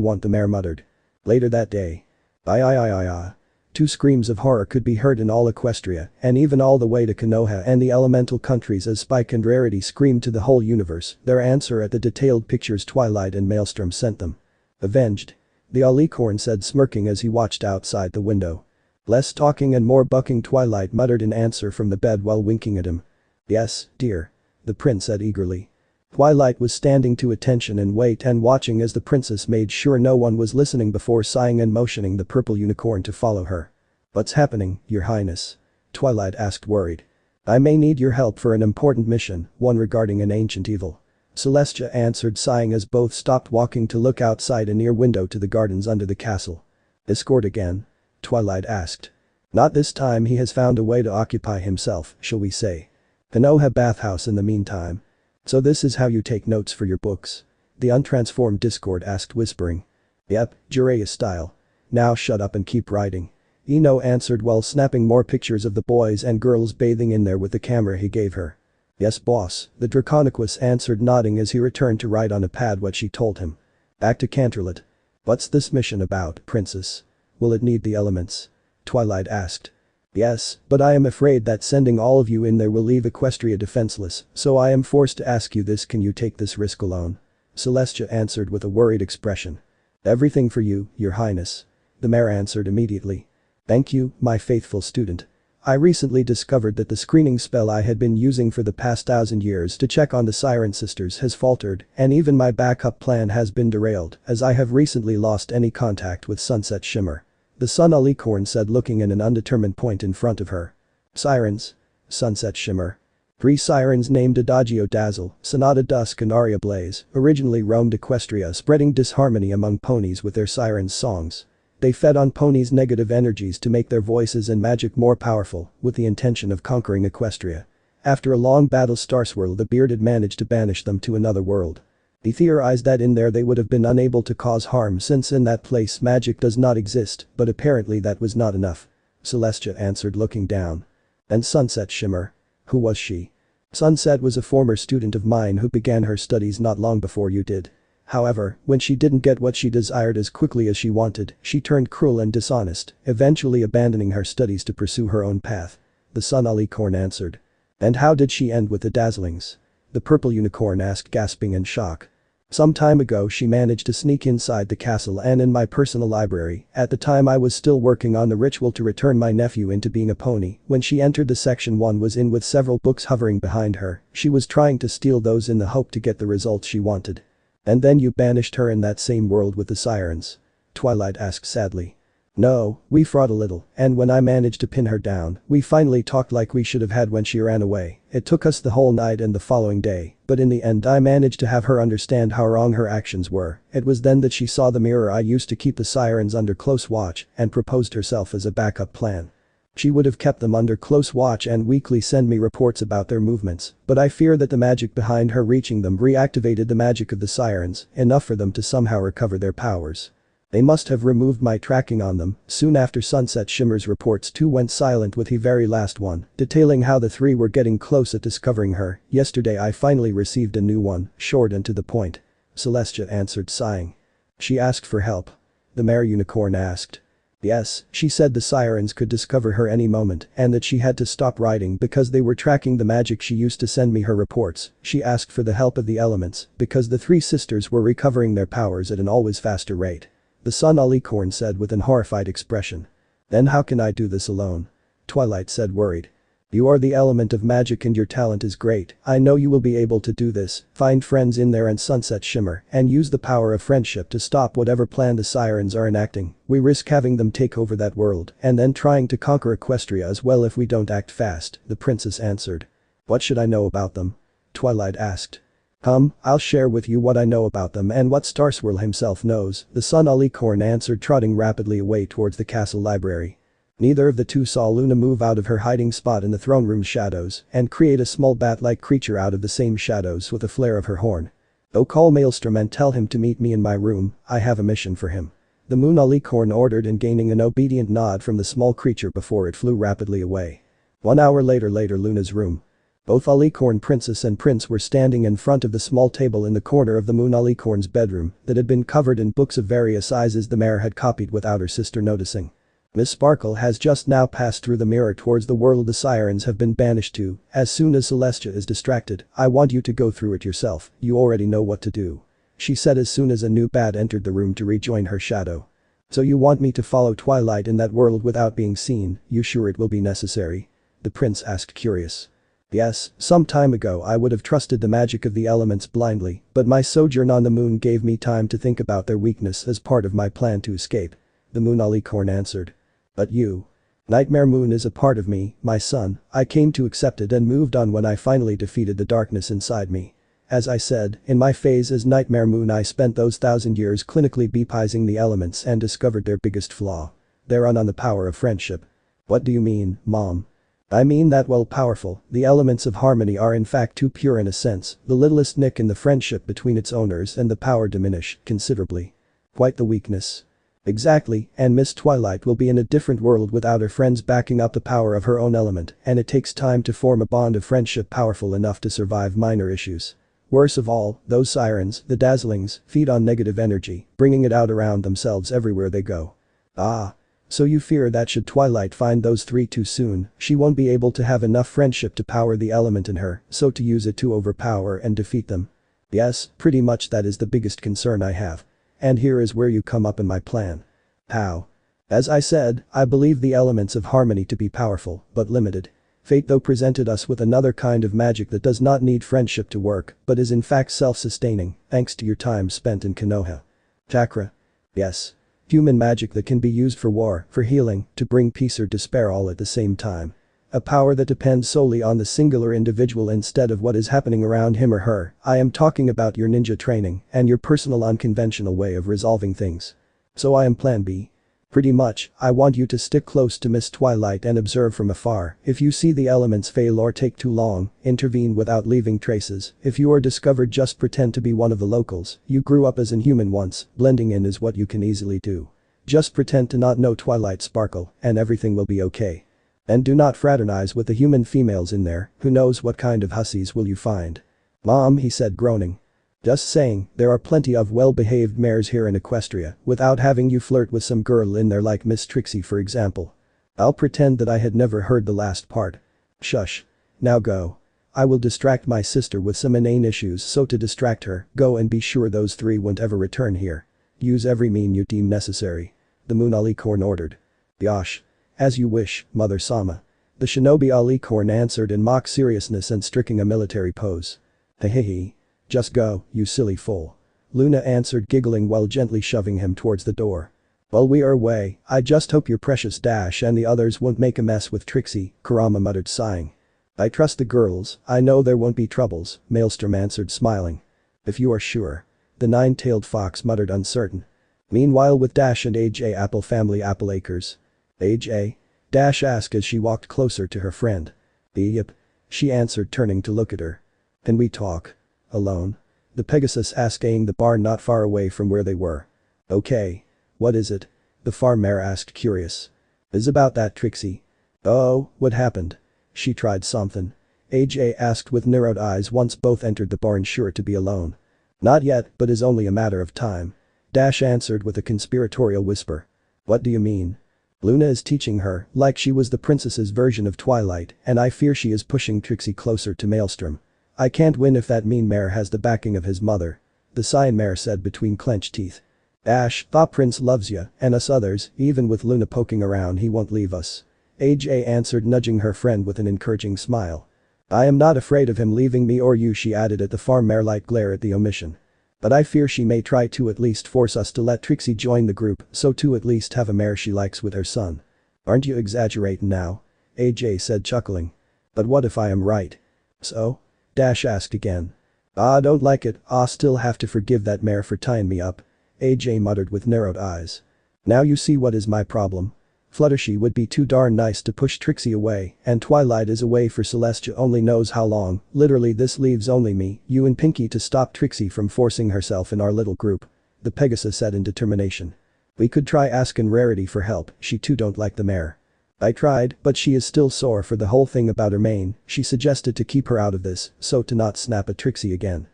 want, the mare muttered. Later that day. Aye. Two screams of horror could be heard in all Equestria and even all the way to Konoha and the elemental countries as Spike and Rarity screamed to the whole universe their answer at the detailed pictures Twilight and Maelstrom sent them. Avenged. The Alicorn said smirking as he watched outside the window. Less talking and more bucking, Twilight muttered in answer from the bed while winking at him. Yes, dear. The prince said eagerly. Twilight was standing to attention and wait and watching as the princess made sure no one was listening before sighing and motioning the purple unicorn to follow her. What's happening, your highness? Twilight asked worried. I may need your help for an important mission, one regarding an ancient evil. Celestia answered sighing as both stopped walking to look outside a near window to the gardens under the castle. Escort again? Twilight asked. Not this time, he has found a way to occupy himself, shall we say. Konoha bathhouse in the meantime. So this is how you take notes for your books? The untransformed Discord asked whispering. Yep, Jiraiya style. Now shut up and keep writing. Ino answered while snapping more pictures of the boys and girls bathing in there with the camera he gave her. Yes boss, the Draconiquus answered nodding as he returned to write on a pad what she told him. Back to Canterlot. What's this mission about, princess? Will it need the elements? Twilight asked. Yes, but I am afraid that sending all of you in there will leave Equestria defenseless, so I am forced to ask you this: can you take this risk alone? Celestia answered with a worried expression. Everything for you, your highness. The mare answered immediately. Thank you, my faithful student. I recently discovered that the screening spell I had been using for the past 1,000 years to check on the Siren sisters has faltered, and even my backup plan has been derailed as I have recently lost any contact with Sunset Shimmer. The Sun Alicorn said, looking in an undetermined point in front of her. Sirens? Sunset Shimmer. 3 sirens named Adagio Dazzle, Sonata Dusk and Aria Blaze originally roamed Equestria, spreading disharmony among ponies with their sirens' songs. They fed on ponies' negative energies to make their voices and magic more powerful, with the intention of conquering Equestria. After a long battle, Starswirl the Bearded managed to banish them to another world. He theorized that in there they would have been unable to cause harm since in that place magic does not exist, but apparently that was not enough. Celestia answered, looking down. And Sunset Shimmer? Who was she? Sunset was a former student of mine who began her studies not long before you did. However, when she didn't get what she desired as quickly as she wanted, she turned cruel and dishonest, eventually abandoning her studies to pursue her own path. The Sun Alicorn answered. And how did she end with the Dazzlings? The purple unicorn asked, gasping in shock. Some time ago she managed to sneak inside the castle and in my personal library. At the time I was still working on the ritual to return my nephew into being a pony. When she entered, the section 1 was in with several books hovering behind her. She was trying to steal those in the hope to get the results she wanted. And then you banished her in that same world with the sirens? Twilight asked sadly. No, we fought a little, and when I managed to pin her down, we finally talked like we should have had when she ran away. It took us the whole night and the following day, but in the end I managed to have her understand how wrong her actions were. It was then that she saw the mirror I used to keep the sirens under close watch and proposed herself as a backup plan. She would have kept them under close watch and weekly send me reports about their movements, but I fear that the magic behind her reaching them reactivated the magic of the sirens, enough for them to somehow recover their powers. They must have removed my tracking on them. Soon after, Sunset Shimmer's reports too went silent, with the very last one, detailing how the 3 were getting close at discovering her. Yesterday I finally received a new one, short and to the point. Celestia answered, sighing. She asked for help? The Mare Unicorn asked. Yes, she said the sirens could discover her any moment and that she had to stop writing because they were tracking the magic she used to send me her reports. She asked for the help of the elements because the three sisters were recovering their powers at an always faster rate. The son Alicorn said with an horrified expression. Then how can I do this alone? Twilight said worried. You are the element of magic and your talent is great. I know you will be able to do this. Find friends in there and Sunset Shimmer and use the power of friendship to stop whatever plan the sirens are enacting. We risk having them take over that world and then trying to conquer Equestria as well if we don't act fast, the princess answered. What should I know about them? Twilight asked. I'll share with you what I know about them and what Starswirl himself knows, the son Alicorn answered, trotting rapidly away towards the castle library. Neither of the two saw Luna move out of her hiding spot in the throne room shadows and create a small bat-like creature out of the same shadows with a flare of her horn. Go call Maelstrom and tell him to meet me in my room, I have a mission for him. The moon Alicorn ordered and gaining an obedient nod from the small creature before it flew rapidly away. 1 hour later Luna's room. Both Alicorn princess and prince were standing in front of the small table in the corner of the moon Alicorn's bedroom that had been covered in books of various sizes the mare had copied without her sister noticing. Miss Sparkle has just now passed through the mirror towards the world the sirens have been banished to. As soon as Celestia is distracted, I want you to go through it yourself, you already know what to do. She said as soon as a new bat entered the room to rejoin her shadow. So you want me to follow Twilight in that world without being seen, you sure it will be necessary? The prince asked curious. Yes, some time ago I would have trusted the magic of the elements blindly, but my sojourn on the moon gave me time to think about their weakness as part of my plan to escape. The moon Alicorn answered. But you. Nightmare Moon is a part of me, my son, I came to accept it and moved on when I finally defeated the darkness inside me. As I said, in my phase as Nightmare Moon I spent those 1,000 years clinically bepising the elements and discovered their biggest flaw. They run on the power of friendship. What do you mean, Mom? I mean that while powerful, the elements of harmony are in fact too pure in a sense, the littlest nick in the friendship between its owners and the power diminish considerably. Quite the weakness. Exactly, and Miss Twilight will be in a different world without her friends backing up the power of her own element, and it takes time to form a bond of friendship powerful enough to survive minor issues. Worse of all, those sirens, the dazzlings, feed on negative energy, bringing it out around themselves everywhere they go. Ah. So you fear that should Twilight find those three too soon, she won't be able to have enough friendship to power the element in her, so to use it to overpower and defeat them. Yes, pretty much that is the biggest concern I have. And here is where you come up in my plan. How? As I said, I believe the elements of harmony to be powerful, but limited. Fate though presented us with another kind of magic that does not need friendship to work, but is in fact self-sustaining, thanks to your time spent in Konoha. Chakra. Yes. Human magic that can be used for war, for healing, to bring peace or despair all at the same time. A power that depends solely on the singular individual instead of what is happening around him or her. I am talking about your ninja training and your personal unconventional way of resolving things. So I am plan B. Pretty much, I want you to stick close to Miss Twilight and observe from afar. If you see the elements fail or take too long, intervene without leaving traces. If you are discovered, just pretend to be one of the locals. You grew up as an human once, blending in is what you can easily do. Just pretend to not know Twilight Sparkle and everything will be okay. And do not fraternize with the human females in there, who knows what kind of hussies will you find. Mom, he said groaning. Just saying, there are plenty of well-behaved mares here in Equestria, without having you flirt with some girl in there like Miss Trixie for example. I'll pretend that I had never heard the last part. Shush. Now go. I will distract my sister with some inane issues, so to distract her, go and be sure those three won't ever return here. Use every mean you deem necessary. The moon Alicorn ordered. Yosh. As you wish, Mother Sama. The shinobi Alicorn answered in mock seriousness and striking a military pose. Hehehe. Just go, you silly fool. Luna answered giggling while gently shoving him towards the door. Well, we are away, I just hope your precious Dash and the others won't make a mess with Trixie, Kurama muttered sighing. I trust the girls, I know there won't be troubles, Maelstrom answered smiling. If you are sure. The nine-tailed fox muttered uncertain. Meanwhile with Dash and AJ Apple family Apple Acres. AJ? Dash asked as she walked closer to her friend. Yep. She answered turning to look at her. Can we talk? Alone? The Pegasus asked eyeing the barn not far away from where they were. Okay. What is it? The farm mare asked curious. Is about that Trixie. Oh, what happened? She tried something. AJ asked with narrowed eyes once both entered the barn sure to be alone. Not yet, but is only a matter of time. Dash answered with a conspiratorial whisper. What do you mean? Luna is teaching her, like she was the princess's version of Twilight, and I fear she is pushing Trixie closer to Maelstrom. I can't win if that mean mare has the backing of his mother. The Cyan mare said between clenched teeth. Thought Prince loves ya, and us others, even with Luna poking around he won't leave us. AJ answered, nudging her friend with an encouraging smile. I am not afraid of him leaving me or you, she added at the farm mare light glare at the omission. But I fear she may try to at least force us to let Trixie join the group so to at least have a mare she likes with her son. Aren't you exaggerating now? AJ said, chuckling. But what if I am right? So? Asked again. Don't like it, still have to forgive that mare for tying me up. AJ muttered with narrowed eyes. Now you see what is my problem. Fluttershy would be too darn nice to push Trixie away, and Twilight is away for Celestia only knows how long. Literally this leaves only me, you and Pinky to stop Trixie from forcing herself in our little group. The Pegasus said in determination. We could try asking Rarity for help, she too don't like the mare. I tried, but she is still sore for the whole thing about her mane. She suggested to keep her out of this, so to not snap at Trixie again.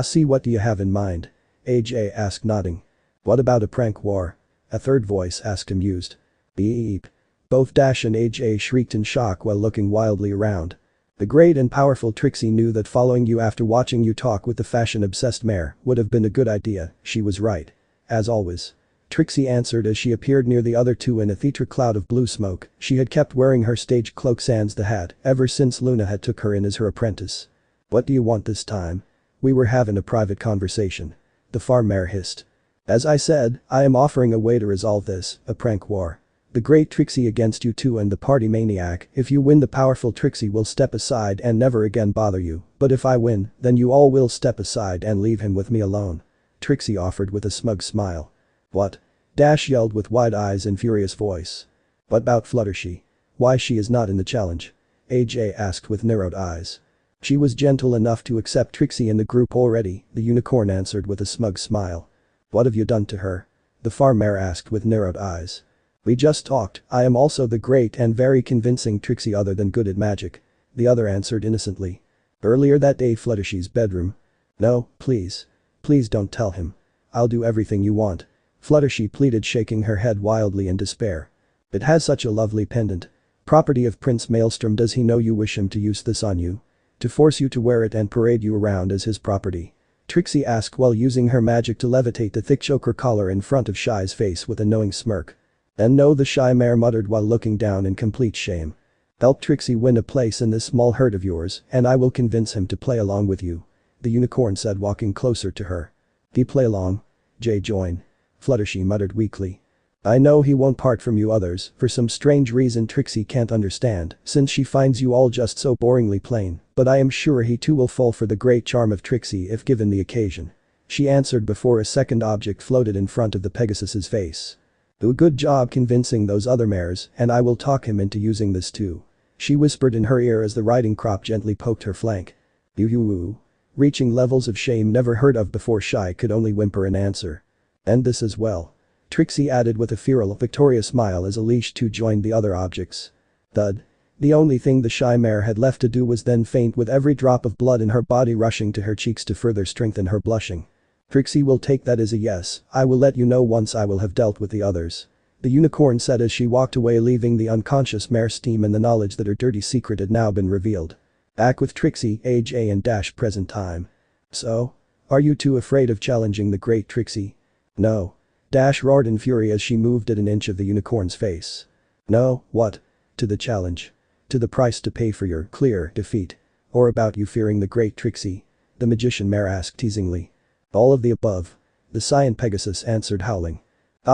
See, what do you have in mind? AJ asked, nodding. What about a prank war? A third voice asked, amused. Beep. Both Dash and AJ shrieked in shock while looking wildly around. The great and powerful Trixie knew that following you after watching you talk with the fashion-obsessed mare would have been a good idea. She was right. As always. Trixie answered as she appeared near the other two in a theater cloud of blue smoke. She had kept wearing her stage cloak sans the hat ever since Luna had took her in as her apprentice. What do you want this time? We were having a private conversation. The farm mare hissed. As I said, I am offering a way to resolve this, a prank war. The great Trixie against you two and the party maniac. If you win, the powerful Trixie will step aside and never again bother you, but if I win, then you all will step aside and leave him with me alone. Trixie offered with a smug smile. What? Dash yelled with wide eyes and furious voice. What about Fluttershy? Why she is not in the challenge? AJ asked with narrowed eyes. She was gentle enough to accept Trixie in the group already, the unicorn answered with a smug smile. What have you done to her? The farm mare asked with narrowed eyes. We just talked, I am also the great and very convincing Trixie other than good at magic. The other answered innocently. Earlier that day, Fluttershy's bedroom. No, please. Please don't tell him. I'll do everything you want. Fluttershy pleaded, shaking her head wildly in despair. It has such a lovely pendant. Property of Prince Maelstrom. Does he know you wish him to use this on you? To force you to wear it and parade you around as his property? Trixie asked while using her magic to levitate the thick choker collar in front of Shy's face with a knowing smirk. And no, the Shy mare muttered while looking down in complete shame. Help Trixie win a place in this small herd of yours and I will convince him to play along with you. The unicorn said, walking closer to her. He play along? Jay join. Fluttershy muttered weakly. I know he won't part from you others for some strange reason Trixie can't understand since she finds you all just so boringly plain, but I am sure he too will fall for the great charm of Trixie if given the occasion. She answered before a second object floated in front of the Pegasus's face. Do a good job convincing those other mares and I will talk him into using this too. She whispered in her ear as the riding crop gently poked her flank. Yoo-hoo. Reaching levels of shame never heard of before, Shy could only whimper an answer. And this as well. Trixie added with a feral, victorious smile as Alicia too joined the other objects. Thud. The only thing the Shy mare had left to do was then faint with every drop of blood in her body rushing to her cheeks to further strengthen her blushing. Trixie will take that as a yes, I will let you know once I will have dealt with the others. The unicorn said as she walked away, leaving the unconscious mare steam in the knowledge that her dirty secret had now been revealed. Back with Trixie, AJ and Dash present time. So? Are you two afraid of challenging the great Trixie? No. Dash roared in fury as she moved at an inch of the unicorn's face. No, what? To the challenge. To the price to pay for your clear defeat. Or about you fearing the great Trixie? The magician mare asked teasingly. All of the above. The Cyan Pegasus answered, howling.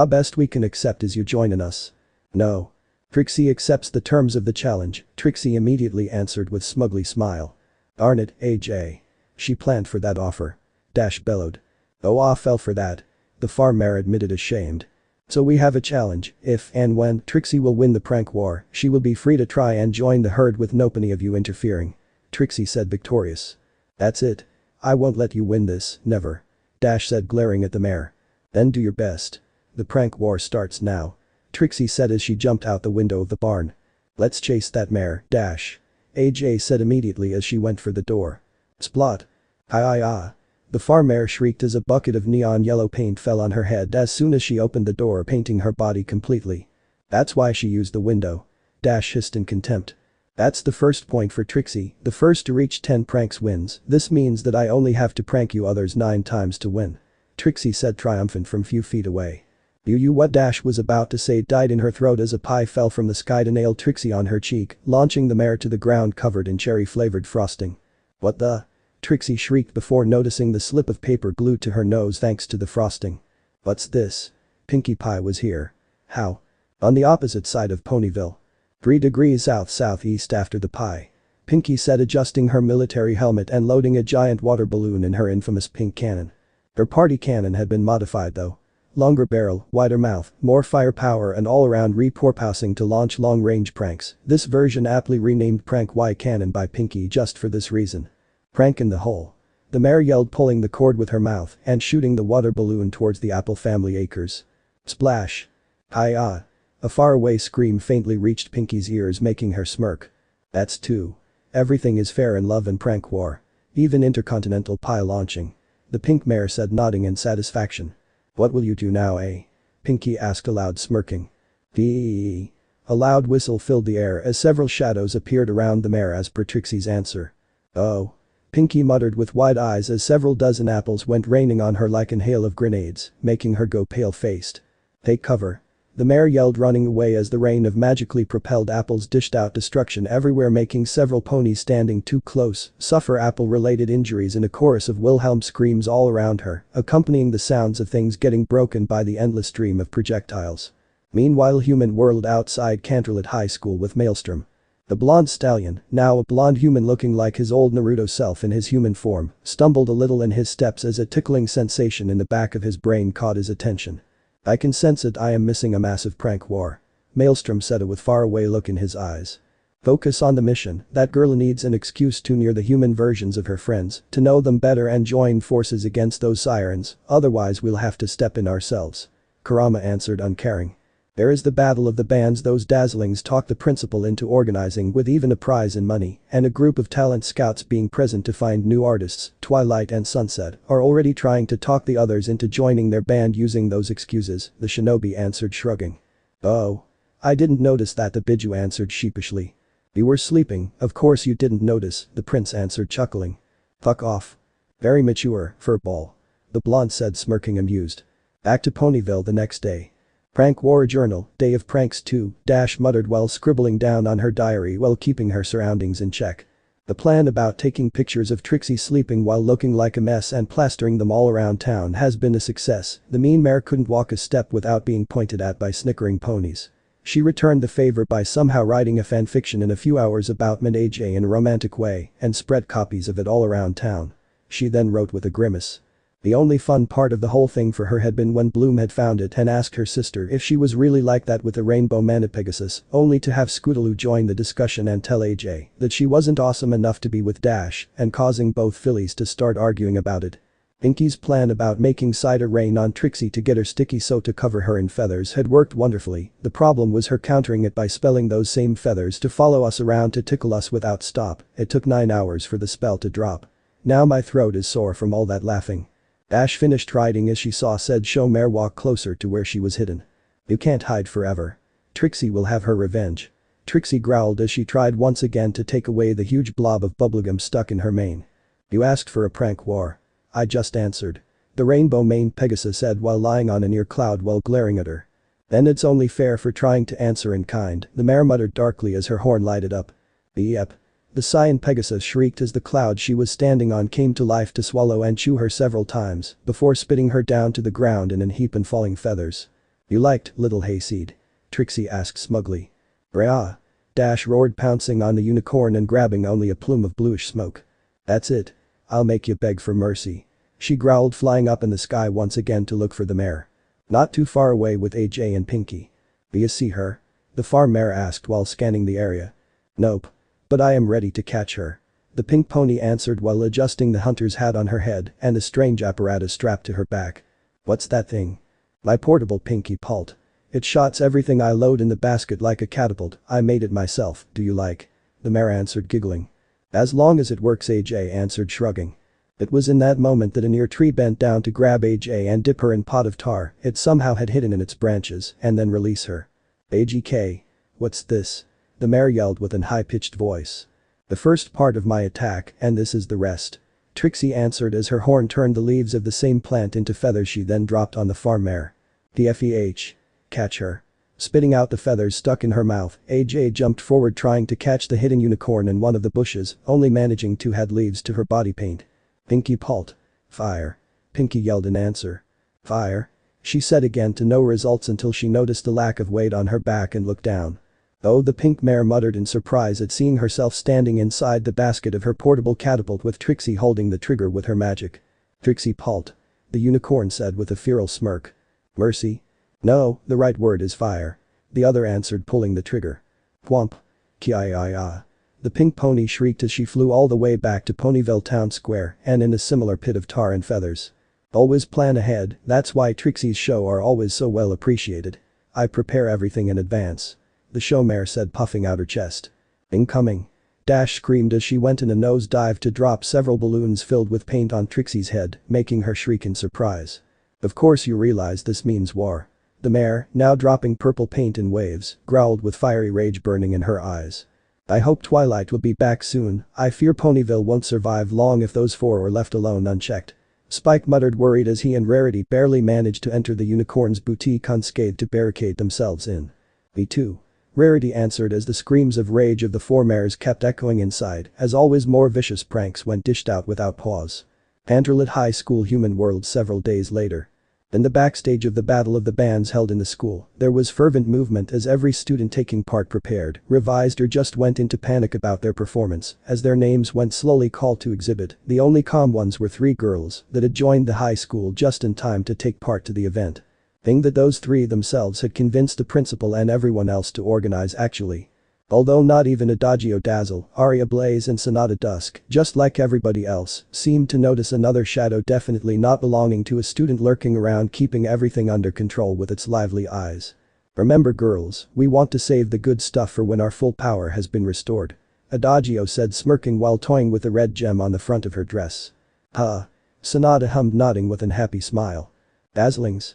Best we can accept is you joining us. No. Trixie accepts the terms of the challenge, Trixie immediately answered with smugly smile. Darn it, AJ. She planned for that offer. Dash bellowed. Oh, I fell for that. The farm mare admitted ashamed. So we have a challenge. If and when Trixie will win the prank war, she will be free to try and join the herd with nobody of you interfering. Trixie said, victorious. That's it. I won't let you win this, never. Dash said, glaring at the mare. Then do your best. The prank war starts now. Trixie said as she jumped out the window of the barn. Let's chase that mare, Dash. AJ said immediately as she went for the door. Splot. Hi. The farm mare shrieked as a bucket of neon yellow paint fell on her head as soon as she opened the door, painting her body completely. That's why she used the window. Dash hissed in contempt. That's the first point for Trixie, the first to reach 10 pranks wins, this means that I only have to prank you others 9 times to win. Trixie said triumphant from few feet away. You what Dash was about to say died in her throat as a pie fell from the sky to nail Trixie on her cheek, launching the mare to the ground covered in cherry-flavored frosting. What the? Trixie shrieked before noticing the slip of paper glued to her nose thanks to the frosting. What's this? Pinkie Pie was here. How? On the opposite side of Ponyville. 3 degrees south-southeast after the pie. Pinkie said adjusting her military helmet and loading a giant water balloon in her infamous pink cannon. Her party cannon had been modified though. Longer barrel, wider mouth, more firepower and all-around repurposing to launch long-range pranks, this version aptly renamed Prank Y Cannon by Pinkie just for this reason. Prank in the hole. The mare yelled pulling the cord with her mouth and shooting the water balloon towards the Apple family acres. Splash. Hi-ah. A faraway scream faintly reached Pinkie's ears making her smirk. That's 2. Everything is fair in love and prank war. Even intercontinental pie launching. The pink mare said nodding in satisfaction. What will you do now, eh? Pinkie asked aloud smirking. Dee. A loud whistle filled the air as several shadows appeared around the mare as per Trixie's answer. Oh. Pinkie muttered with wide eyes as several dozen apples went raining on her like an hail of grenades, making her go pale-faced. Take cover. The mare yelled running away as the rain of magically propelled apples dished out destruction everywhere making several ponies standing too close suffer apple-related injuries in a chorus of Wilhelm screams all around her, accompanying the sounds of things getting broken by the endless stream of projectiles. Meanwhile human world outside Canterlot High School with Maelstrom. The blonde stallion, now a blonde human looking like his old Naruto self in his human form, stumbled a little in his steps as a tickling sensation in the back of his brain caught his attention. I can sense it, I am missing a massive prank war. Maelstrom said it with faraway look in his eyes. Focus on the mission, that girl needs an excuse to near the human versions of her friends, to know them better and join forces against those sirens, otherwise we'll have to step in ourselves. Kurama answered uncaring. There is the battle of the bands, those dazzlings talked the principal into organizing with even a prize in money, and a group of talent scouts being present to find new artists, Twilight and Sunset, are already trying to talk the others into joining their band using those excuses, the shinobi answered shrugging. Oh. I didn't notice that, the Biju answered sheepishly. You were sleeping, of course you didn't notice, the prince answered chuckling. Fuck off. Very mature, furball. The blonde said smirking amused. Back to Ponyville the next day. Prank War Journal, Day of Pranks 2, Dash muttered while scribbling down on her diary while keeping her surroundings in check. The plan about taking pictures of Trixie sleeping while looking like a mess and plastering them all around town has been a success, the mean mare couldn't walk a step without being pointed at by snickering ponies. She returned the favor by somehow writing a fanfiction in a few hours about Mid-AJ in a romantic way and spread copies of it all around town. She then wrote with a grimace. The only fun part of the whole thing for her had been when Bloom had found it and asked her sister if she was really like that with the Rainbow Mana Pegasus, only to have Scootaloo join the discussion and tell AJ that she wasn't awesome enough to be with Dash and causing both fillies to start arguing about it. Pinkie's plan about making cider rain on Trixie to get her sticky so to cover her in feathers had worked wonderfully, the problem was her countering it by spelling those same feathers to follow us around to tickle us without stop, it took 9 hours for the spell to drop. Now my throat is sore from all that laughing. Dash finished writing as she saw said show mare walk closer to where she was hidden. You can't hide forever. Trixie will have her revenge. Trixie growled as she tried once again to take away the huge blob of bubblegum stuck in her mane. You asked for a prank war. I just answered. The rainbow mane Pegasus said while lying on a near cloud while glaring at her. Then it's only fair for trying to answer in kind, the mare muttered darkly as her horn lighted up. Yep. The cyan Pegasus shrieked as the cloud she was standing on came to life to swallow and chew her several times before spitting her down to the ground in a heap and falling feathers. You liked, little hayseed? Trixie asked smugly. Brah. Dash roared pouncing on the unicorn and grabbing only a plume of bluish smoke. That's it. I'll make you beg for mercy. She growled flying up in the sky once again to look for the mare. Not too far away with AJ and Pinkie. Do you see her? The farm mare asked while scanning the area. Nope. But I am ready to catch her. The pink pony answered while adjusting the hunter's hat on her head and a strange apparatus strapped to her back. What's that thing? My portable Pinkie pult. It shots everything I load in the basket like a catapult, I made it myself, do you like? The mare answered giggling. As long as it works, AJ answered shrugging. It was in that moment that a near tree bent down to grab AJ and dip her in pot of tar it somehow had hidden in its branches and then release her. AGK. What's this? The mare yelled with an high-pitched voice. The first part of my attack, and this is the rest. Trixie answered as her horn turned the leaves of the same plant into feathers she then dropped on the farm mare. DFEH. Catch her. Spitting out the feathers stuck in her mouth, AJ jumped forward trying to catch the hitting unicorn in one of the bushes, only managing to add leaves to her body paint. Pinky pult. Fire. Pinky yelled in answer. Fire. She said again to no results until she noticed the lack of weight on her back and looked down. Oh, the pink mare muttered in surprise at seeing herself standing inside the basket of her portable catapult with Trixie holding the trigger with her magic. Trixie pult. The unicorn said with a feral smirk. Mercy? No, the right word is fire. The other answered pulling the trigger. Whomp. Kia. The pink pony shrieked as she flew all the way back to Ponyville Town Square and in a similar pit of tar and feathers. Always plan ahead, that's why Trixie's show are always so well appreciated. I prepare everything in advance. The show mare said puffing out her chest. Incoming. Dash screamed as she went in a nosedive to drop several balloons filled with paint on Trixie's head, making her shriek in surprise. Of course you realize this means war. The mare, now dropping purple paint in waves, growled with fiery rage burning in her eyes. I hope Twilight will be back soon, I fear Ponyville won't survive long if those four are left alone unchecked. Spike muttered worried as he and Rarity barely managed to enter the unicorn's boutique unscathed to barricade themselves in. Me too. Rarity answered as the screams of rage of the four mares kept echoing inside, as always more vicious pranks went dished out without pause. Anderlet High School Human World several days later. In the backstage of the Battle of the Bands held in the school, there was fervent movement as every student taking part prepared, revised or just went into panic about their performance, as their names went slowly called to exhibit. The only calm ones were three girls that had joined the high school just in time to take part to the event. Thing that those three themselves had convinced the principal and everyone else to organize actually. Although not even Adagio Dazzle, Aria Blaze and Sonata Dusk, just like everybody else, seemed to notice another shadow definitely not belonging to a student lurking around keeping everything under control with its lively eyes. Remember girls, we want to save the good stuff for when our full power has been restored. Adagio said smirking while toying with the red gem on the front of her dress. Huh. Sonata hummed nodding with an happy smile. Dazzlings,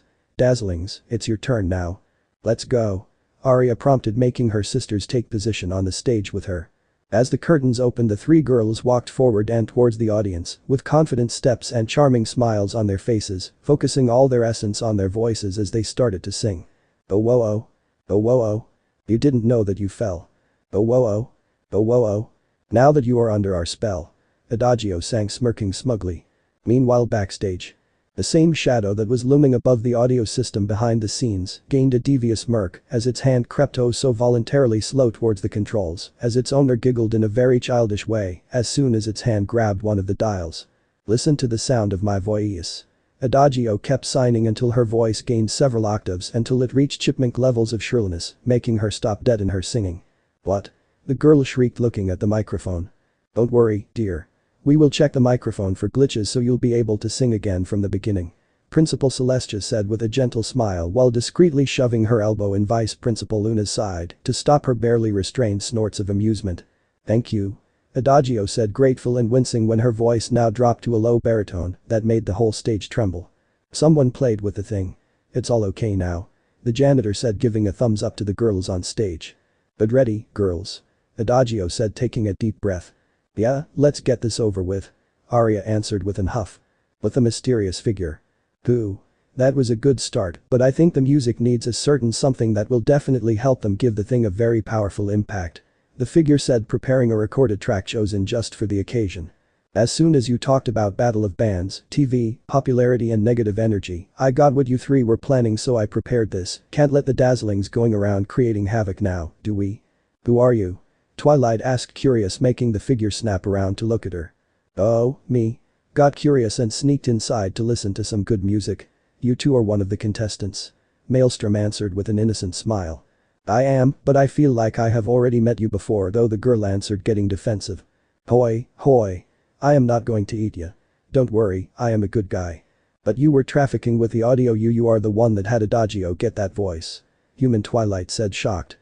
it's your turn now. Let's go. Aria prompted making her sisters take position on the stage with her. As the curtains opened the three girls walked forward and towards the audience, with confident steps and charming smiles on their faces, focusing all their essence on their voices as they started to sing. Oh whoa oh. Oh whoa oh. You didn't know that you fell. Oh whoa oh. Oh whoa oh. Now that you are under our spell. Adagio sang smirking smugly. Meanwhile backstage. The same shadow that was looming above the audio system behind the scenes gained a devious smirk as its hand crept oh so voluntarily slow towards the controls as its owner giggled in a very childish way as soon as its hand grabbed one of the dials. Listen to the sound of my voice. Adagio kept signing until her voice gained several octaves until it reached chipmunk levels of shrillness, making her stop dead in her singing. What? The girl shrieked looking at the microphone. Don't worry, dear. We will check the microphone for glitches so you'll be able to sing again from the beginning. Principal Celestia said with a gentle smile while discreetly shoving her elbow in Vice Principal Luna's side to stop her barely restrained snorts of amusement. Thank you. Adagio said grateful and wincing when her voice now dropped to a low baritone that made the whole stage tremble. Someone played with the thing. It's all okay now. The janitor said giving a thumbs up to the girls on stage. But ready, girls. Adagio said taking a deep breath. Yeah, let's get this over with. Aria answered with an huff. With a mysterious figure. Who? That was a good start, but I think the music needs a certain something that will definitely help them give the thing a very powerful impact. The figure said preparing a recorded track chosen just for the occasion. As soon as you talked about Battle of Bands, TV, popularity and negative energy, I got what you three were planning so I prepared this. Can't let the dazzlings going around creating havoc now, do we? Who are you? Twilight asked curious making the figure snap around to look at her. Oh, me? Got curious and sneaked inside to listen to some good music. You two are one of the contestants. Maelstrom answered with an innocent smile. I am, but I feel like I have already met you before though the girl answered getting defensive. Hoi. I am not going to eat ya. Don't worry, I am a good guy. But you were trafficking with the audio you are the one that had Adagio get that voice. Human Twilight said shocked.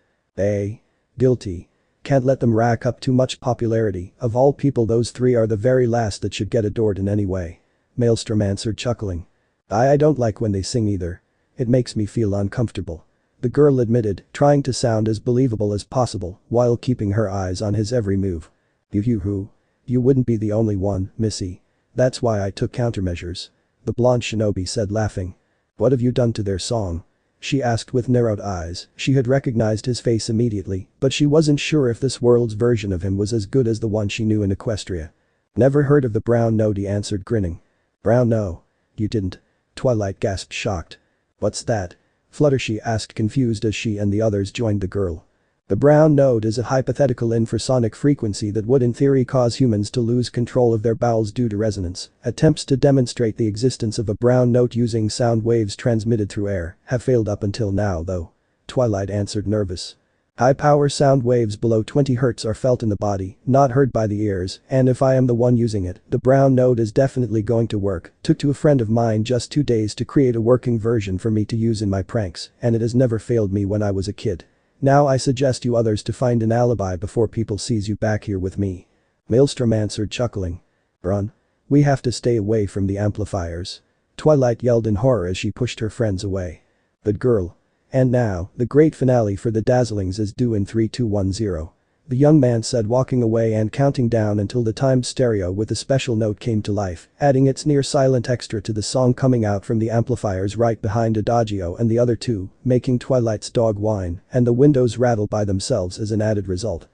Guilty. Can't let them rack up too much popularity, of all people those three are the very last that should get adored in any way. Maelstrom answered chuckling. I don't like when they sing either. It makes me feel uncomfortable. The girl admitted, trying to sound as believable as possible while keeping her eyes on his every move. You wouldn't be the only one, Missy. That's why I took countermeasures. The blonde shinobi said, laughing. What have you done to their song? She asked with narrowed eyes. She had recognized his face immediately, but she wasn't sure if this world's version of him was as good as the one she knew in Equestria. Never heard of the brown node, he answered, grinning. Brown no. You didn't? Twilight gasped, shocked. What's that? Fluttershy asked, confused, as she and the others joined the girl. The brown node is a hypothetical infrasonic frequency that would in theory cause humans to lose control of their bowels due to resonance. Attempts to demonstrate the existence of a brown node using sound waves transmitted through air have failed up until now, though. Twilight answered, nervous. High-power sound waves below 20 Hz are felt in the body, not heard by the ears, and if I am the one using it, the brown node is definitely going to work. Took to a friend of mine just 2 days to create a working version for me to use in my pranks, and it has never failed me when I was a kid. Now I suggest you others to find an alibi before people sees you back here with me. Maelstrom answered, chuckling. Run. We have to stay away from the amplifiers. Twilight yelled in horror as she pushed her friends away. But girl. And now, the great finale for the Dazzlings is due in 3, 2, 1, 0. The young man said, walking away and counting down until the timed stereo with a special note came to life, adding its near-silent extra to the song coming out from the amplifiers right behind Adagio and the other two, making Twilight's dog whine and the windows rattle by themselves as an added result.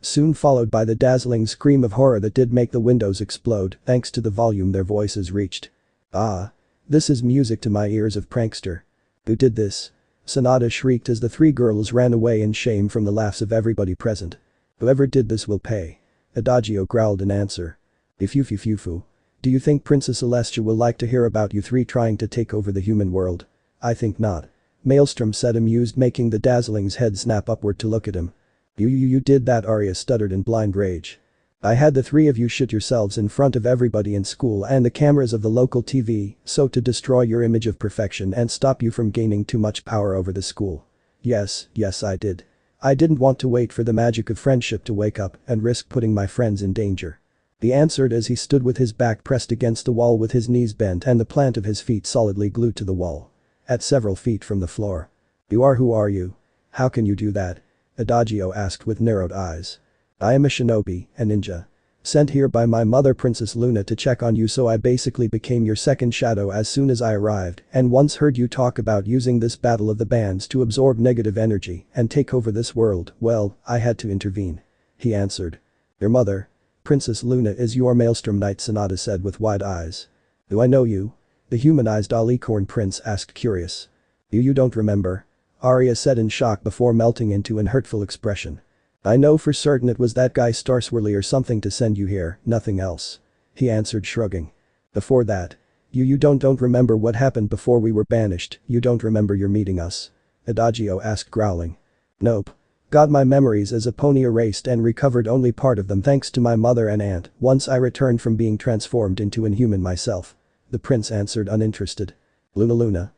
Soon followed by the dazzling scream of horror that did make the windows explode thanks to the volume their voices reached. Ah. This is music to my ears of prankster. Who did this? Hinata shrieked as the 3 girls ran away in shame from the laughs of everybody present. Whoever did this will pay. Adagio growled in answer. Ifufufufu. Do you think Princess Celestia will like to hear about you 3 trying to take over the human world? I think not. Maelstrom said, amused, making the Dazzling's head snap upward to look at him. You did that, Arya stuttered in blind rage. I had the 3 of you shit yourselves in front of everybody in school and the cameras of the local TV, so to destroy your image of perfection and stop you from gaining too much power over the school. Yes, I did. I didn't want to wait for the magic of friendship to wake up and risk putting my friends in danger. He answered as he stood with his back pressed against the wall with his knees bent and the plant of his feet solidly glued to the wall. At several feet from the floor. Who are you? How can you do that? Adagio asked with narrowed eyes. I am a shinobi, a ninja. Sent here by my mother Princess Luna to check on you, so I basically became your second shadow as soon as I arrived and once heard you talk about using this battle of the bands to absorb negative energy and take over this world, well, I had to intervene. He answered. Your mother? Princess Luna is your Maelstrom Knight, Hinata said with wide eyes. Do I know you? The humanized Alicorn prince asked, curious. You don't remember? Arya said in shock before melting into an hurtful expression. I know for certain it was that guy Starswirly or something to send you here, nothing else. He answered, shrugging. Before that. You don't remember what happened before we were banished, you don't remember your meeting us? Adagio asked, growling. Nope. Got my memories as a pony erased and recovered only part of them thanks to my mother and aunt once I returned from being transformed into an human myself. The prince answered, uninterested. Luna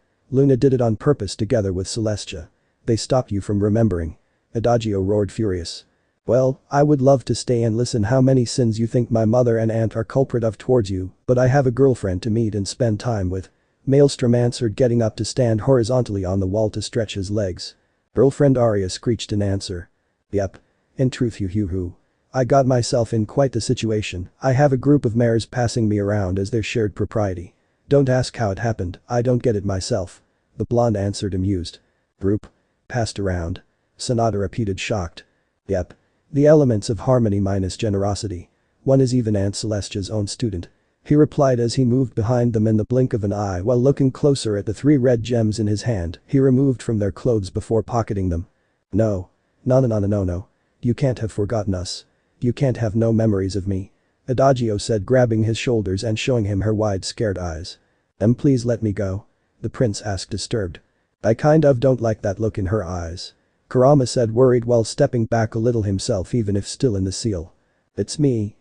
did it on purpose together with Celestia. They stopped you from remembering. Adagio roared, furious. Well, I would love to stay and listen how many sins you think my mother and aunt are culprit of towards you, but I have a girlfriend to meet and spend time with. Maelstrom answered, getting up to stand horizontally on the wall to stretch his legs. Girlfriend, Arya screeched in answer. Yep. In truth, you. I got myself in quite the situation. I have a group of mares passing me around as their shared propriety. Don't ask how it happened, I don't get it myself. The blonde answered, amused. Group? Passed around? Hinata repeated, shocked. Yep. The elements of harmony minus generosity. One is even Aunt Celestia's own student. He replied as he moved behind them in the blink of an eye while looking closer at the 3 red gems in his hand he removed from their clothes before pocketing them. No. No. You can't have forgotten us. You can't have no memories of me. Adagio said, grabbing his shoulders and showing him her wide scared eyes. Please let me go? The prince asked, disturbed. I kind of don't like that look in her eyes. Kurama said, worried while stepping back a little himself even if still in the seal. It's me.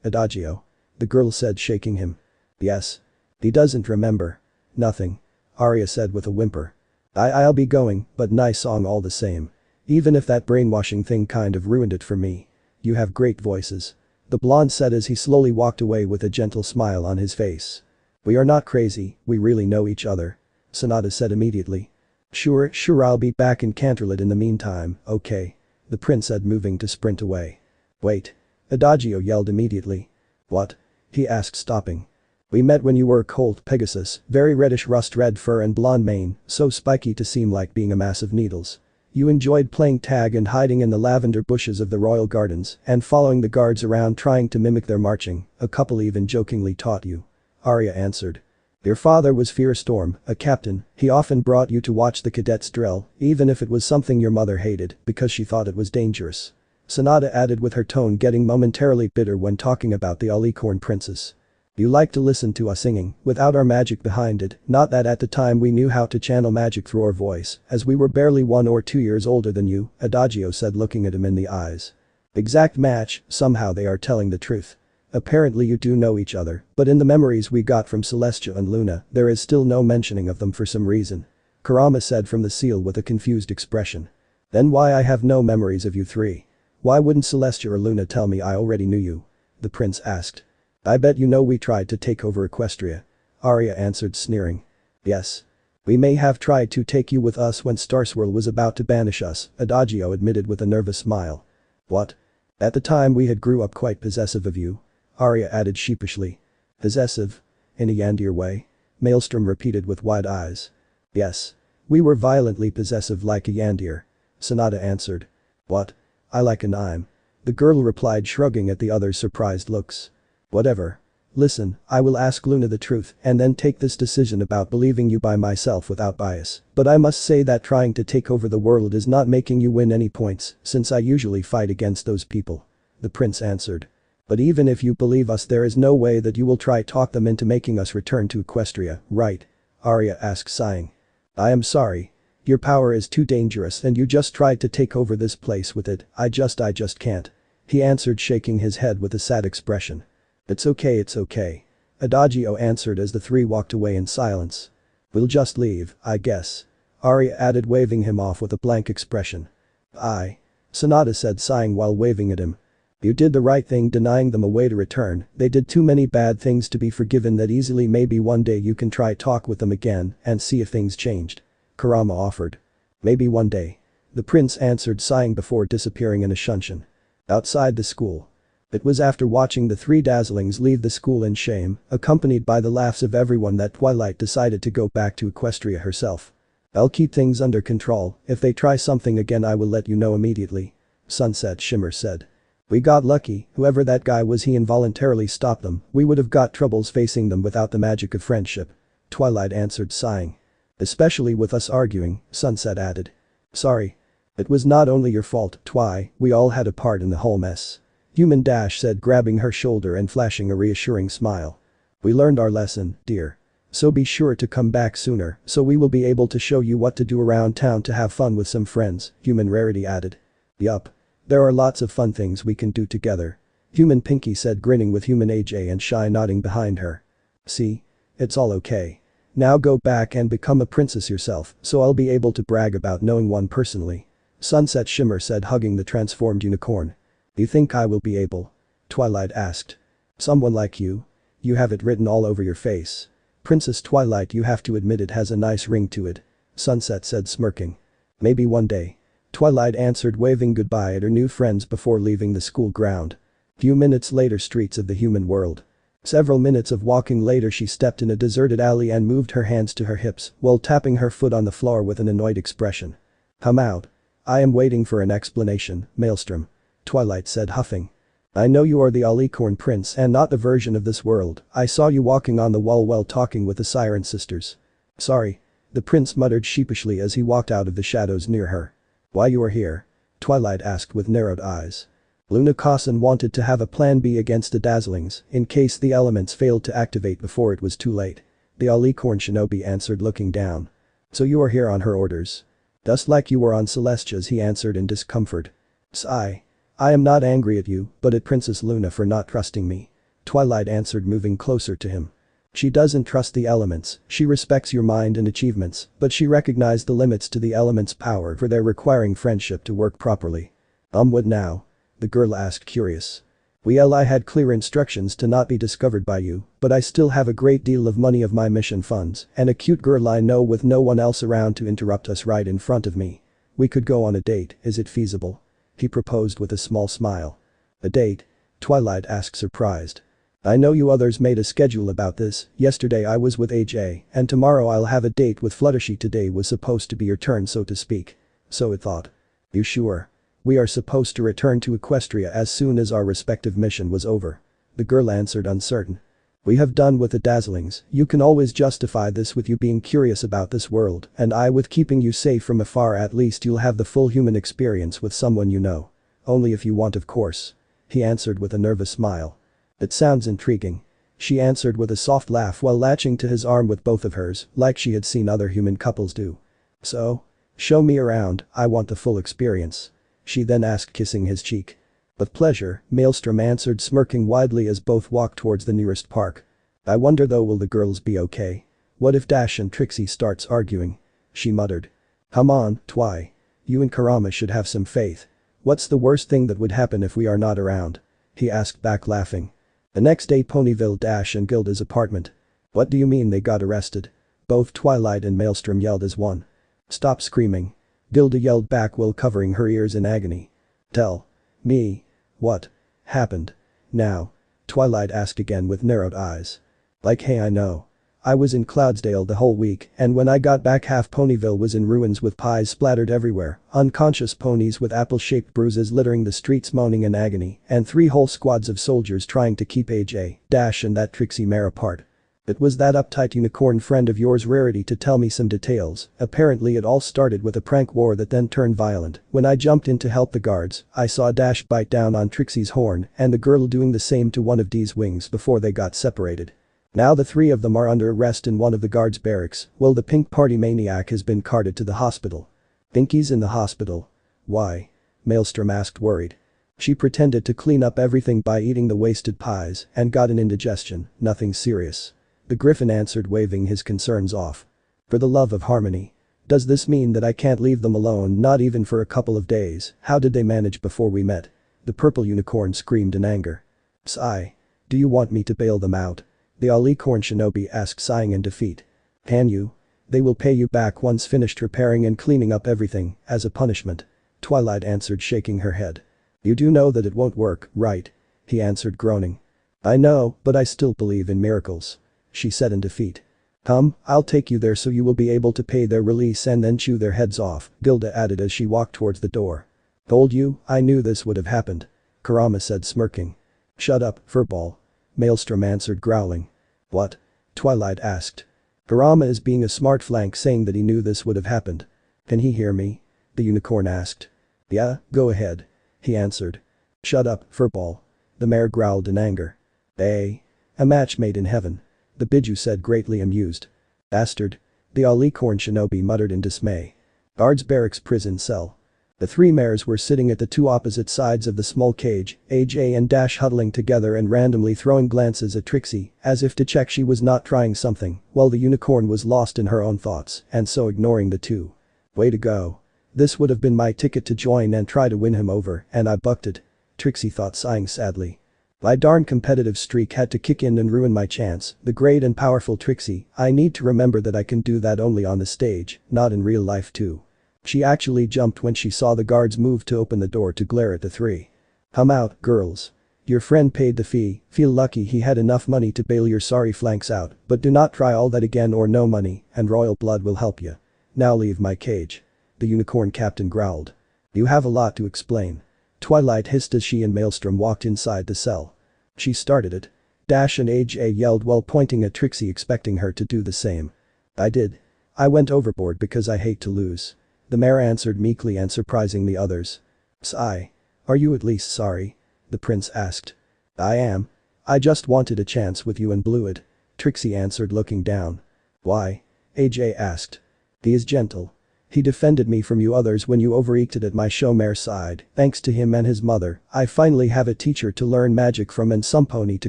Adagio. The girl said, shaking him. Yes. He doesn't remember. Nothing. Arya said with a whimper. I'll be going, but nice song all the same. Even if that brainwashing thing kind of ruined it for me. You have great voices. The blonde said as he slowly walked away with a gentle smile on his face. We are not crazy, we really know each other. Hinata said immediately. Sure I'll be back in Canterlot in the meantime, okay. The prince said moving to sprint away. Wait. Adagio yelled immediately. What? He asked stopping. We met when you were a colt Pegasus, very reddish rust red fur and blonde mane, so spiky to seem like being a mass of needles. You enjoyed playing tag and hiding in the lavender bushes of the royal gardens and following the guards around trying to mimic their marching, a couple even jokingly taught you. Arya answered. Your father was Fearstorm, a captain, he often brought you to watch the cadets drill, even if it was something your mother hated, because she thought it was dangerous. Sonata added with her tone getting momentarily bitter when talking about the Alicorn princess. You like to listen to us singing, without our magic behind it, not that at the time we knew how to channel magic through our voice, as we were barely 1 or 2 years older than you, Adagio said looking at him in the eyes. Exact match, somehow they are telling the truth. Apparently you do know each other, but in the memories we got from Celestia and Luna, there is still no mentioning of them for some reason. Kurama said from the seal with a confused expression. Then why I have no memories of you three? Why wouldn't Celestia or Luna tell me I already knew you? The prince asked. I bet you know we tried to take over Equestria. Arya answered sneering. Yes. We may have tried to take you with us when Starswirl was about to banish us, Adagio admitted with a nervous smile. What? At the time we had grew up quite possessive of you. Arya added sheepishly. Possessive? In a Yandir way? Maelstrom repeated with wide eyes. Yes. We were violently possessive like a Yandir. Sonata answered. What? I like an I'm. The girl replied shrugging at the other's surprised looks. Whatever. Listen, I will ask Luna the truth and then take this decision about believing you by myself without bias, but I must say that trying to take over the world is not making you win any points, since I usually fight against those people. The prince answered. But even if you believe us there is no way that you will try talk them into making us return to Equestria, right? Arya asked sighing. I am sorry. Your power is too dangerous and you just tried to take over this place with it, I just can't. He answered shaking his head with a sad expression. It's okay. Adagio answered as the three walked away in silence. We'll just leave, I guess. Arya added waving him off with a blank expression. Aye. Sonata said sighing while waving at him. You did the right thing denying them a way to return, they did too many bad things to be forgiven that easily. Maybe one day you can try talk with them again and see if things changed. Kurama offered. Maybe one day. The prince answered sighing before disappearing in a shunshin. Outside the school. It was after watching the three dazzlings leave the school in shame, accompanied by the laughs of everyone, that Twilight decided to go back to Equestria herself. I'll keep things under control, if they try something again I will let you know immediately. Sunset Shimmer said. We got lucky, whoever that guy was he involuntarily stopped them, we would have got troubles facing them without the magic of friendship. Twilight answered sighing. Especially with us arguing, Sunset added. Sorry. It was not only your fault, Twi, we all had a part in the whole mess. Human Dash said grabbing her shoulder and flashing a reassuring smile. We learned our lesson, dear. So be sure to come back sooner so we will be able to show you what to do around town to have fun with some friends, Human Rarity added. Yup. There are lots of fun things we can do together. Human Pinky said grinning with Human AJ and Shy nodding behind her. See? It's all okay. Now go back and become a princess yourself so I'll be able to brag about knowing one personally. Sunset Shimmer said hugging the transformed unicorn. You think I will be able? Twilight asked. Someone like you? You have it written all over your face. Princess Twilight, you have to admit it has a nice ring to it. Sunset said smirking. Maybe one day. Twilight answered waving goodbye at her new friends before leaving the school ground. Few minutes later, streets of the human world. Several minutes of walking later she stepped in a deserted alley and moved her hands to her hips while tapping her foot on the floor with an annoyed expression. Come out. I am waiting for an explanation, Maelstrom. Twilight said huffing. I know you are the Alicorn prince and not the version of this world, I saw you walking on the wall while talking with the siren sisters. Sorry. The prince muttered sheepishly as he walked out of the shadows near her. Why you are here? Twilight asked with narrowed eyes. Luna Kasen wanted to have a plan B against the dazzlings in case the elements failed to activate before it was too late. The Alicorn shinobi answered looking down. So you are here on her orders? Just like you were on Celestia's, he answered in discomfort. Sigh. I am not angry at you, but at Princess Luna for not trusting me. Twilight answered moving closer to him. She doesn't trust the elements, she respects your mind and achievements, but she recognized the limits to the elements' power for their requiring friendship to work properly. What now? The girl asked curious. Well, I had clear instructions to not be discovered by you, but I still have a great deal of money of my mission funds and a cute girl I know with no one else around to interrupt us right in front of me. We could go on a date, is it feasible? He proposed with a small smile. A date? Twilight asked surprised. I know you others made a schedule about this, yesterday I was with AJ, and tomorrow I'll have a date with Fluttershy. Today was supposed to be your turn, so to speak. So it thought. You sure? We are supposed to return to Equestria as soon as our respective mission was over. The girl answered uncertain. We have done with the dazzlings, you can always justify this with you being curious about this world, and I with keeping you safe from afar. At least you'll have the full human experience with someone you know. Only if you want, of course. He answered with a nervous smile. It sounds intriguing. She answered with a soft laugh while latching to his arm with both of hers, like she had seen other human couples do. So? Show me around, I want the full experience. She then asked, kissing his cheek. With pleasure, Maelstrom answered, smirking widely as both walked towards the nearest park. I wonder though, will the girls be okay? What if Dash and Trixie starts arguing? She muttered. Come on, Twy. You and Kurama should have some faith. What's the worst thing that would happen if we are not around? He asked back, laughing. The next day, Ponyville, Dash and Gilda's apartment. What do you mean they got arrested? Both Twilight and Maelstrom yelled as one. Stop screaming. Gilda yelled back while covering her ears in agony. Tell me. What happened? Now? Twilight asked again with narrowed eyes. Like, hey, I know. I was in Cloudsdale the whole week, and when I got back half Ponyville was in ruins with pies splattered everywhere, unconscious ponies with apple-shaped bruises littering the streets moaning in agony, and 3 whole squads of soldiers trying to keep AJ, Dash and that Trixie mare apart. It was that uptight unicorn friend of yours, Rarity, to tell me some details. Apparently it all started with a prank war that then turned violent. When I jumped in to help the guards, I saw Dash bite down on Trixie's horn and the girl doing the same to one of Dee's wings before they got separated. Now the 3 of them are under arrest in one of the guards' barracks, while the pink party maniac has been carted to the hospital. Pinky's in the hospital? Why? Maelstrom asked, worried. She pretended to clean up everything by eating the wasted pies and got an indigestion, nothing serious. The Griffin answered, waving his concerns off. For the love of harmony. Does this mean that I can't leave them alone, not even for a couple of days? How did they manage before we met? The purple unicorn screamed in anger. Sigh. Do you want me to bail them out? The Alicorn shinobi asked, sighing in defeat. Can you? They will pay you back once finished repairing and cleaning up everything, as a punishment. Twilight answered, shaking her head. You do know that it won't work, right? He answered, groaning. I know, but I still believe in miracles. She said in defeat. Come, I'll take you there so you will be able to pay their release and then chew their heads off, Gilda added as she walked towards the door. Told you, I knew this would have happened. Kurama said, smirking. Shut up, furball. Maelstrom answered, growling. What? Twilight asked. Kurama is being a smart flank, saying that he knew this would have happened. Can he hear me? The unicorn asked. Yeah, go ahead. He answered. Shut up, furball. The mare growled in anger. A match made in heaven. The Biju said, greatly amused. Bastard. The Alicorn shinobi muttered in dismay. Guards barracks prison cell. The 3 mares were sitting at the 2 opposite sides of the small cage, AJ and Dash huddling together and randomly throwing glances at Trixie, as if to check she was not trying something, while the unicorn was lost in her own thoughts, and so ignoring the 2. Way to go. This would have been my ticket to join and try to win him over, and I bucked it. Trixie thought, sighing sadly. My darn competitive streak had to kick in and ruin my chance. The great and powerful Trixie, I need to remember that I can do that only on the stage, not in real life too. She actually jumped when she saw the guards move to open the door to glare at the 3. Come out, girls. Your friend paid the fee, feel lucky he had enough money to bail your sorry flanks out, but do not try all that again or no money, and royal blood will help you. Now leave my cage. The unicorn captain growled. You have a lot to explain. Twilight hissed as she and Maelstrom walked inside the cell. She started it. Dash and AJ yelled while pointing at Trixie, expecting her to do the same. I did. I went overboard because I hate to lose. The mare answered meekly and surprising the others. Sigh. Are you at least sorry? The prince asked. I am. I just wanted a chance with you and blew it. Trixie answered, looking down. Why? AJ asked. He is gentle. He defended me from you others when you overacted at my show mare side. Thanks to him and his mother, I finally have a teacher to learn magic from and some pony to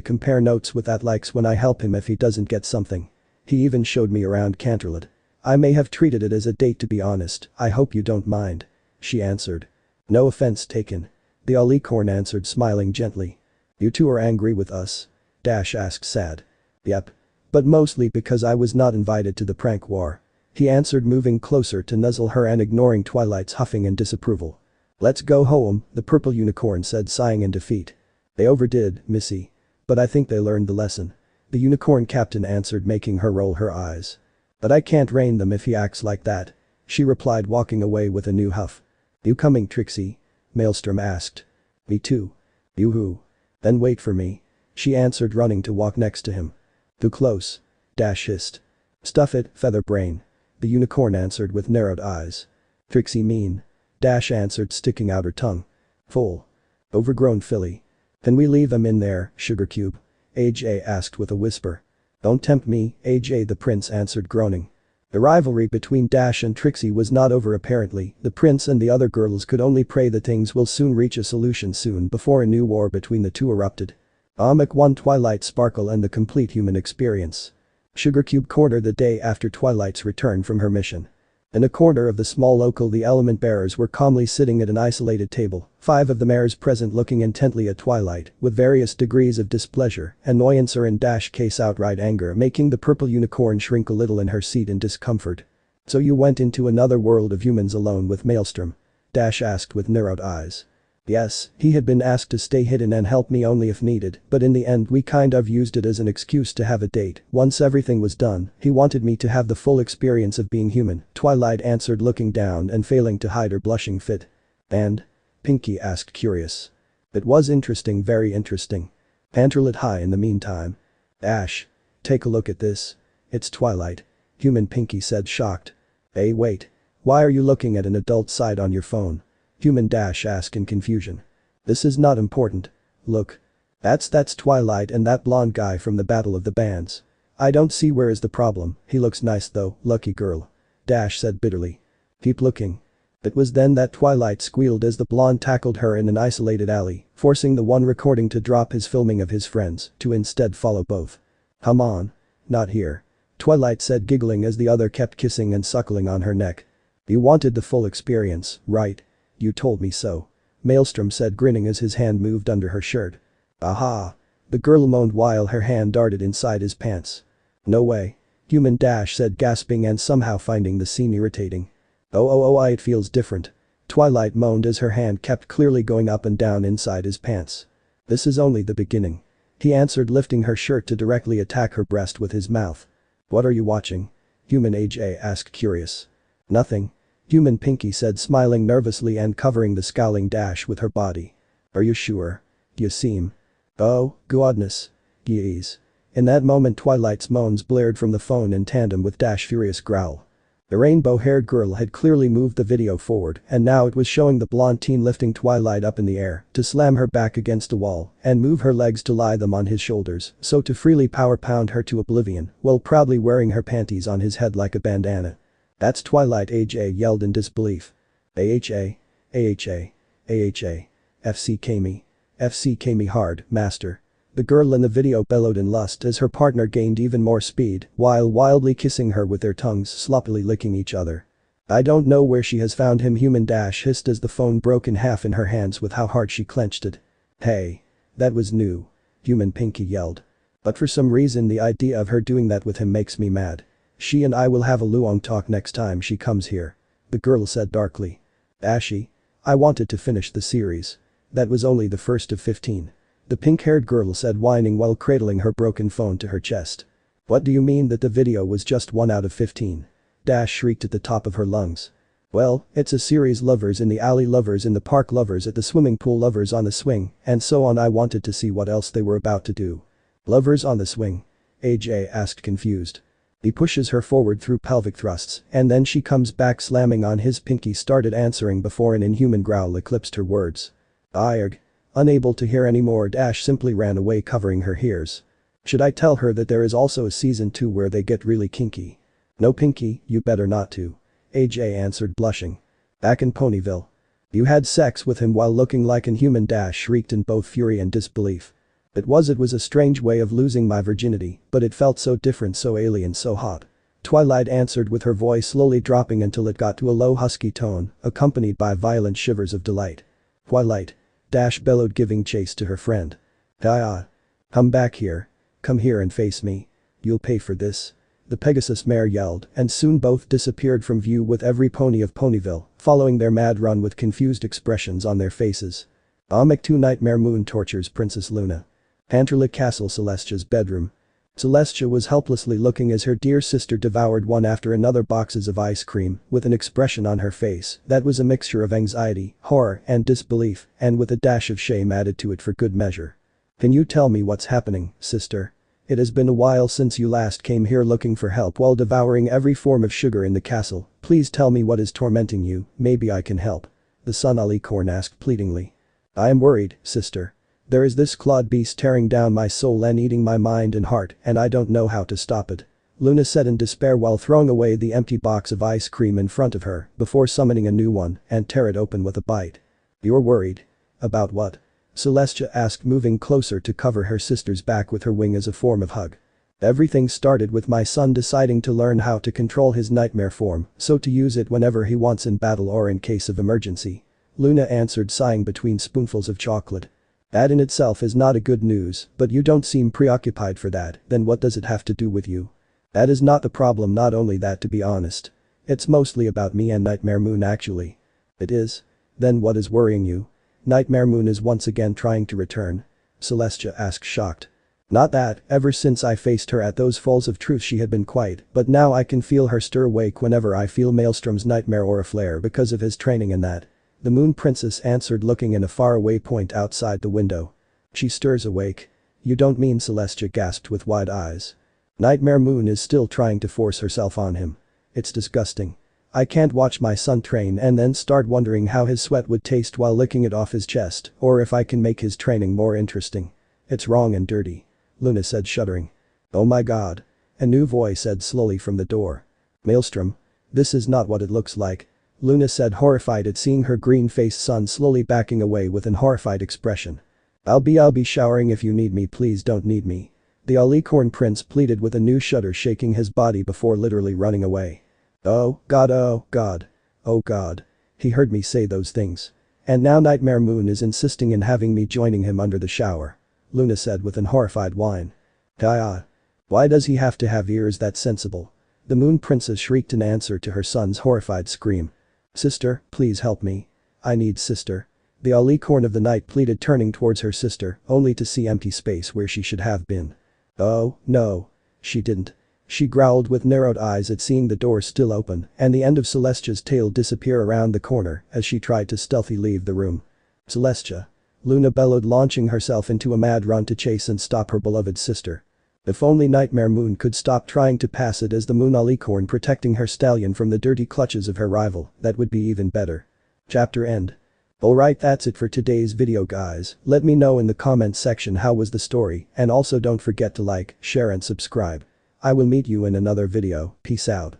compare notes with that likes when I help him if he doesn't get something. He even showed me around Canterlot. I may have treated it as a date, to be honest. I hope you don't mind. She answered. No offense taken. The Alicorn answered, smiling gently. You two are angry with us? Dash asked sad. Yep. But mostly because I was not invited to the prank war. He answered, moving closer to nuzzle her and ignoring Twilight's huffing and disapproval. Let's go home, the purple unicorn said, sighing in defeat. They overdid, Missy. But I think they learned the lesson. The unicorn captain answered, making her roll her eyes. But I can't rein them if he acts like that. She replied, walking away with a new huff. You coming, Trixie? Maelstrom asked. Me too. Yoo-hoo. Then wait for me. She answered, running to walk next to him. Too close. Dash hissed. Stuff it, feather brain. The unicorn answered with narrowed eyes. Trixie mean. Dash answered, sticking out her tongue. Full. Overgrown filly. Can we leave them in there, Sugar Cube? AJ asked with a whisper. Don't tempt me, AJ, the prince answered, groaning. The rivalry between Dash and Trixie was not over apparently. The prince and the other girls could only pray that things will soon reach a solution soon before a new war between the two erupted. Amek won Twilight Sparkle and the complete human experience. Sugar Cube corner the day after Twilight's return from her mission. In a corner of the small local, the element bearers were calmly sitting at an isolated table, 5 of the mayors present looking intently at Twilight with various degrees of displeasure, annoyance or in Dash case outright anger, making the purple unicorn shrink a little in her seat in discomfort. So you went into another world of humans alone with Maelstrom? Dash asked with narrowed eyes. Yes, he had been asked to stay hidden and help me only if needed, but in the end we kind of used it as an excuse to have a date. Once everything was done, he wanted me to have the full experience of being human, Twilight answered, looking down and failing to hide her blushing fit. And? Pinky asked, curious. It was interesting, very interesting. Panterlet high in the meantime. Dash. Take a look at this. It's Twilight. Human, Pinky said, shocked. Hey, wait. Why are you looking at an adult site on your phone? Human Dash asked in confusion. This is not important. Look. That's Twilight and that blonde guy from the Battle of the Bands. I don't see where is the problem. He looks nice though, lucky girl. Dash said bitterly. Keep looking. It was then that Twilight squealed as the blonde tackled her in an isolated alley, forcing the one recording to drop his filming of his friends to instead follow both. Come on. Not here. Twilight said, giggling as the other kept kissing and suckling on her neck. You wanted the full experience, right? You told me so. Maelstrom said, grinning as his hand moved under her shirt. Aha. The girl moaned while her hand darted inside his pants. No way. Human Dash said, gasping and somehow finding the scene irritating. Oh, it feels different. Twilight moaned as her hand kept clearly going up and down inside his pants. This is only the beginning. He answered, lifting her shirt to directly attack her breast with his mouth. What are you watching? Human AJ asked, curious. Nothing. Human Pinky said, smiling nervously and covering the scowling Dash with her body. Are you sure? You seem. Oh, goodness. Yeez. In that moment Twilight's moans blared from the phone in tandem with Dash's furious growl. The rainbow-haired girl had clearly moved the video forward and now it was showing the blonde teen lifting Twilight up in the air to slam her back against a wall and move her legs to lie them on his shoulders so to freely power pound her to oblivion while proudly wearing her panties on his head like a bandana. That's Twilight, AJ yelled in disbelief. AHA. AHA. AHA. FCK me hard, master. The girl in the video bellowed in lust as her partner gained even more speed while wildly kissing her with their tongues sloppily licking each other. I don't know where she has found him, Human Dash hissed as the phone broke in half in her hands with how hard she clenched it. Hey. That was new. Human Pinky yelled. But for some reason the idea of her doing that with him makes me mad. She and I will have a long talk next time she comes here. The girl said darkly. Ashy. I wanted to finish the series. That was only the first of 15. The pink-haired girl said, whining while cradling her broken phone to her chest. What do you mean that the video was just 1 out of 15? Dash shrieked at the top of her lungs. Well, it's a series, lovers in the alley, lovers in the park, lovers at the swimming pool, lovers on the swing, and so on. I wanted to see what else they were about to do. Lovers on the swing? AJ asked, confused. He pushes her forward through pelvic thrusts and then she comes back slamming on his. Pinky started answering before an inhuman growl eclipsed her words. Arg. Unable to hear anymore, Dash simply ran away covering her ears. Should I tell her that there is also a season 2 where they get really kinky? No, Pinky, you better not to. AJ answered, blushing. Back in Ponyville. You had sex with him while looking like an human, Dash shrieked in both fury and disbelief. It was a strange way of losing my virginity, but it felt so different, so alien, so hot. Twilight answered with her voice slowly dropping until it got to a low husky tone, accompanied by violent shivers of delight. Twilight. Dash bellowed, giving chase to her friend. Ah. Come back here. Come here and face me. You'll pay for this. The Pegasus mare yelled, and soon both disappeared from view with every pony of Ponyville following their mad run with confused expressions on their faces. Amek 2 Nightmare Moon tortures Princess Luna. Hanterla Castle Celestia's bedroom. Celestia was helplessly looking as her dear sister devoured one after another boxes of ice cream with an expression on her face that was a mixture of anxiety, horror, and disbelief, and with a dash of shame added to it for good measure. Can you tell me what's happening, sister? It has been a while since you last came here looking for help while devouring every form of sugar in the castle. Please tell me what is tormenting you, maybe I can help. The Sun Alicorn asked pleadingly. I am worried, sister. There is this clawed beast tearing down my soul and eating my mind and heart, and I don't know how to stop it. Luna said in despair while throwing away the empty box of ice cream in front of her before summoning a new one and tear it open with a bite. You're worried? About what? Celestia asked, moving closer to cover her sister's back with her wing as a form of hug. Everything started with my son deciding to learn how to control his nightmare form, so to use it whenever he wants in battle or in case of emergency. Luna answered, sighing between spoonfuls of chocolate. That in itself is not a good news, but you don't seem preoccupied for that, then what does it have to do with you? That is not the problem, not only that, to be honest. It's mostly about me and Nightmare Moon actually. It is? Then what is worrying you? Nightmare Moon is once again trying to return? Celestia asked, shocked. Not that, ever since I faced her at those falls of truth she had been quiet, but now I can feel her stir awake whenever I feel Maelstrom's nightmare aura flare because of his training and that. The Moon Princess answered, looking in a faraway point outside the window. She stirs awake. You don't mean? Celestia gasped with wide eyes. Nightmare Moon is still trying to force herself on him. It's disgusting. I can't watch my son train and then start wondering how his sweat would taste while licking it off his chest, or if I can make his training more interesting. It's wrong and dirty. Luna said, shuddering. Oh my god. A new voice said slowly from the door. Maelstrom. This is not what it looks like. Luna said, horrified at seeing her green-faced son slowly backing away with an horrified expression. I'll be showering if you need me, please don't need me. The Alicorn Prince pleaded with a new shudder shaking his body before literally running away. Oh god, oh god. Oh god. He heard me say those things. And now Nightmare Moon is insisting in having me joining him under the shower. Luna said with an horrified whine. Why does he have to have ears that sensible? The Moon Princess shrieked in answer to her son's horrified scream. Sister, please help me. I need sister. The Alicorn of the night pleaded, turning towards her sister, only to see empty space where she should have been. Oh, no. She didn't. She growled with narrowed eyes at seeing the door still open and the end of Celestia's tail disappear around the corner as she tried to stealthily leave the room. Celestia. Luna bellowed, launching herself into a mad run to chase and stop her beloved sister. If only Nightmare Moon could stop trying to pass it as the Moon Alicorn protecting her stallion from the dirty clutches of her rival, that would be even better. Chapter end. Alright, that's it for today's video guys. Let me know in the comments section how was the story, and also don't forget to like, share and subscribe. I will meet you in another video. Peace out.